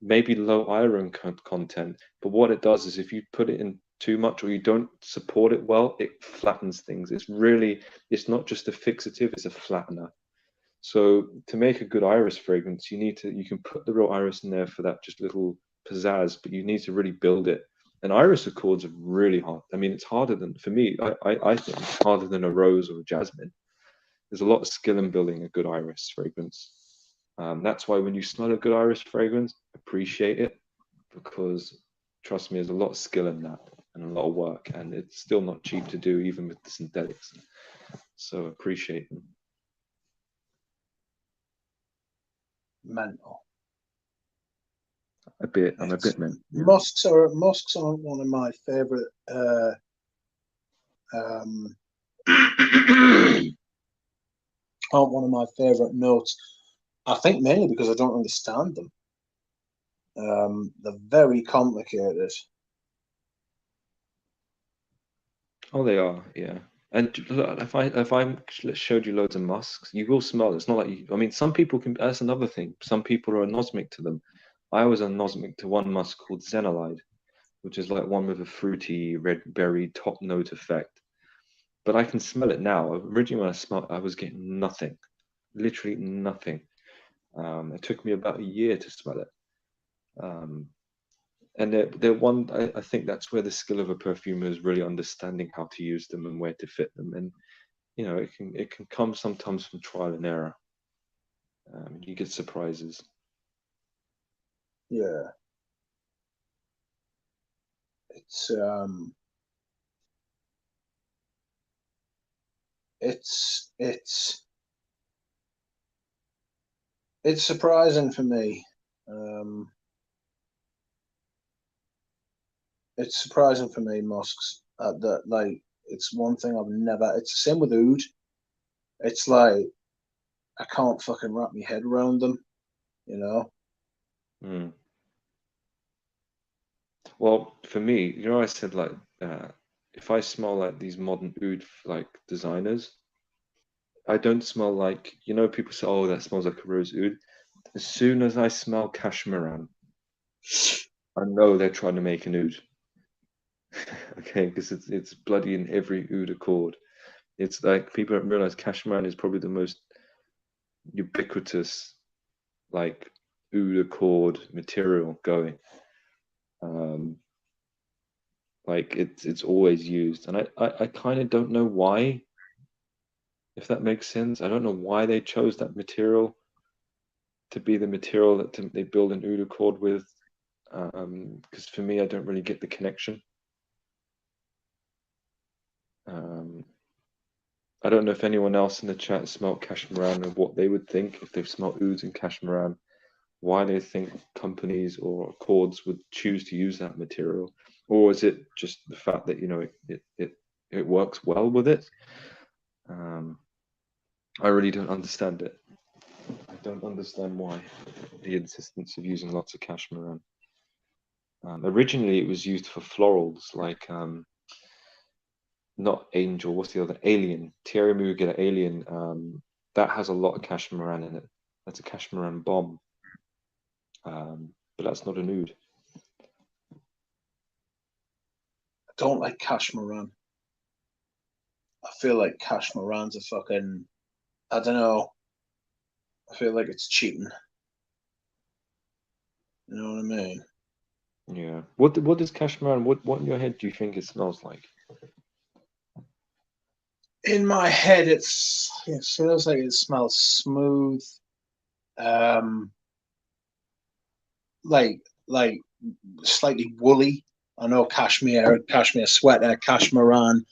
Maybe low iron content, but what it does is if you put it in too much or you don't support it well, it flattens things. It's not just a fixative, it's a flattener. So to make a good iris fragrance, you can put the real iris in there for that just little pizzazz, but you need to really build it. And iris accords are really hard. I mean, it's harder than, for me, I think it's harder than a rose or a jasmine. There's a lot of skill in building a good iris fragrance. That's why when you smell a good iris fragrance, appreciate it, because trust me, there's a lot of skill in that and a lot of work, and it's still not cheap to do, even with the synthetics. So appreciate them. Mental. I'm a bit mental. Yeah. Musks aren't one of my favorite. Aren't one of my favorite notes. I think mainly because I don't understand them. They're very complicated. Oh, they are, yeah. And if I showed you loads of musks, you will smell it. It's not like you. I mean, some people can. That's another thing. Some people are anosmic to them. I was anosmic to one musk called Zenolide, which is like one with a fruity red berry top note effect. But I can smell it now. Originally, when I smelled it, I was getting nothing, literally nothing. It took me about a year to smell it. And I think that's where the skill of a perfumer is really understanding how to use them and where to fit them. And you know, it can come sometimes from trial and error. You get surprises. Yeah. It's surprising for me. It's surprising for me, musks. That like it's one thing I've never. It's the same with oud. It's like I can't fucking wrap my head around them. You know. Mm. Well, for me, you know, I said like if I smell like these modern oud like designers, I don't smell like, you know, people say, oh, that smells like a rose oud. As soon as I smell cashmeran, I know they're trying to make an oud. Okay, because it's bloody in every oud accord. It's like people don't realize cashmere is probably the most ubiquitous like oud accord material going. Like it's always used, and I kind of don't know why, if that makes sense. I don't know why they chose that material to be the material that they build an oud accord with, because for me, I don't really get the connection. I don't know if anyone else in the chat smelt cashmeran and what they would think if they've smelt ouds in cashmeran, why they think companies or accords would choose to use that material, or is it just the fact that it works well with it? I really don't understand it. I don't understand why the insistence of using lots of cashmeran. Originally, it was used for florals, like not angel. What's the other? Alien. Thierry Mugler Alien. That has a lot of cashmeran in it. That's a cashmeran bomb. But that's not an oud. I don't like cashmeran. I feel like cashmeran's a fucking, I don't know. I feel like it's cheating. You know what I mean? Yeah. What does cashmeran? What in your head do you think it smells like? In my head, it feels like it smells smooth. Like slightly woolly. I know cashmere sweater, cashmeran,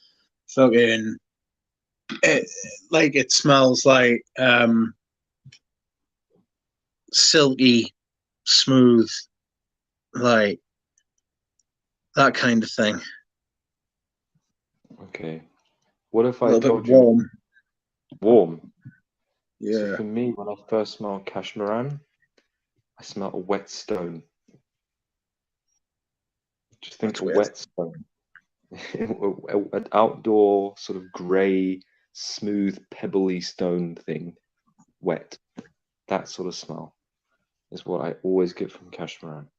fucking. It smells like silky, smooth, like that kind of thing. Okay. What if A I little bit told you warm. warm? So Yeah. for me, when I first smelled cashmeran, I smelled a wet stone. Just think That's a weird. wet stone. An outdoor sort of grey, smooth, pebbly stone thing, wet. That sort of smell is what I always get from cashmeran.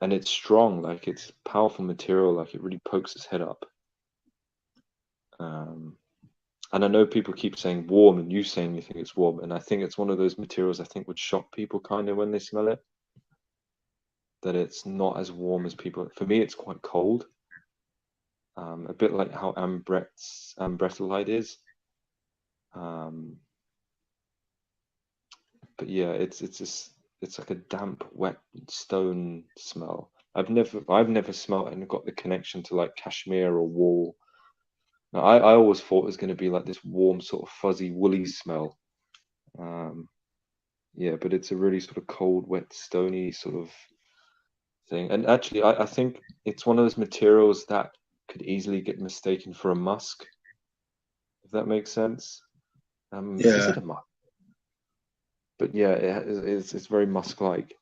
And it's strong, like it's powerful material, like it really pokes its head up. And I know people keep saying warm, and you saying you think it's warm, and I think it's one of those materials I think would shock people kind of when they smell it. That it's not as warm as people. For me, it's quite cold. A bit like how ambretolite is. But yeah, it's like a damp, wet stone smell. I've never smelled it and got the connection to like cashmere or wool. Now, I always thought it was going to be like this warm, sort of fuzzy, woolly smell. Yeah, but it's a really sort of cold, wet, stony sort of thing. And actually, I think it's one of those materials that could easily get mistaken for a musk, if that makes sense. Is Yeah. it a musk? But yeah, it's very musk-like.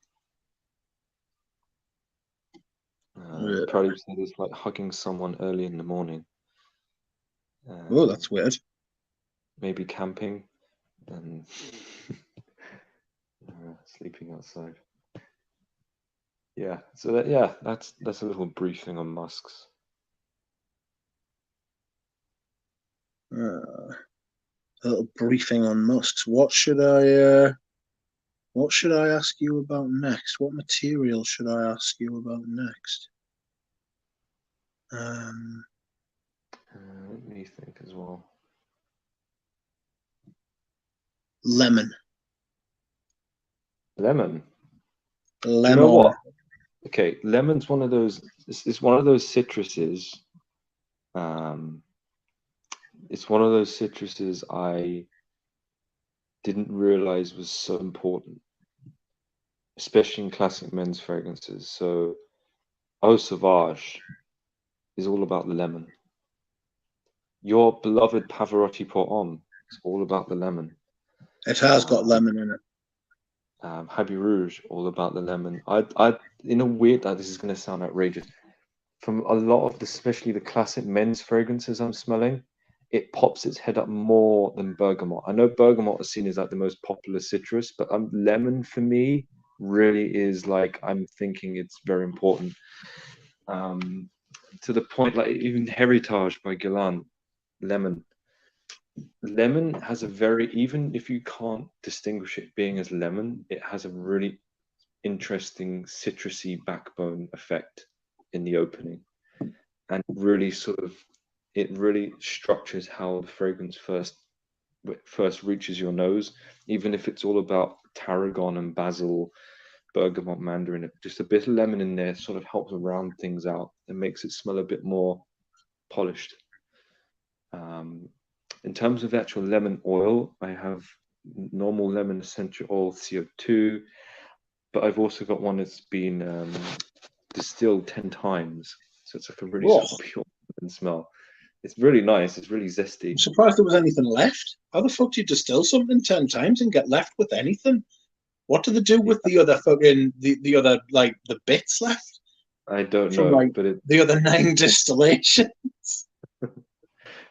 Yeah. Probably said it's like hugging someone early in the morning. Oh, that's weird. Maybe camping and sleeping outside. Yeah, so that's a little briefing on musks. A little briefing on musks. What should I ask you about next? What material should I ask you about next? Let me think as well. Lemon. Lemon. Lemon. Do you know what? Okay, lemon's one of those. It's one of those citruses. It's one of those citruses I didn't realize was so important, especially in classic men's fragrances. So, Eau Sauvage is all about the lemon. Your beloved Pavarotti Pour Homme is all about the lemon. It has got lemon in it. Habit Rouge, all about the lemon. I, in a weird, this is going to sound outrageous. From a lot of, especially the classic men's fragrances I'm smelling, it pops its head up more than bergamot. I know bergamot is seen as like the most popular citrus, but lemon for me really is like, I'm thinking it's very important. To the point, like even Heritage by Guerlain, lemon. Lemon has a very, even if you can't distinguish it being as lemon, it has a really interesting citrusy backbone effect in the opening, and really sort of, it really structures how the fragrance first reaches your nose, even if it's all about tarragon and basil, bergamot, mandarin. Just a bit of lemon in there sort of helps round things out and makes it smell a bit more polished. In terms of actual lemon oil, I have normal lemon essential oil CO2, but I've also got one that's been distilled 10 times. So it's like a really sort of pure lemon smell. It's really nice. It's really zesty. I'm surprised there was anything left. How the fuck do you distill something 10 times and get left with anything? What do they do with the other fucking, the other, like, the bits left? I don't From, know, like, but the other 9 distillations.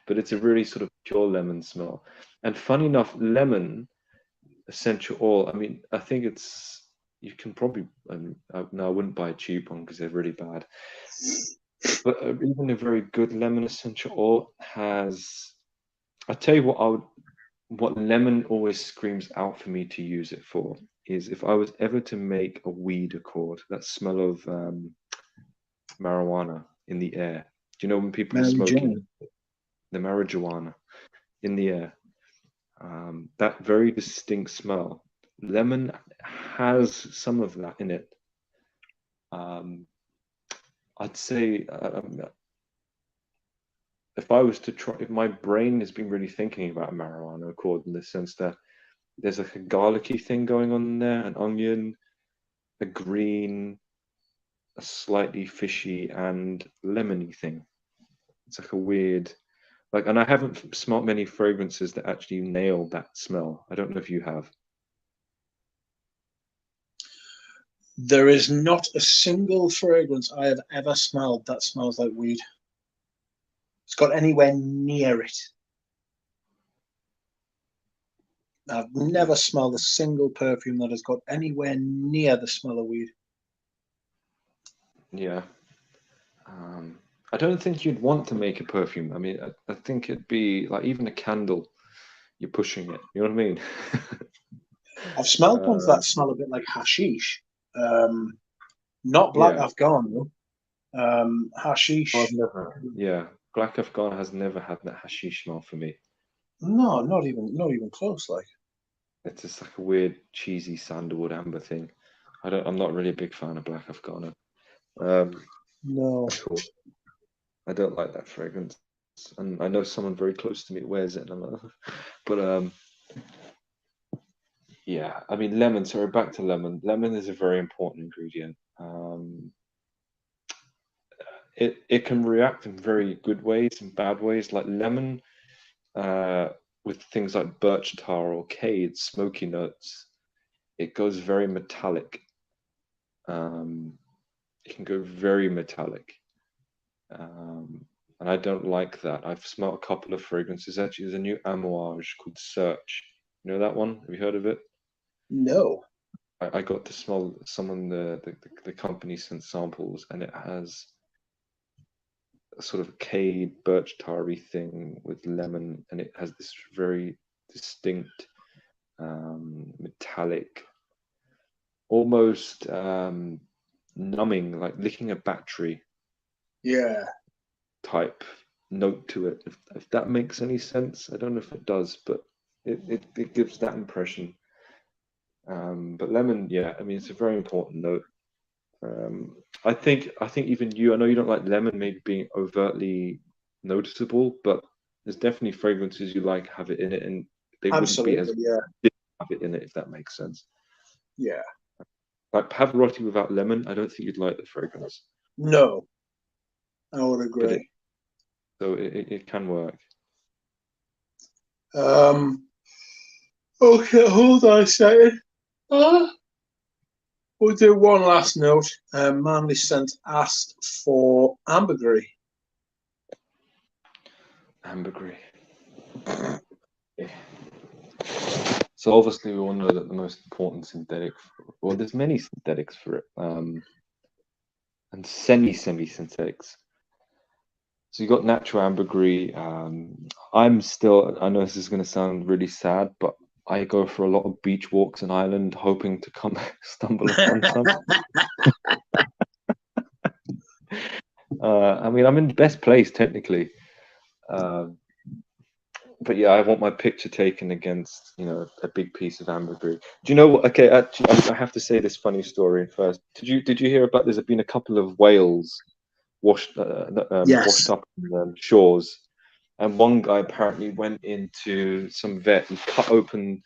But it's a really sort of pure lemon smell. And funny enough, lemon essential oil, I mean, I think it's, you can probably, no, I wouldn't buy a cheap one because they're really bad. But even a very good lemon essential oil has, I tell you what lemon always screams out for me to use it for is if I was ever to make a weed accord, that smell of marijuana in the air. Do you know when people are smoking the marijuana in the air? That very distinct smell. Lemon has some of that in it. I'd say if I was to try, if my brain has been really thinking about marijuana accord in the sense that there's like a garlicky thing going on in there, an onion, a green, a slightly fishy and lemony thing. It's like a weird, like, and I haven't smelt many fragrances that actually nail that smell. I don't know if you have. There is not a single fragrance I have ever smelled that smells like weed. It's got anywhere near it. I've never smelled a single perfume that has got anywhere near the smell of weed. Yeah. I don't think you'd want to make a perfume. I mean, I think it'd be like even a candle, you're pushing it. You know what I mean? I've smelled ones that smell a bit like hashish. Not black Afghan, though. Hashish. I've never, yeah, black Afghan has never had that hashish smell for me. No, not even close. Like, it's just like a weird cheesy sandalwood amber thing. I'm not really a big fan of black Afghan. No, I don't like that fragrance, and I know someone very close to me wears it, and I'm like, but yeah, I mean lemon. Sorry, back to lemon. Lemon is a very important ingredient. It can react in very good ways and bad ways. Like lemon, with things like birch tar or cade, smoky notes, it goes very metallic. It can go very metallic. And I don't like that. I've smelled a couple of fragrances. Actually, there's a new amouage called Search. You know that one? Have you heard of it? no. I got to smell someone, the company sent samples, and it has a sort of cade birch tarry thing with lemon, and it has this very distinct metallic, almost numbing, like licking a battery. Yeah. Type note to it. If that makes any sense, I don't know if it does, but it gives that impression. But lemon, yeah, I mean it's a very important note. I think even you, I know you don't like lemon maybe being overtly noticeable, but there's definitely fragrances you like have it in it, and they wouldn't be as have it in it if that makes sense. Yeah. Like Pavarotti without lemon, I don't think you'd like the fragrance. No, I would agree. So it can work. Okay, hold on a second. We'll do one last note. Manly Scent asked for ambergris. Ambergris. So obviously we all know that the most important synthetic, well, there's many synthetics for it, and semi-synthetics. So you got natural ambergris. I know this is going to sound really sad, but I go for a lot of beach walks in Ireland, hoping to stumble upon some. I mean, I'm in the best place technically, but yeah, I want my picture taken against, a big piece of ambergris. Do you know what? Okay, actually, I have to say this funny story first. Did you hear about? There's been a couple of whales washed Yes. up on the shores, and one guy apparently went into some vet and cut open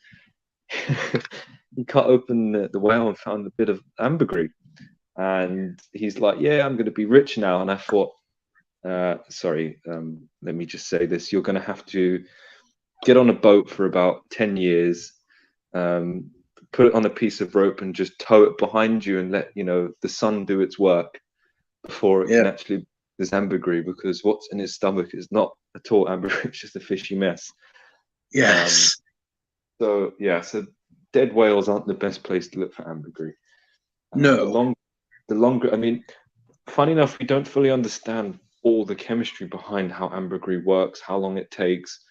he cut open the whale and found a bit of ambergris, and he's like, "Yeah, I'm going to be rich now." And I thought, sorry, let me just say this: you're going to have to get on a boat for about 10 years, put it on a piece of rope and just tow it behind you and let the sun do its work before it can Yeah. actually this ambergris, because what's in his stomach is not at all ambergris, it's just a fishy mess. Yes. So yeah, so dead whales aren't the best place to look for ambergris. No. The longer, I mean, funny enough, we don't fully understand all the chemistry behind how ambergris works, how long it takes.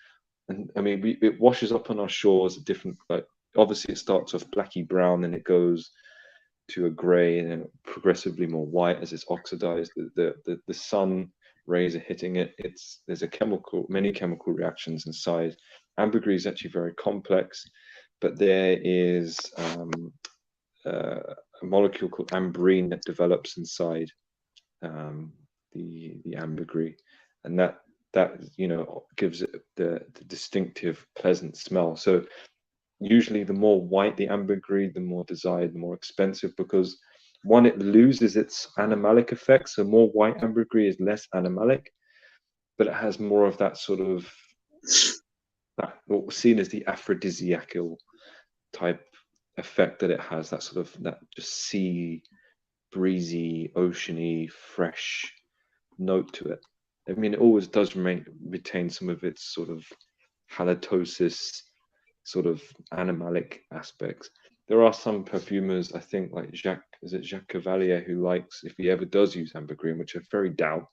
And I mean, it washes up on our shores at different, like, obviously it starts off blacky brown, and it goes to a gray, and then progressively more white as it's oxidized. The sun rays are hitting it. There's many chemical reactions inside. Ambergris is actually very complex, but there is a molecule called ambrine that develops inside the ambergris, and that gives it the distinctive pleasant smell. So usually the more white the ambergris, the more desired, the more expensive, because one, it loses its animalic effect. So more white ambergris is less animalic, but it has more of that sort of what was seen as the aphrodisiacal type effect that it has, that sort of that just sea breezy, oceany, fresh note to it. I mean, it always does retain some of its sort of halitosis, sort of animalic aspects. There are some perfumers, I think, like Jacques Cavalier, who likes, if he ever does use ambergris, which I very doubt,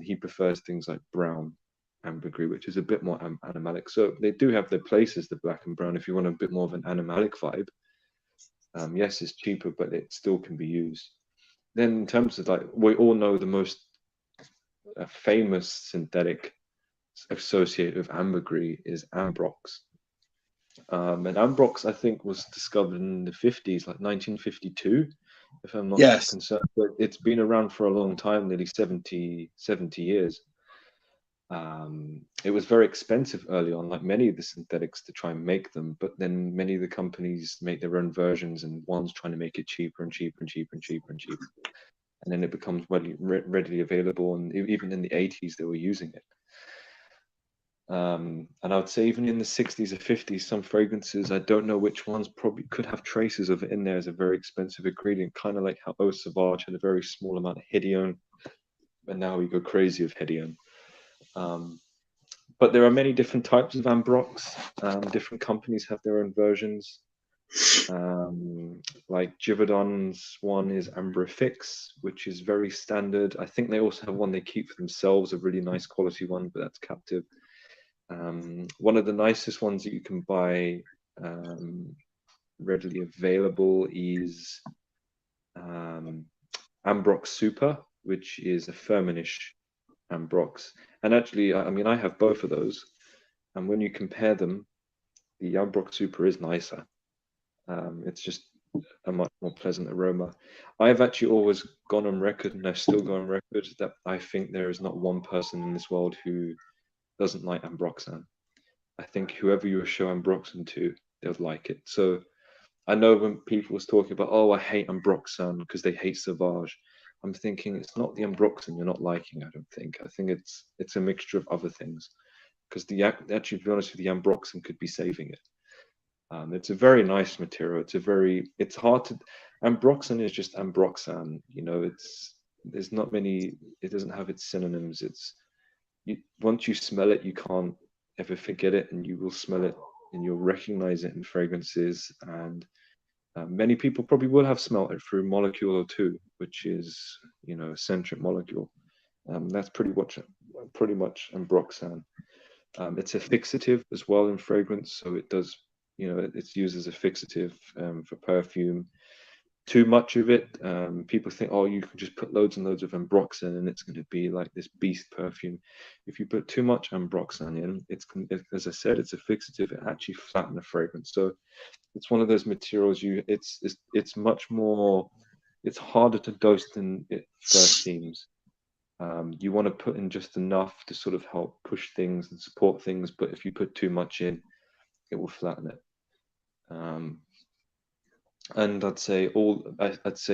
he prefers things like brown ambergris, which is a bit more animalic. So they do have their places, the black and brown, if you want a bit more of an animalic vibe. Yes, it's cheaper, but it still can be used. Then in terms of, like, we all know the most famous synthetic associated with ambergris is ambrox. And ambrox, I think, was discovered in the 50s, like 1952, if I'm not Yes. concerned. But it's been around for a long time, nearly 70 years. It was very expensive early on, like many of the synthetics, to try and make them. But then many of the companies make their own versions, and one's trying to make it cheaper and cheaper and cheaper and cheaper and cheaper. And then it becomes readily available. And even in the 80s, they were using it. And I would say even in the 60s or 50s, some fragrances, I don't know which ones, probably could have traces of it in there as a very expensive ingredient, kind of like how Eau Sauvage had a very small amount of Hedione, and now we go crazy with Hedione. But there are many different types of ambrox. Different companies have their own versions. Like Givaudan's one is Ambrifix, which is very standard. I think they also have one they keep for themselves, a really nice quality one, but that's captive. One of the nicest ones that you can buy readily available is Ambrox Super, which is a Firmenich Ambrox. And actually, I mean, I have both of those. And when you compare them, the Ambrox Super is nicer. It's just a much more pleasant aroma. I've actually always gone on record, and I still go on record, that I think there is not one person in this world who doesn't like Ambroxan. I think whoever you show Ambroxan to, they'll like it. So I know when people was talking about, oh, I hate Ambroxan because they hate Sauvage, I'm thinking it's not the Ambroxan you're not liking. I don't think. I think it's a mixture of other things. Because actually, to be honest with you, the Ambroxan could be saving it. It's a very nice material. It's hard to. Ambroxan is just Ambroxan. There's not many. It doesn't have its synonyms. Once you smell it, you can't ever forget it, and you will smell it and you'll recognize it in fragrances. And many people probably will have smelt it through molecule or two, which is, you know, a centric molecule. That's pretty much ambroxan. It's a fixative as well in fragrance, so it does, you know, it's used as a fixative for perfume. Too much of it, people think, oh, you can just put loads and loads of ambroxan and it's going to be like this beast perfume. If you put too much ambroxan in, as I said, it's a fixative. It actually flattens the fragrance. So it's one of those materials it's much more, it's harder to dose than it first seems. You want to put in just enough to sort of help push things and support things, but if you put too much in, it will flatten it. And I'd say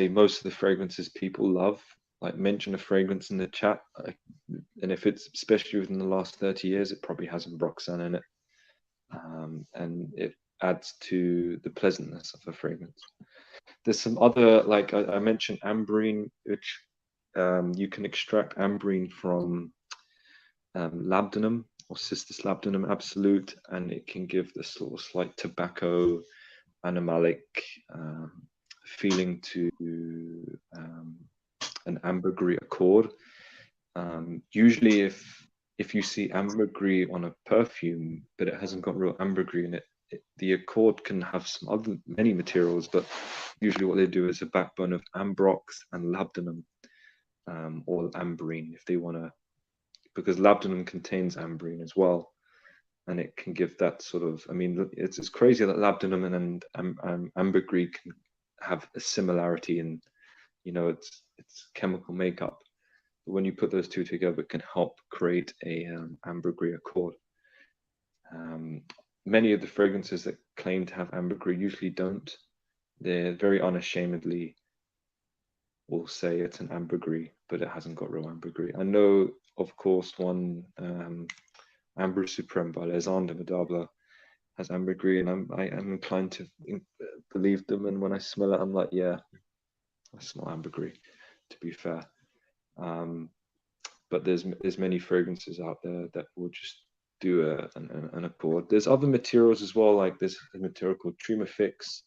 most of the fragrances people love, like mention a fragrance in the chat, and if it's especially within the last 30 years, it probably has ambroxan in it, and it adds to the pleasantness of a fragrance. There's some other, like I mentioned amberine, which you can extract amberine from labdanum or cistus labdanum absolute, and it can give this sort of slight tobacco animalic feeling to an ambergris accord. Usually if you see ambergris on a perfume but it hasn't got real ambergris in it, the accord can have many materials, but usually what they do is a backbone of ambrox and labdanum, or amberine if they want to, because labdanum contains amberine as well, and it can give that sort of, I mean, it's crazy that labdanum and ambergris can have a similarity in, you know, it's chemical makeup. But when you put those two together, it can help create a ambergris accord. Many of the fragrances that claim to have ambergris usually don't. They're very unashamedly will say it's an ambergris, but it hasn't got real ambergris. I know, of course, one Ambre Supreme by Les Andes de Madabla has ambergris, and I am inclined to believe them. And when I smell it, I'm like, yeah, I smell ambergris, to be fair. But there's many fragrances out there that will just do an accord. There's other materials as well, like there's a material called Trumafix,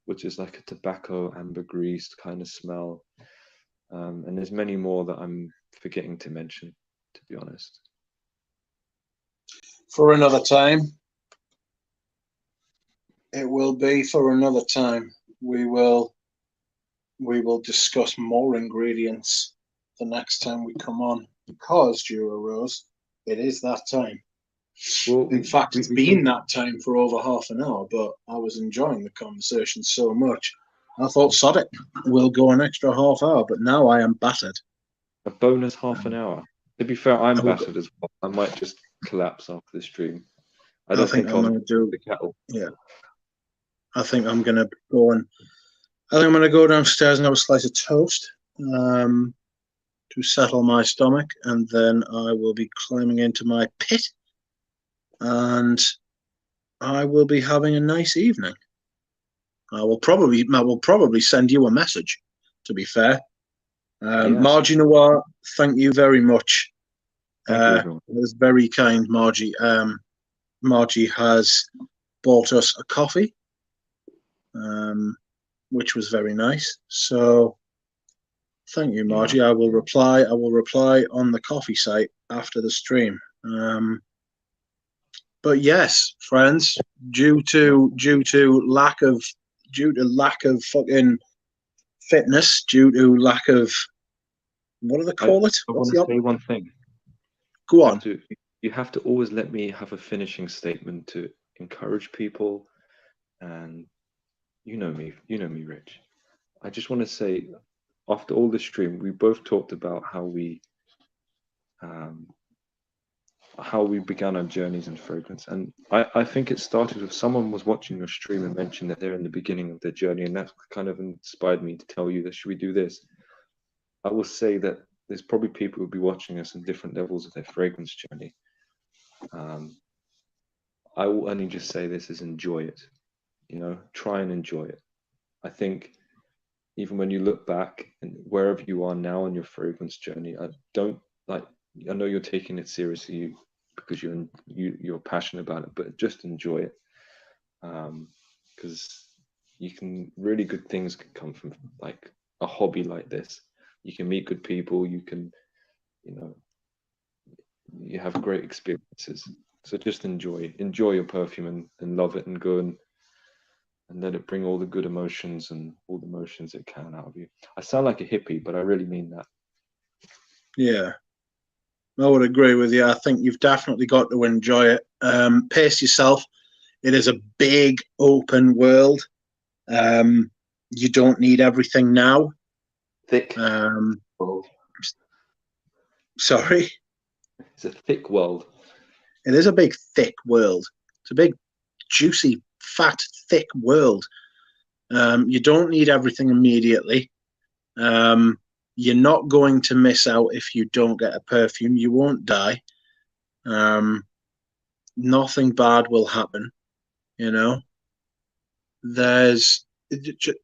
which is like a tobacco ambergris kind of smell. And there's many more that I'm forgetting to mention, to be honest. For another time. It will be for another time. We will discuss more ingredients the next time we come on, because, Jura Rose, it is that time. Well, in fact, it's been that time for over half an hour, but I was enjoying the conversation so much. I thought, sod it, we'll go an extra half hour, but now I am battered. A bonus half an hour. To be fair, I'm battered as well. I might just collapse after the stream. I don't think I'm going to do the kettle. Yeah. I think I'm going to go downstairs and have a slice of toast to settle my stomach, and then I will be climbing into my pit, and I will be having a nice evening. I will probably send you a message, to be fair. Yes. Margie Noir, thank you very much. It was very kind, Margie. Margie has bought us a coffee, which was very nice. So thank you, Margie. Yeah. I will reply on the coffee site after the stream. But yes, friends, due to lack of fucking fitness, due to lack of, what do they call it? I want to say one thing. Go on. You have to always let me have a finishing statement to encourage people, and you know me, Rich. I just want to say, after all the stream, we both talked about how we began our journeys in fragrance, and I think it started with someone was watching your stream and mentioned that they're in the beginning of their journey, and that kind of inspired me to tell you that should we do this. I will say that there's probably people who'll be watching us in different levels of their fragrance journey. I will only just say this is enjoy it. You know, try and enjoy it. I think even when you look back and wherever you are now in your fragrance journey, I know you're taking it seriously because you're passionate about it, but just enjoy it. because you can really good things can come from like a hobby like this. You can meet good people. You can, you know, you have great experiences. So just enjoy your perfume and love it and go and let it bring all the good emotions and all the emotions it can out of you. I sound like a hippie, but I really mean that. Yeah, I would agree with you. I think you've definitely got to enjoy it. Pace yourself. It is a big open world. You don't need everything now. Thick world. Sorry? It's a thick world. It is a big, thick world. It's a big, juicy, fat, thick world. You don't need everything immediately. You're not going to miss out if you don't get a perfume. You won't die. Nothing bad will happen. You know,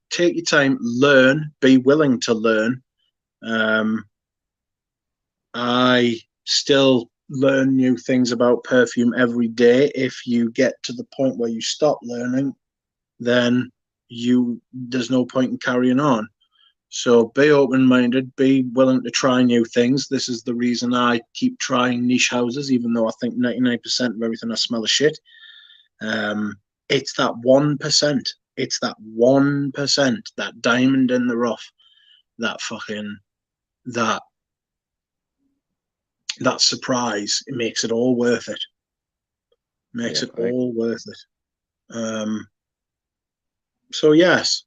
take your time, learn, be willing to learn. I still learn new things about perfume every day. If you get to the point where you stop learning, then there's no point in carrying on. So be open-minded, be willing to try new things. This is the reason I keep trying niche houses, even though I think 99% of everything I smell is shit. It's that 1%. It's that 1%, that diamond in the rough, that surprise. It makes it all worth it. Makes it all worth it. So yes.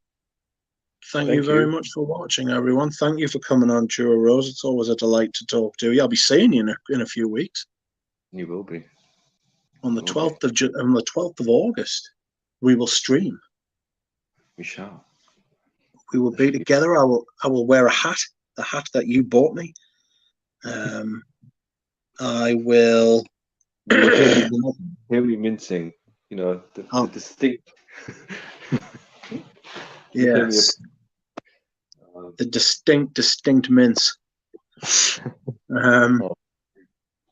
Thank you very much for watching, everyone. Thank you for coming on, Jura Rose. It's always a delight to talk to you. I'll be seeing you in a few weeks. You will be. On the 12th of August, we will stream. We shall. We will be together. I will wear a hat, the hat that you bought me. I will. Hear me mincing. You know the distinct. Yes. The distinct mince.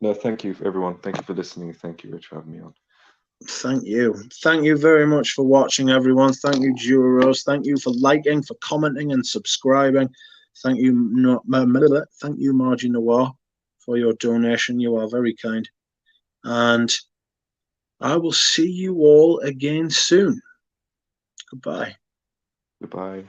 No, thank you, everyone. Thank you for listening. Thank you, Rich, for having me on. Thank you. Thank you very much for watching, everyone. Thank you, Jura Rose. Thank you for liking, for commenting, and subscribing. Thank you, Margie Noir, for your donation. You are very kind. And I will see you all again soon. Goodbye. Goodbye.